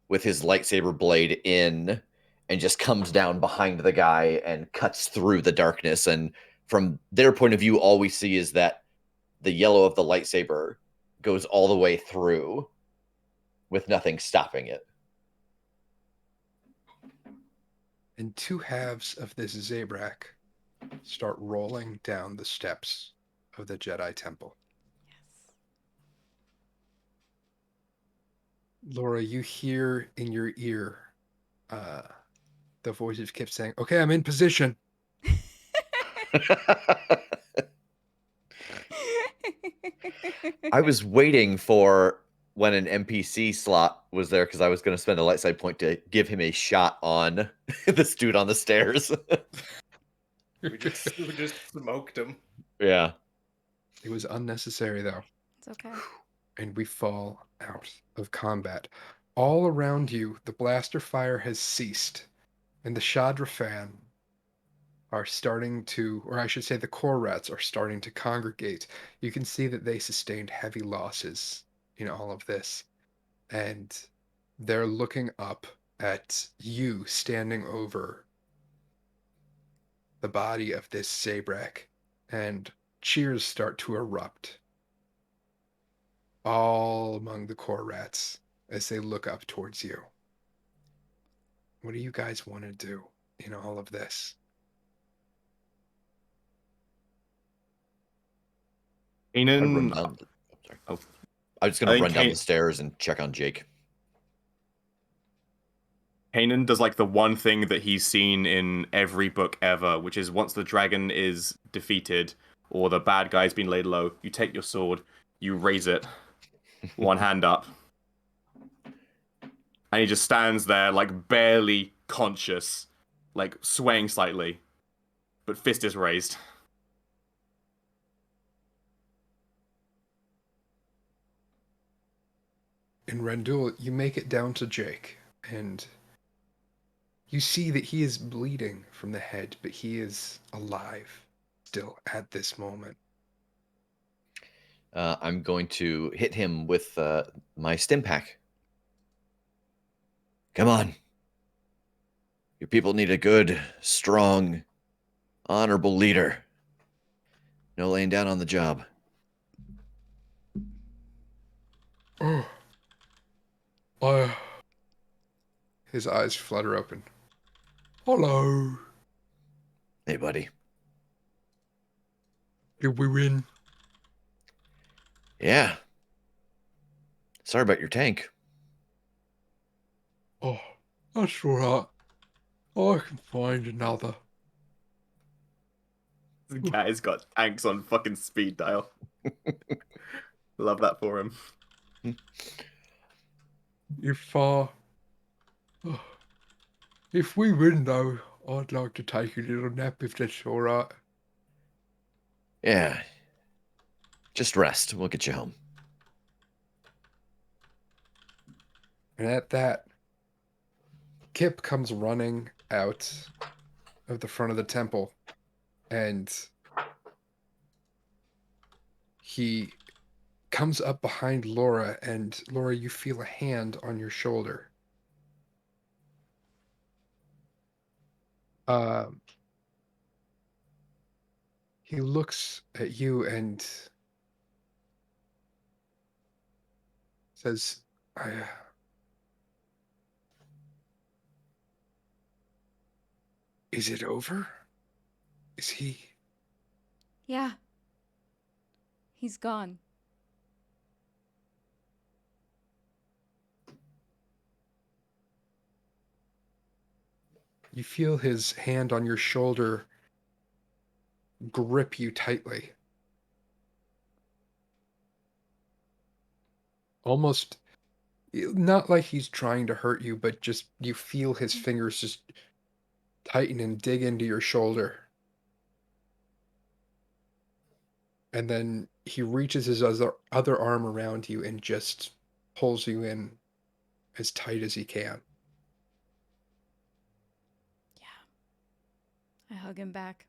with his lightsaber blade in and just comes down behind the guy and cuts through the darkness. And from their point of view, all we see is that the yellow of the lightsaber goes all the way through with nothing stopping it. And 2 halves of this Zabrak start rolling down the steps of the Jedi Temple. Laura, you hear in your ear the voice of Kip saying, "Okay, I'm in position." I was waiting for when an NPC slot was there because I was going to spend a light side point to give him a shot on this dude on the stairs. We just smoked him. Yeah. It was unnecessary, though. It's okay. And we fall out of combat. All around you, the blaster fire has ceased, and the Shadrafan are starting to, or I should say the Korrats are starting to congregate. You can see that they sustained heavy losses in all of this, and they're looking up at you standing over the body of this Zabrak, and cheers start to erupt all among the Korrats as they look up towards you. What do you guys want to do in all of this? I run Kanan, down the, sorry. oh. I was I going to think run down the Kate- stairs and check on Jake. Kanan does like the one thing that he's seen in every book ever, which is once the dragon is defeated or the bad guy's been laid low, you take your sword, you raise it, one hand up, and he just stands there like barely conscious, like swaying slightly, but fist is raised. In Rendul, you make it down to Jake, and you see that he is bleeding from the head, but he is alive still at this moment. I'm going to hit him with my stim pack. Come on. Your people need a good, strong, honorable leader. No laying down on the job. Oh, his eyes flutter open. Hello. Hey, buddy. Did we win? Yeah. Sorry about your tank. Oh, that's all right. I can find another. This guy's got tanks on fucking speed dial. Love that for him. If we win though, I'd like to take a little nap if that's all right. Yeah. Just rest. We'll get you home. And at that, Kip comes running out of the front of the temple, and he comes up behind Laura, and Laura, you feel a hand on your shoulder. He looks at you and says, is it over? Is he? Yeah. He's gone. You feel his hand on your shoulder grip you tightly. Almost not like he's trying to hurt you, but just you feel his fingers just tighten and dig into your shoulder. And then he reaches his other arm around you and just pulls you in as tight as he can. I hug him back.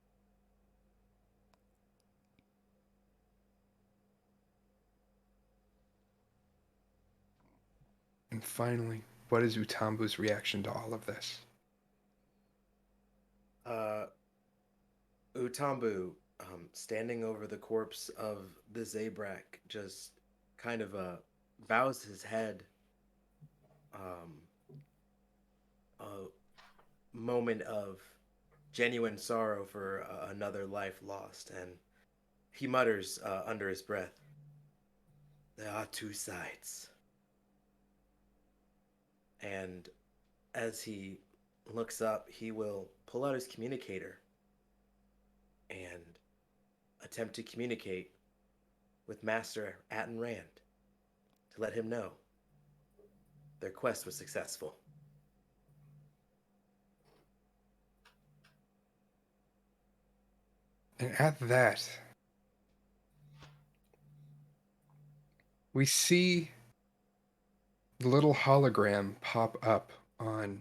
And finally, what is Utambu's reaction to all of this? Utambu, standing over the corpse of the Zabrak, just kind of bows his head. A moment of genuine sorrow for another life lost, and he mutters under his breath, "There are two sides. And as he looks up, he will pull out his communicator and attempt to communicate with Master Atten Rand to let him know their quest was successful. And at that, we see the little hologram pop up on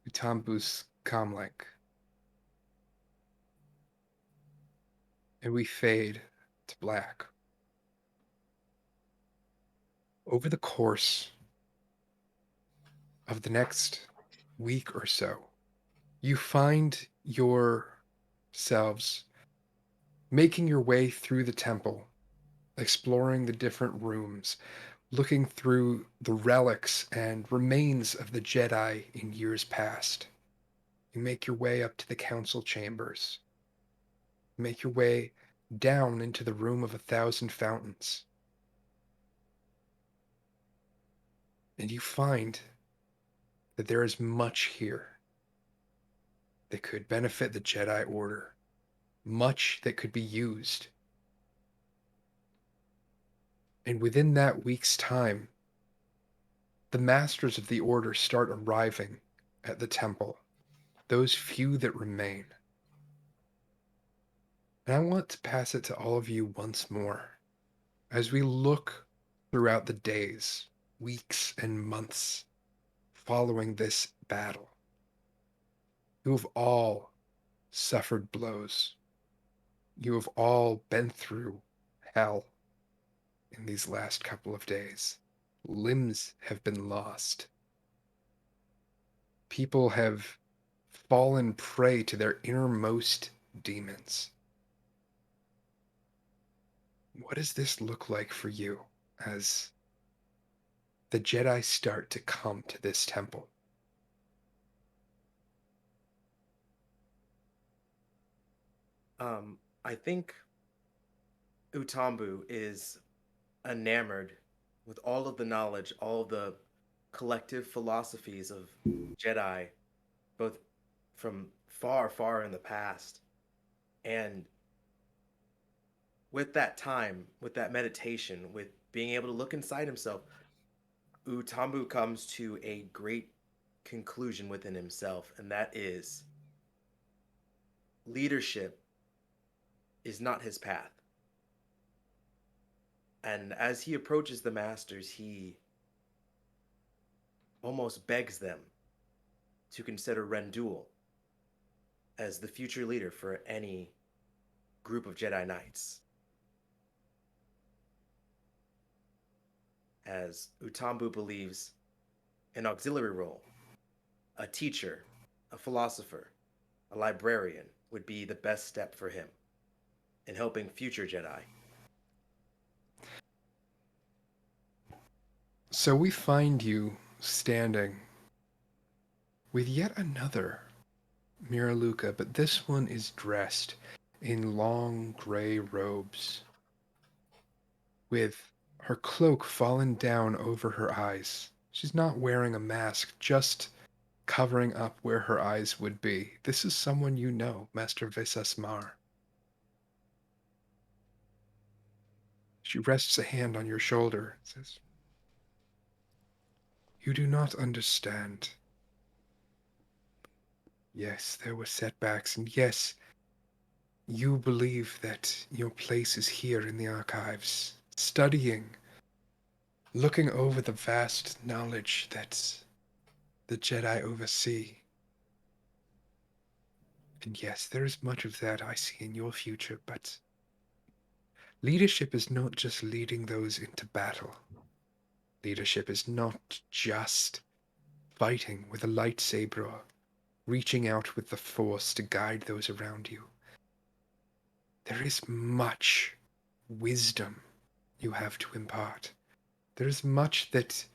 Utambu's comlink. And we fade to black. Over the course of the next week or so, you find yourselves making your way through the temple, exploring the different rooms, looking through the relics and remains of the Jedi in years past. You make your way up to the council chambers. You make your way down into the room of 1,000 fountains. And you find that there is much here that could benefit the Jedi Order, much that could be used. And within that week's time, the masters of the Order start arriving at the temple, those few that remain. And I want to pass it to all of you once more as we look throughout the days, weeks, and months following this battle. You have all suffered blows. You have all been through hell in these last couple of days. Limbs have been lost. People have fallen prey to their innermost demons. What does this look like for you as the Jedi start to come to this temple? I think Utambu is enamored with all of the knowledge, all of the collective philosophies of Jedi, both from far, far in the past. And with that time, with that meditation, with being able to look inside himself, Utambu comes to a great conclusion within himself, and that is leadership is not his path. And as he approaches the masters, he almost begs them to consider Rendul as the future leader for any group of Jedi Knights. As Utambu believes an auxiliary role, a teacher, a philosopher, a librarian would be the best step for him in helping future Jedi. So we find you standing with yet another Miraluka, but this one is dressed in long gray robes, with her cloak fallen down over her eyes. She's not wearing a mask, just covering up where her eyes would be. This is someone you know, Master Vesasmar. She rests a hand on your shoulder, says, "You do not understand. Yes, there were setbacks, and yes, you believe that your place is here in the archives, studying, looking over the vast knowledge that the Jedi oversee. And yes, there is much of that I see in your future, but leadership is not just leading those into battle. Leadership is not just fighting with a lightsaber, reaching out with the Force to guide those around you. There is much wisdom you have to impart. There is much that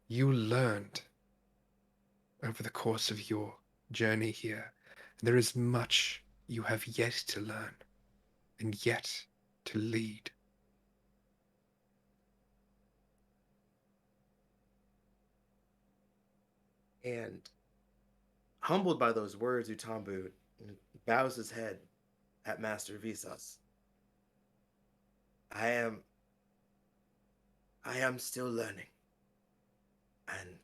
you learned over the course of your journey here. There is much you have yet to learn and yet to lead. And humbled by those words, Utambu bows his head at Master Visas. I am still learning. And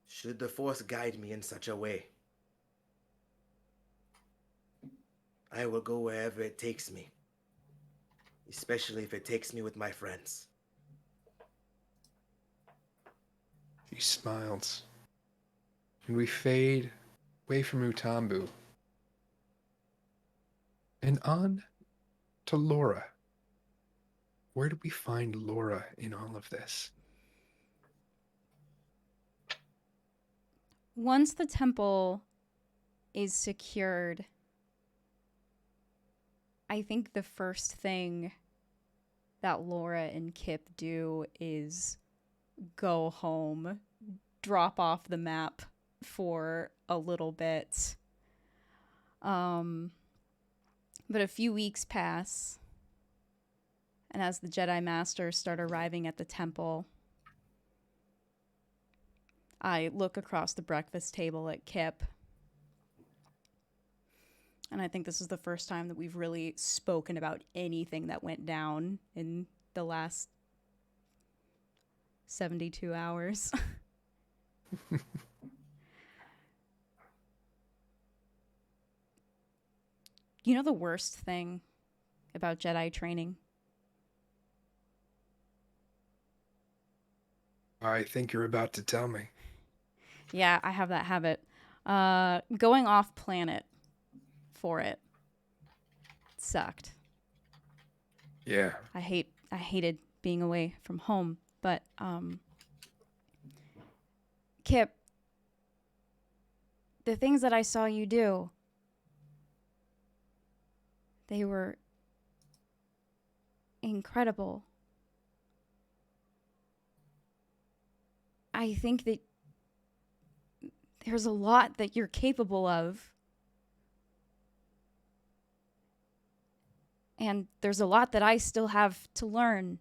should the Force guide me in such a way, I will go wherever it takes me, especially if it takes me with my friends. He smiles. And we fade away from Utambu. And on to Laura. Where do we find Laura in all of this? Once the temple is secured, I think the first thing that Laura and Kip do is go home, drop off the map for a little bit. But a few weeks pass, and as the Jedi Masters start arriving at the temple, I look across the breakfast table at Kip, and I think this is the first time that we've really spoken about anything that went down in the last 72 hours. You know the worst thing about Jedi training? I think you're about to tell me. Yeah, I have that habit. Going off planet for it sucked. Yeah. I hated being away from home, but Kip, the things that I saw you do, they were incredible. I think that there's a lot that you're capable of. And there's a lot that I still have to learn.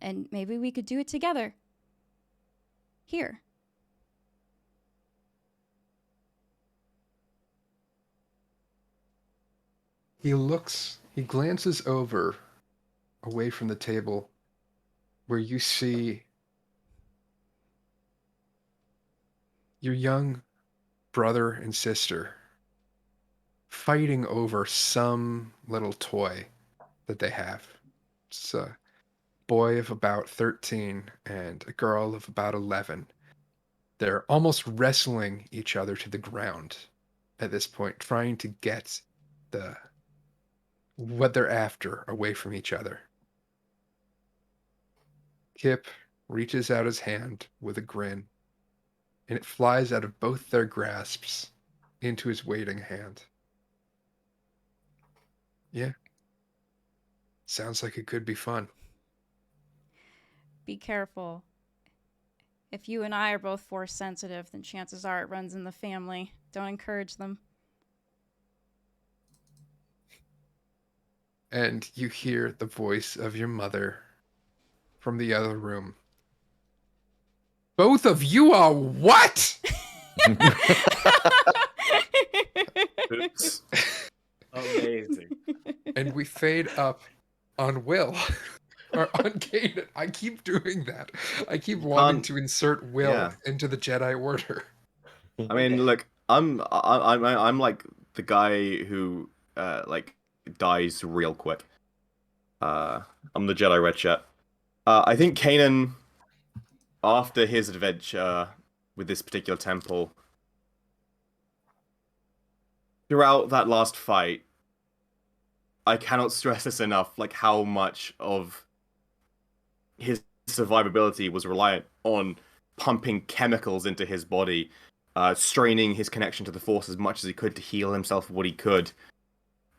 And maybe we could do it together. Here. He glances over away from the table where you see your young brother and sister fighting over some little toy that they have. It's a boy of about 13 and a girl of about 11. They're almost wrestling each other to the ground at this point, trying to get what they're after away from each other. Kip reaches out his hand with a grin, and it flies out of both their grasps into his waiting hand. Yeah. Sounds like it could be fun. Be careful. If you and I are both Force sensitive, then chances are it runs in the family. Don't encourage them. And you hear the voice of your mother from the other room. Both of you are what? Oops. Amazing. And we fade up on Will. Or on Kanan. I keep doing that. I keep wanting to insert Will into the Jedi Order. I mean, look, I'm like the guy who like dies real quick. I'm the Jedi Red Shirt. I think Kanan, after his adventure with this particular temple, throughout that last fight, I cannot stress this enough, like how much of his survivability was reliant on pumping chemicals into his body, straining his connection to the Force as much as he could to heal himself what he could.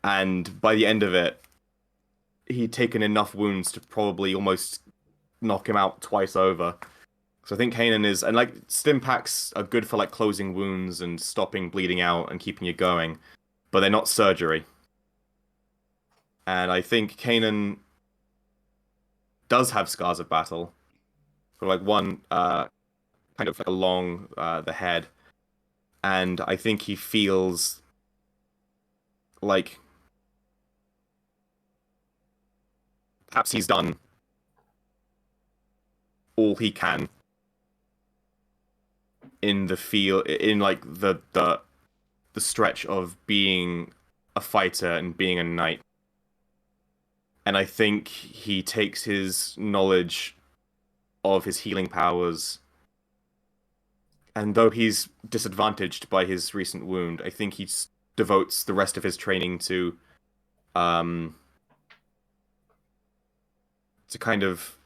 And by the end of it, he'd taken enough wounds to probably almost knock him out twice over. So I think Kanan is, and like stim packs are good for like closing wounds and stopping bleeding out and keeping you going, but they're not surgery. And I think Kanan does have scars of battle, like one kind of along the head, and I think he feels like perhaps he's done all he can in the field, in like the stretch of being a fighter and being a knight. And I think he takes his knowledge of his healing powers, and though he's disadvantaged by his recent wound, I think he devotes the rest of his training to kind of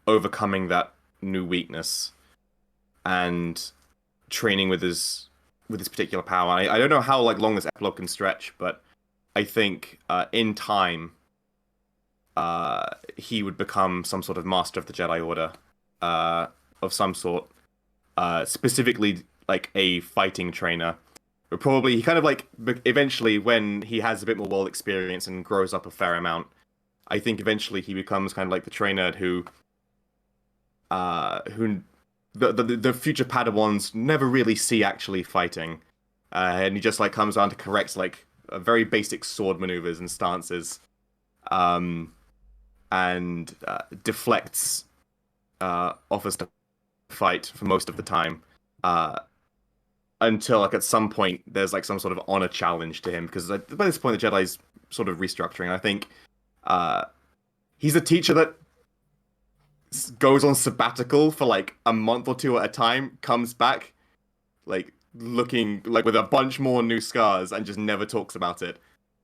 overcoming that new weakness and training with his particular power. I don't know how like long this epilogue can stretch, but I think in time he would become some sort of master of the Jedi Order of some sort, specifically like a fighting trainer. But probably he kind of like eventually, when he has a bit more world experience and grows up a fair amount, I think eventually he becomes kind of like the trainer who the future Padawans never really see actually fighting, and he just like comes on to correct like very basic sword maneuvers and stances, and deflects offers to fight for most of the time, until like at some point there's like some sort of honor challenge to him, because by this point the Jedi's sort of restructuring. I think he's a teacher that goes on sabbatical for like a month or two at a time, comes back like looking like with a bunch more new scars and just never talks about it,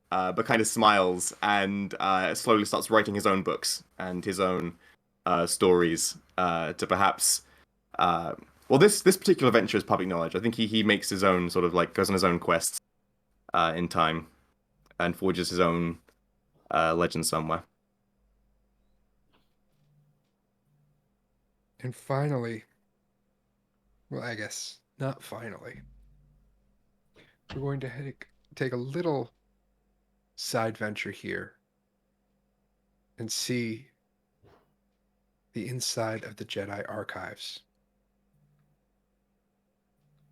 but kind of smiles and slowly starts writing his own books and his own stories, to perhaps well, this particular venture is public knowledge. I think he makes his own sort of like goes on his own quests in time and forges his own legend somewhere. And finally, well, I guess not finally, we're going to take a little side venture here and see the inside of the Jedi archives.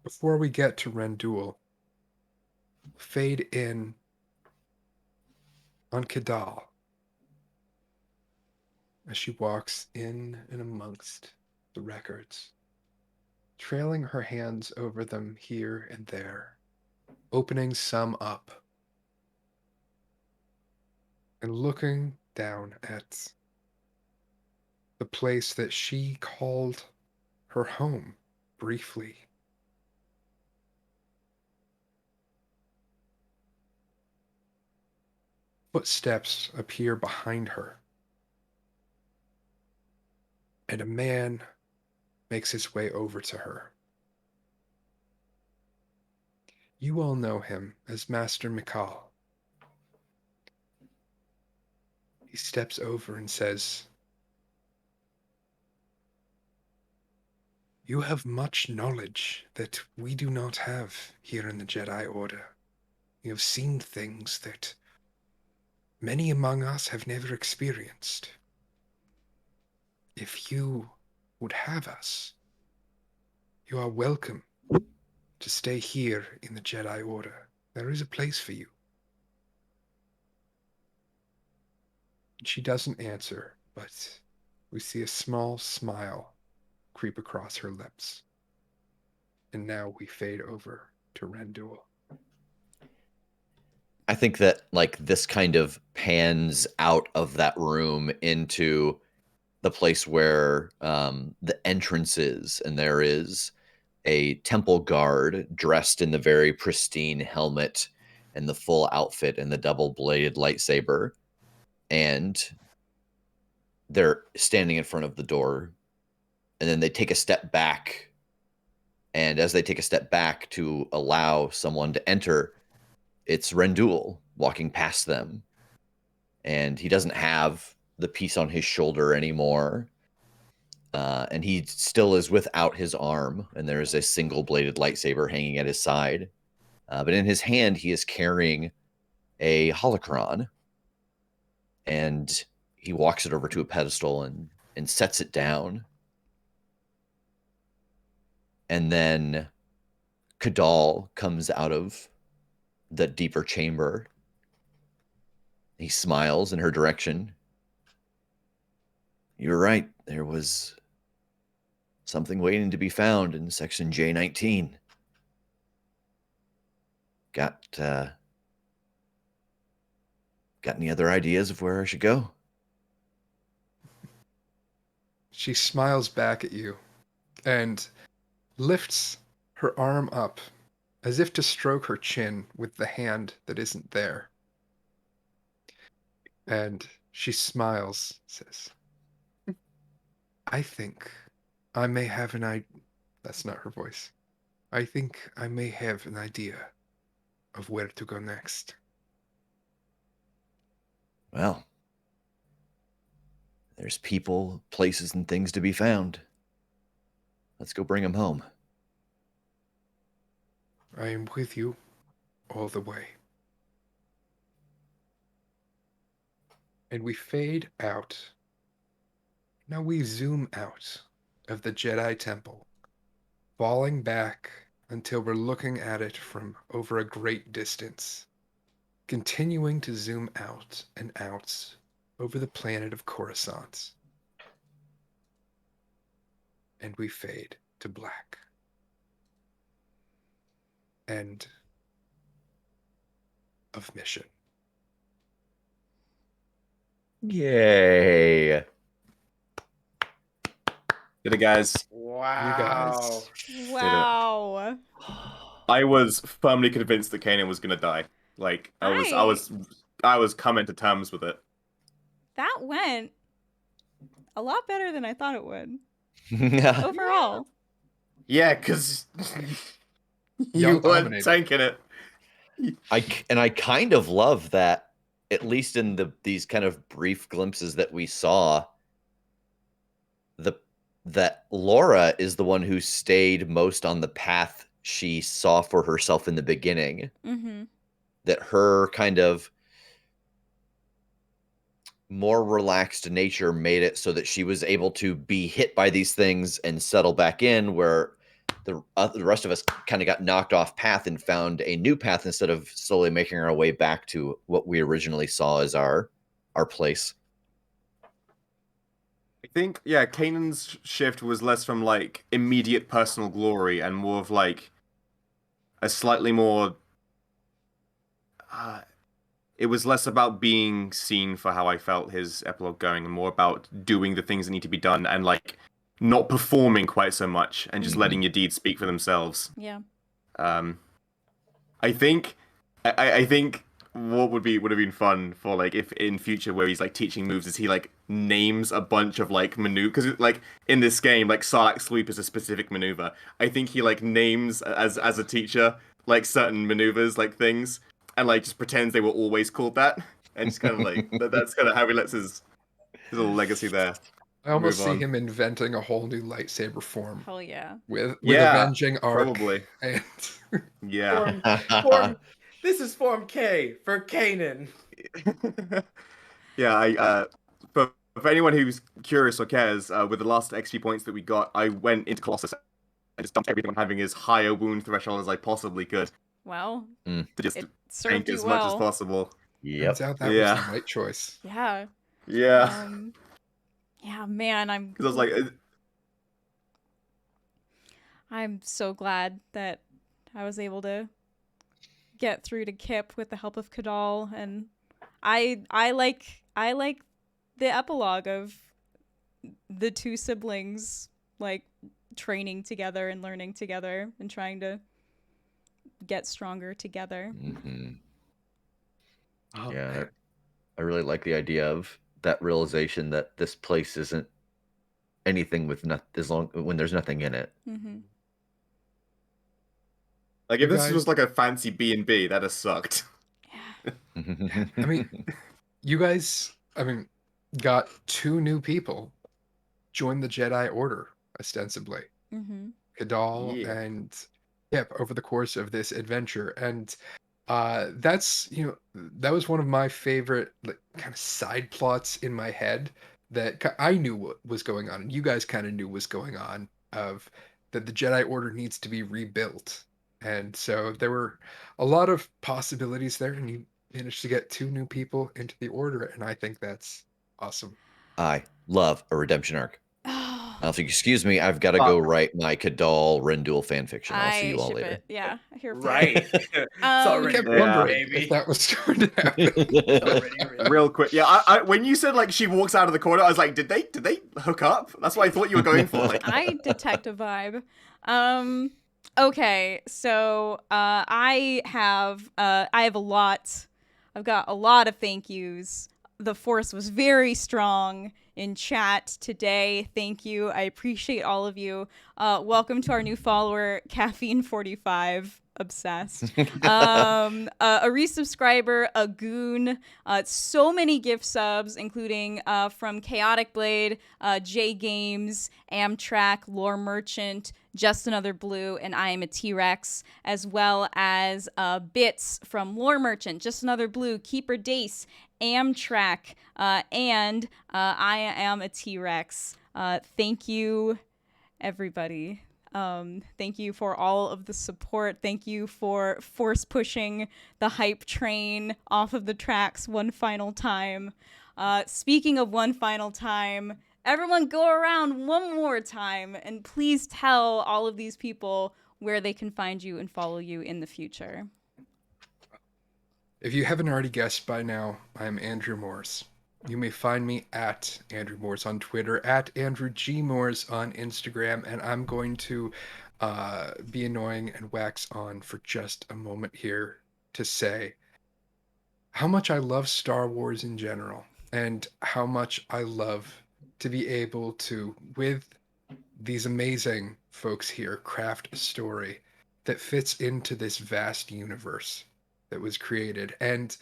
Before we get to Rendul, fade in on Kadal as she walks in and amongst the records, trailing her hands over them here and there, opening some up, and looking down at the place that she called her home briefly. Footsteps appear behind her, and a man makes his way over to her. You all know him as Master Mikal. He steps over and says, "You have much knowledge that we do not have here in the Jedi Order. You have seen things that many among us have never experienced. If you would have us, you are welcome to stay here in the Jedi Order. There is a place for you." She doesn't answer, but we see a small smile creep across her lips. And now we fade over to Rendul. I think that like this kind of pans out of that room into the place where the entrance is, and there is a temple guard dressed in the very pristine helmet and the full outfit and the double-bladed lightsaber, and they're standing in front of the door, and then they take a step back, and as they take a step back to allow someone to enter, it's Rendul walking past them, and he doesn't have the piece on his shoulder anymore, and he still is without his arm, and there is a single-bladed lightsaber hanging at his side, but in his hand he is carrying a holocron, and he walks it over to a pedestal and sets it down, And then Kadal comes out of the deeper chamber. He smiles in her direction. You're right. There was something waiting to be found in section J19. Got any other ideas of where I should go? She smiles back at you and lifts her arm up as if to stroke her chin with the hand that isn't there. And she smiles, says, I think I may have an idea. That's not her voice. I think I may have an idea of where to go next. Well, there's people, places, and things to be found. Let's go bring them home. I am with you all the way. And we fade out. Now we zoom out of the Jedi Temple, falling back until we're looking at it from over a great distance, continuing to zoom out and out over the planet of Coruscant. And we fade to black. End of mission. Yay. Did it, guys? Wow. Wow. I was firmly convinced that Kanan was gonna die. Like I was coming to terms with it. That went a lot better than I thought it would. Yeah. Overall. Yeah, because you Y'all weren't dominated. tanking it. I kind of love that, at least in these kind of brief glimpses that we saw, that Laura is the one who stayed most on the path she saw for herself in the beginning. Mm-hmm. That her kind of more relaxed nature made it so that she was able to be hit by these things and settle back in, where the rest of us kind of got knocked off path and found a new path instead of slowly making our way back to what we originally saw as our place. I think, yeah, Kanan's shift was less from like immediate personal glory and more of like a slightly more. It was less about being seen for how I felt his epilogue going, and more about doing the things that need to be done and like not performing quite so much and just letting your deeds speak for themselves. Yeah. I think what would have been fun for like if in future where he's like teaching moves is he like names a bunch of like maneuvers, because like in this game like Sarlacc sweep is a specific maneuver. I think he like names as a teacher like certain maneuvers, like things, and like just pretends they were always called that, and just kind of like that's kind of how he lets his little legacy there. I almost Move see on. him inventing a whole new lightsaber form Hell yeah. with Yeah, Avenging Arc. probably. And Yeah. This is Form K for Kanan. Yeah, for anyone who's curious or cares, with the last XP points that we got, I went into Colossus. I just dumped everything on having as high a wound threshold as I possibly could Well, to just it tank served you as much as well. possible. Yep. turns out that was Yeah. the right choice. Yeah. Yeah, Yeah, man, because I was like, I'm so glad that I was able to get through to Kip with the help of Kadal, and I like the epilogue of the two siblings like training together and learning together and trying to get stronger together. Mm-hmm. oh, Yeah, I really like the idea of that realization that this place isn't anything with when there's nothing in it. Mm-hmm. like You if this guys- was like a fancy B&B, that'd have sucked. Yeah. I mean, you guys, got two new people join the Jedi Order, ostensibly. Mm-hmm. Kadal Yeah. and Kip over the course of this adventure. And that's, that was one of my favorite like, kind of side plots in my head that I knew what was going on, and you guys kind of knew was going on, of that the Jedi Order needs to be rebuilt. And so there were a lot of possibilities there, and you managed to get 2 new people into the Order, and I think that's awesome. I love a redemption arc. Oh, If you excuse me, I've got to go write my Kadal Rendul fanfiction. I'll see I you all ship later. it. Yeah, here for it. Right. It's Um, already kept written, wondering baby. if that was going to happen. It's already written. Real quick, yeah. I when you said like she walks out of the corner, I was like, did they hook up? That's what I thought you were going for. Like, I detect a vibe. Okay, so I have a lot. I've got a lot of thank yous. The force was very strong in chat today. Thank you. I appreciate all of you. Welcome to our new follower, Caffeine45. Obsessed. A resubscriber, a goon, so many gift subs, including from Chaotic Blade, J Games, Amtrak, Lore Merchant, Just Another Blue, and I Am a T-Rex, as well as bits from Lore Merchant, Just Another Blue, Keeper Dace, Amtrak, and I Am a T-Rex. Thank you, everybody. Thank you for all of the support. Thank you for force pushing the hype train off of the tracks one final time. Speaking of one final time, everyone go around one more time and please tell all of these people where they can find you and follow you in the future. If you haven't already guessed by now, I'm Andrew Mours. You may find me at Andrew Mours on Twitter, at Andrew G. Mours on Instagram, and I'm going to be annoying and wax on for just a moment here to say how much I love Star Wars in general, and how much I love to be able to, with these amazing folks here, craft a story that fits into this vast universe that was created. And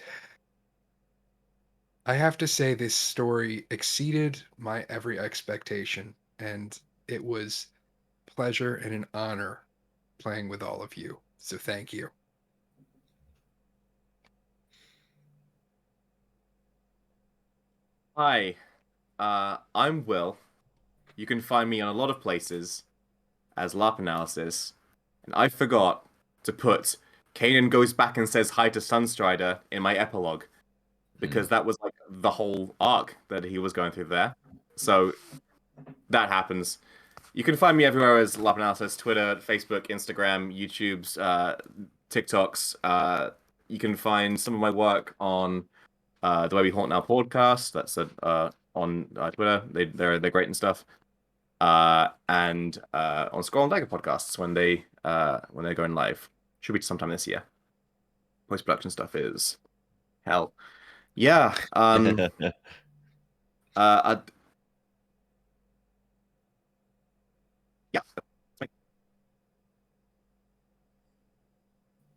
I have to say, this story exceeded my every expectation, and it was pleasure and an honor playing with all of you. So thank you. hi, I'm Will. You can find me on a lot of places as LARP Analysis, and I forgot to put Kanan goes back and says hi to Sunstrider in my epilogue, because that was like the whole arc that he was going through there. So that happens. You can find me everywhere as LARP Analysis: Twitter, Facebook, Instagram, YouTube's, TikToks. You can find some of my work on the Way We Haunt Now podcast. That's on Twitter. They're great and stuff. And on Scroll and Dagger podcasts when they're going live. Should be sometime this year. Post production stuff is hell. Yeah. Yeah.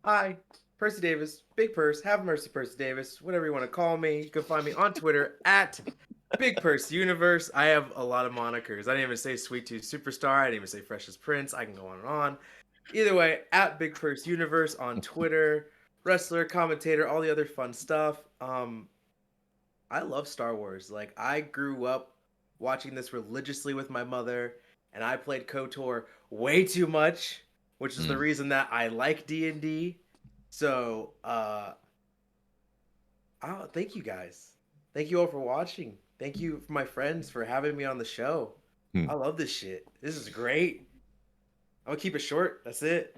Hi, Percy Davis, Big Purse, Have Mercy Percy Davis, whatever you want to call me. You can find me on Twitter at Big Purse Universe. I have a lot of monikers. I didn't even say Sweet Tooth Superstar. I didn't even say Fresh as Prince. I can go on and on. Either way, at Big Purse Universe on Twitter, wrestler, commentator, all the other fun stuff. I love Star Wars. Like, I grew up watching this religiously with my mother, and I played KOTOR way too much, which is the reason that I like D&D. So, thank you guys. Thank you all for watching. Thank you for my friends for having me on the show. I love this shit. This is great. I'm gonna keep it short. That's it.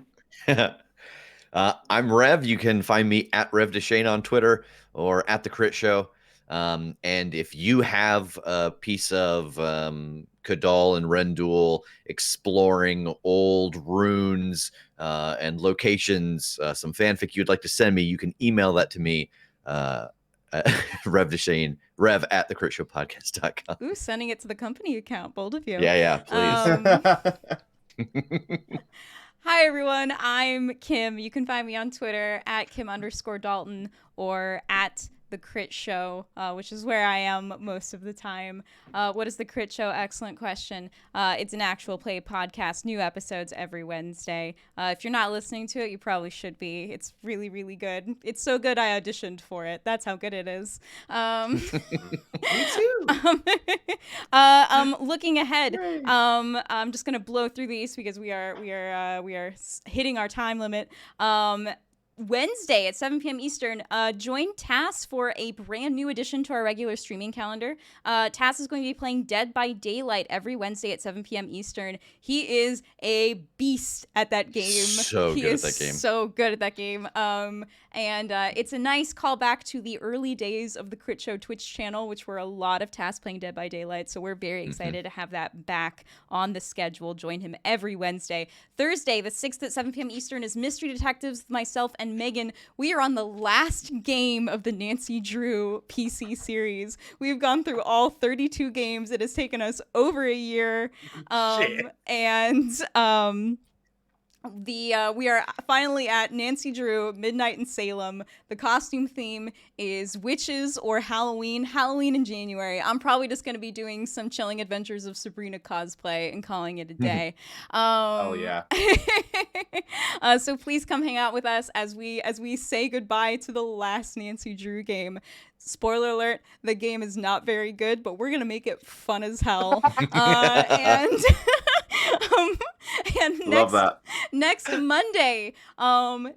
I'm Rev. You can find me at Rev Deshane on Twitter or at The Crit Show. And if you have a piece of Kadal and Rendul exploring old runes and locations, some fanfic you'd like to send me, you can email that to me, Rev Deshane, rev at thecritshowpodcast.com. Ooh, sending it to the company account, bold of you. Yeah, please. Hi, everyone. I'm Kim. You can find me on Twitter at Kim_Dalton or at the Crit Show, which is where I am most of the time. What is the Crit Show? Excellent question. It's an actual play podcast, new episodes every Wednesday. If you're not listening to it, you probably should be. It's really, really good. It's so good I auditioned for it. That's how good it is. Me too. Looking ahead, I'm just gonna blow through these because we are hitting our time limit. Wednesday at 7 p.m. Eastern, join Tass for a brand new addition to our regular streaming calendar. Tass is going to be playing Dead by Daylight every Wednesday at 7 p.m. Eastern. He is a beast at that game. So good at that game. So good at that game. And it's a nice callback to the early days of the Crit Show Twitch channel, which were a lot of Tass playing Dead by Daylight. So we're very excited to have that back on the schedule. Join him every Wednesday. Thursday, the 6th at 7 p.m. Eastern, is Mystery Detectives with myself and Megan. We are on the last game of the Nancy Drew PC series. We've gone through all 32 games. It has taken us over a year. We are finally at Nancy Drew, Midnight in Salem. The costume theme is witches or Halloween. Halloween in January. I'm probably just going to be doing some Chilling Adventures of Sabrina cosplay and calling it a day. Oh yeah. So please come hang out with us as we say goodbye to the last Nancy Drew game. Spoiler alert, the game is not very good, but we're going to make it fun as hell. Love that. Next Monday,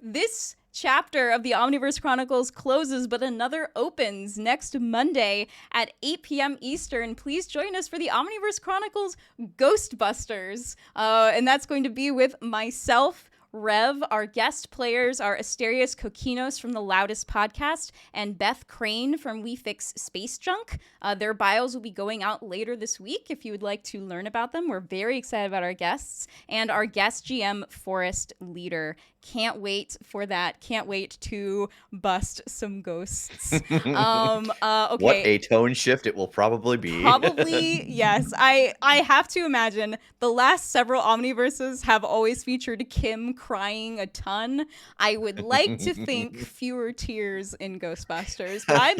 this chapter of the Omniverse Chronicles closes, but another opens next Monday at 8 p.m. Eastern. Please join us for the Omniverse Chronicles Ghostbusters. And that's going to be with myself, Rev. Our guest players are Asterios Kokinos from the Loudest Podcast and Beth Crane from We Fix Space Junk. Their bios will be going out later this week if you would like to learn about them. We're very excited about our guests and our guest GM, Forest Leader. Can't wait for that. Can't wait to bust some ghosts. Okay. What a tone shift it will probably be. Probably, yes. I have to imagine the last several Omniverses have always featured Kim crying a ton. I would like to think fewer tears in Ghostbusters, but I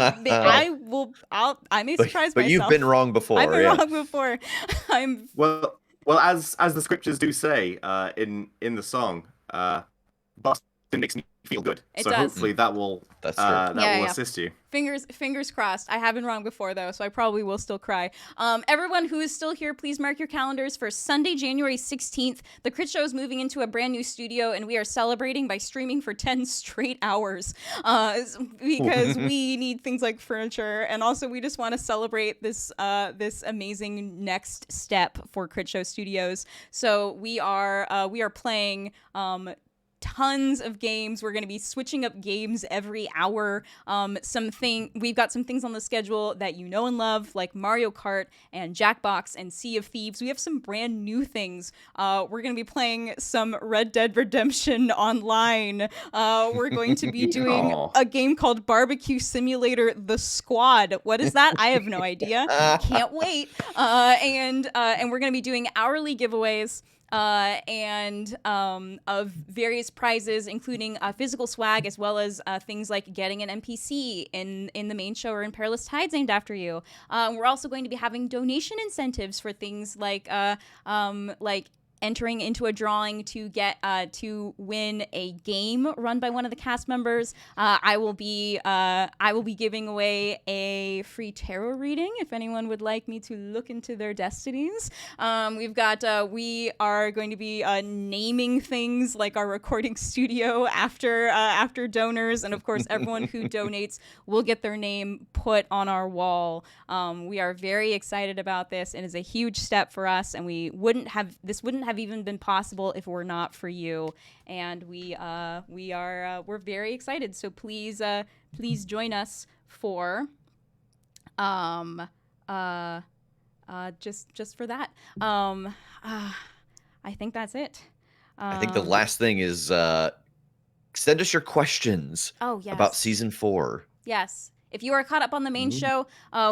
may surprise myself. But you've been wrong before. I've been wrong before. Well, as the scriptures do say in the song, busting makes me feel good. It so does. Hopefully that will assist you. Fingers crossed. I have been wrong before though, so I probably will still cry. Everyone who is still here, please mark your calendars for Sunday, January 16th. The Crit Show is moving into a brand new studio, and we are celebrating by streaming for 10 straight hours because we need things like furniture, and also we just want to celebrate this amazing next step for Crit Show Studios. So we are playing tons of games. We're going to be switching up games every hour. We've got some things on the schedule that you know and love, like Mario Kart and Jackbox and Sea of Thieves. We have some brand new things. We're going to be playing some Red Dead Redemption online. We're going to be doing a game called Barbecue Simulator The Squad. What is that? I have no idea. Can't wait. And we're going to be doing hourly giveaways of various prizes, including physical swag, as well as things like getting an NPC in the main show or in Perilous Tides named after you. We're also going to be having donation incentives for things like entering into a drawing to get to win a game run by one of the cast members. I will be giving away a free tarot reading if anyone would like me to look into their destinies. We are going to be naming things like our recording studio after donors, and of course everyone who donates will get their name put on our wall. We are very excited about this. It is a huge step for us, and wouldn't have even been possible if it were not for you. And we're very excited. So please join us for just for that. I think that's it. I think the last thing is send us your questions Oh yes. about season 4. Yes. If you are caught up on the main show,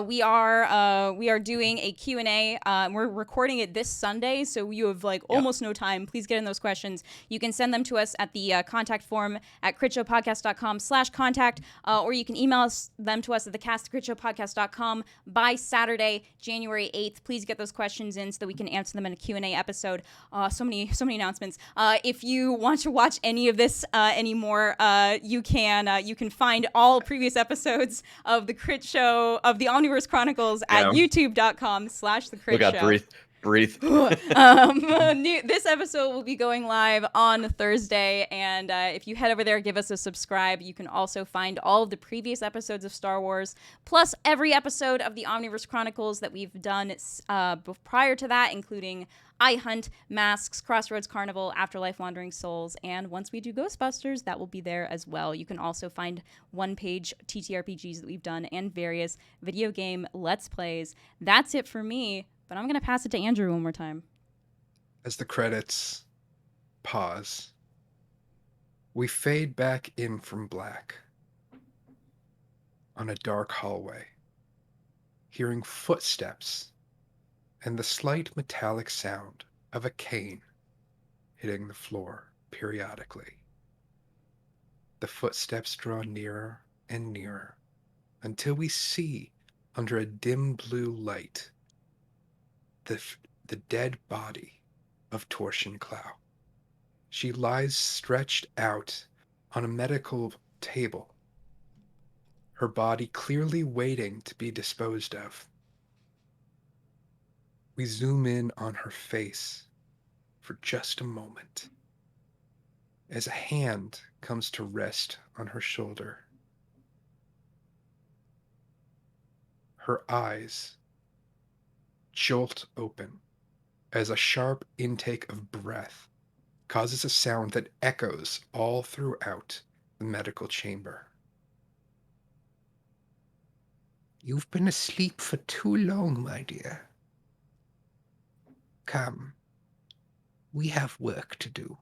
we are doing a Q&A. We're recording it this Sunday, so you have almost no time. Please get in those questions. You can send them to us at the contact form at critshowpodcast.com/contact, or you can email them to us at thecast@critshowpodcast.com by Saturday, January 8th. Please get those questions in so that we can answer them in a Q&A episode. So many announcements. If you want to watch any of this anymore, you can find all previous episodes of the Crit Show of the Omniverse Chronicles at youtube.com/thecrit Look out, show. breathe. This episode will be going live on Thursday, and if you head over there, give us a subscribe. You can also find all of the previous episodes of Star Wars, plus every episode of the Omniverse Chronicles that we've done prior to that, including I Hunt, Masks, Crossroads Carnival, Afterlife Wandering Souls, and once we do Ghostbusters, that will be there as well. You can also find one-page TTRPGs that we've done and various video game Let's Plays. That's it for me, but I'm going to pass it to Andrew one more time. As the credits pause, we fade back in from black on a dark hallway, hearing footsteps and the slight metallic sound of a cane hitting the floor periodically. The footsteps draw nearer and nearer until we see, under a dim blue light, the dead body of Torsion Clow. She lies stretched out on a medical table, her body clearly waiting to be disposed of. We zoom in on her face for just a moment as a hand comes to rest on her shoulder. Her eyes jolt open as a sharp intake of breath causes a sound that echoes all throughout the medical chamber. You've been asleep for too long, my dear. Come, we have work to do.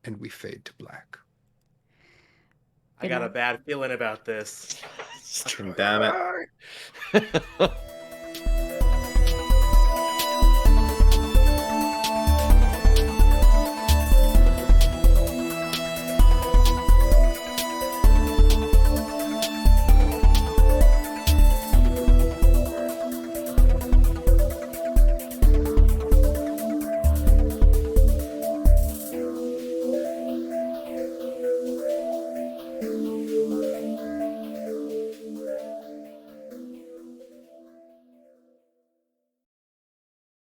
And we fade to black. I got a bad feeling about this. Damn it.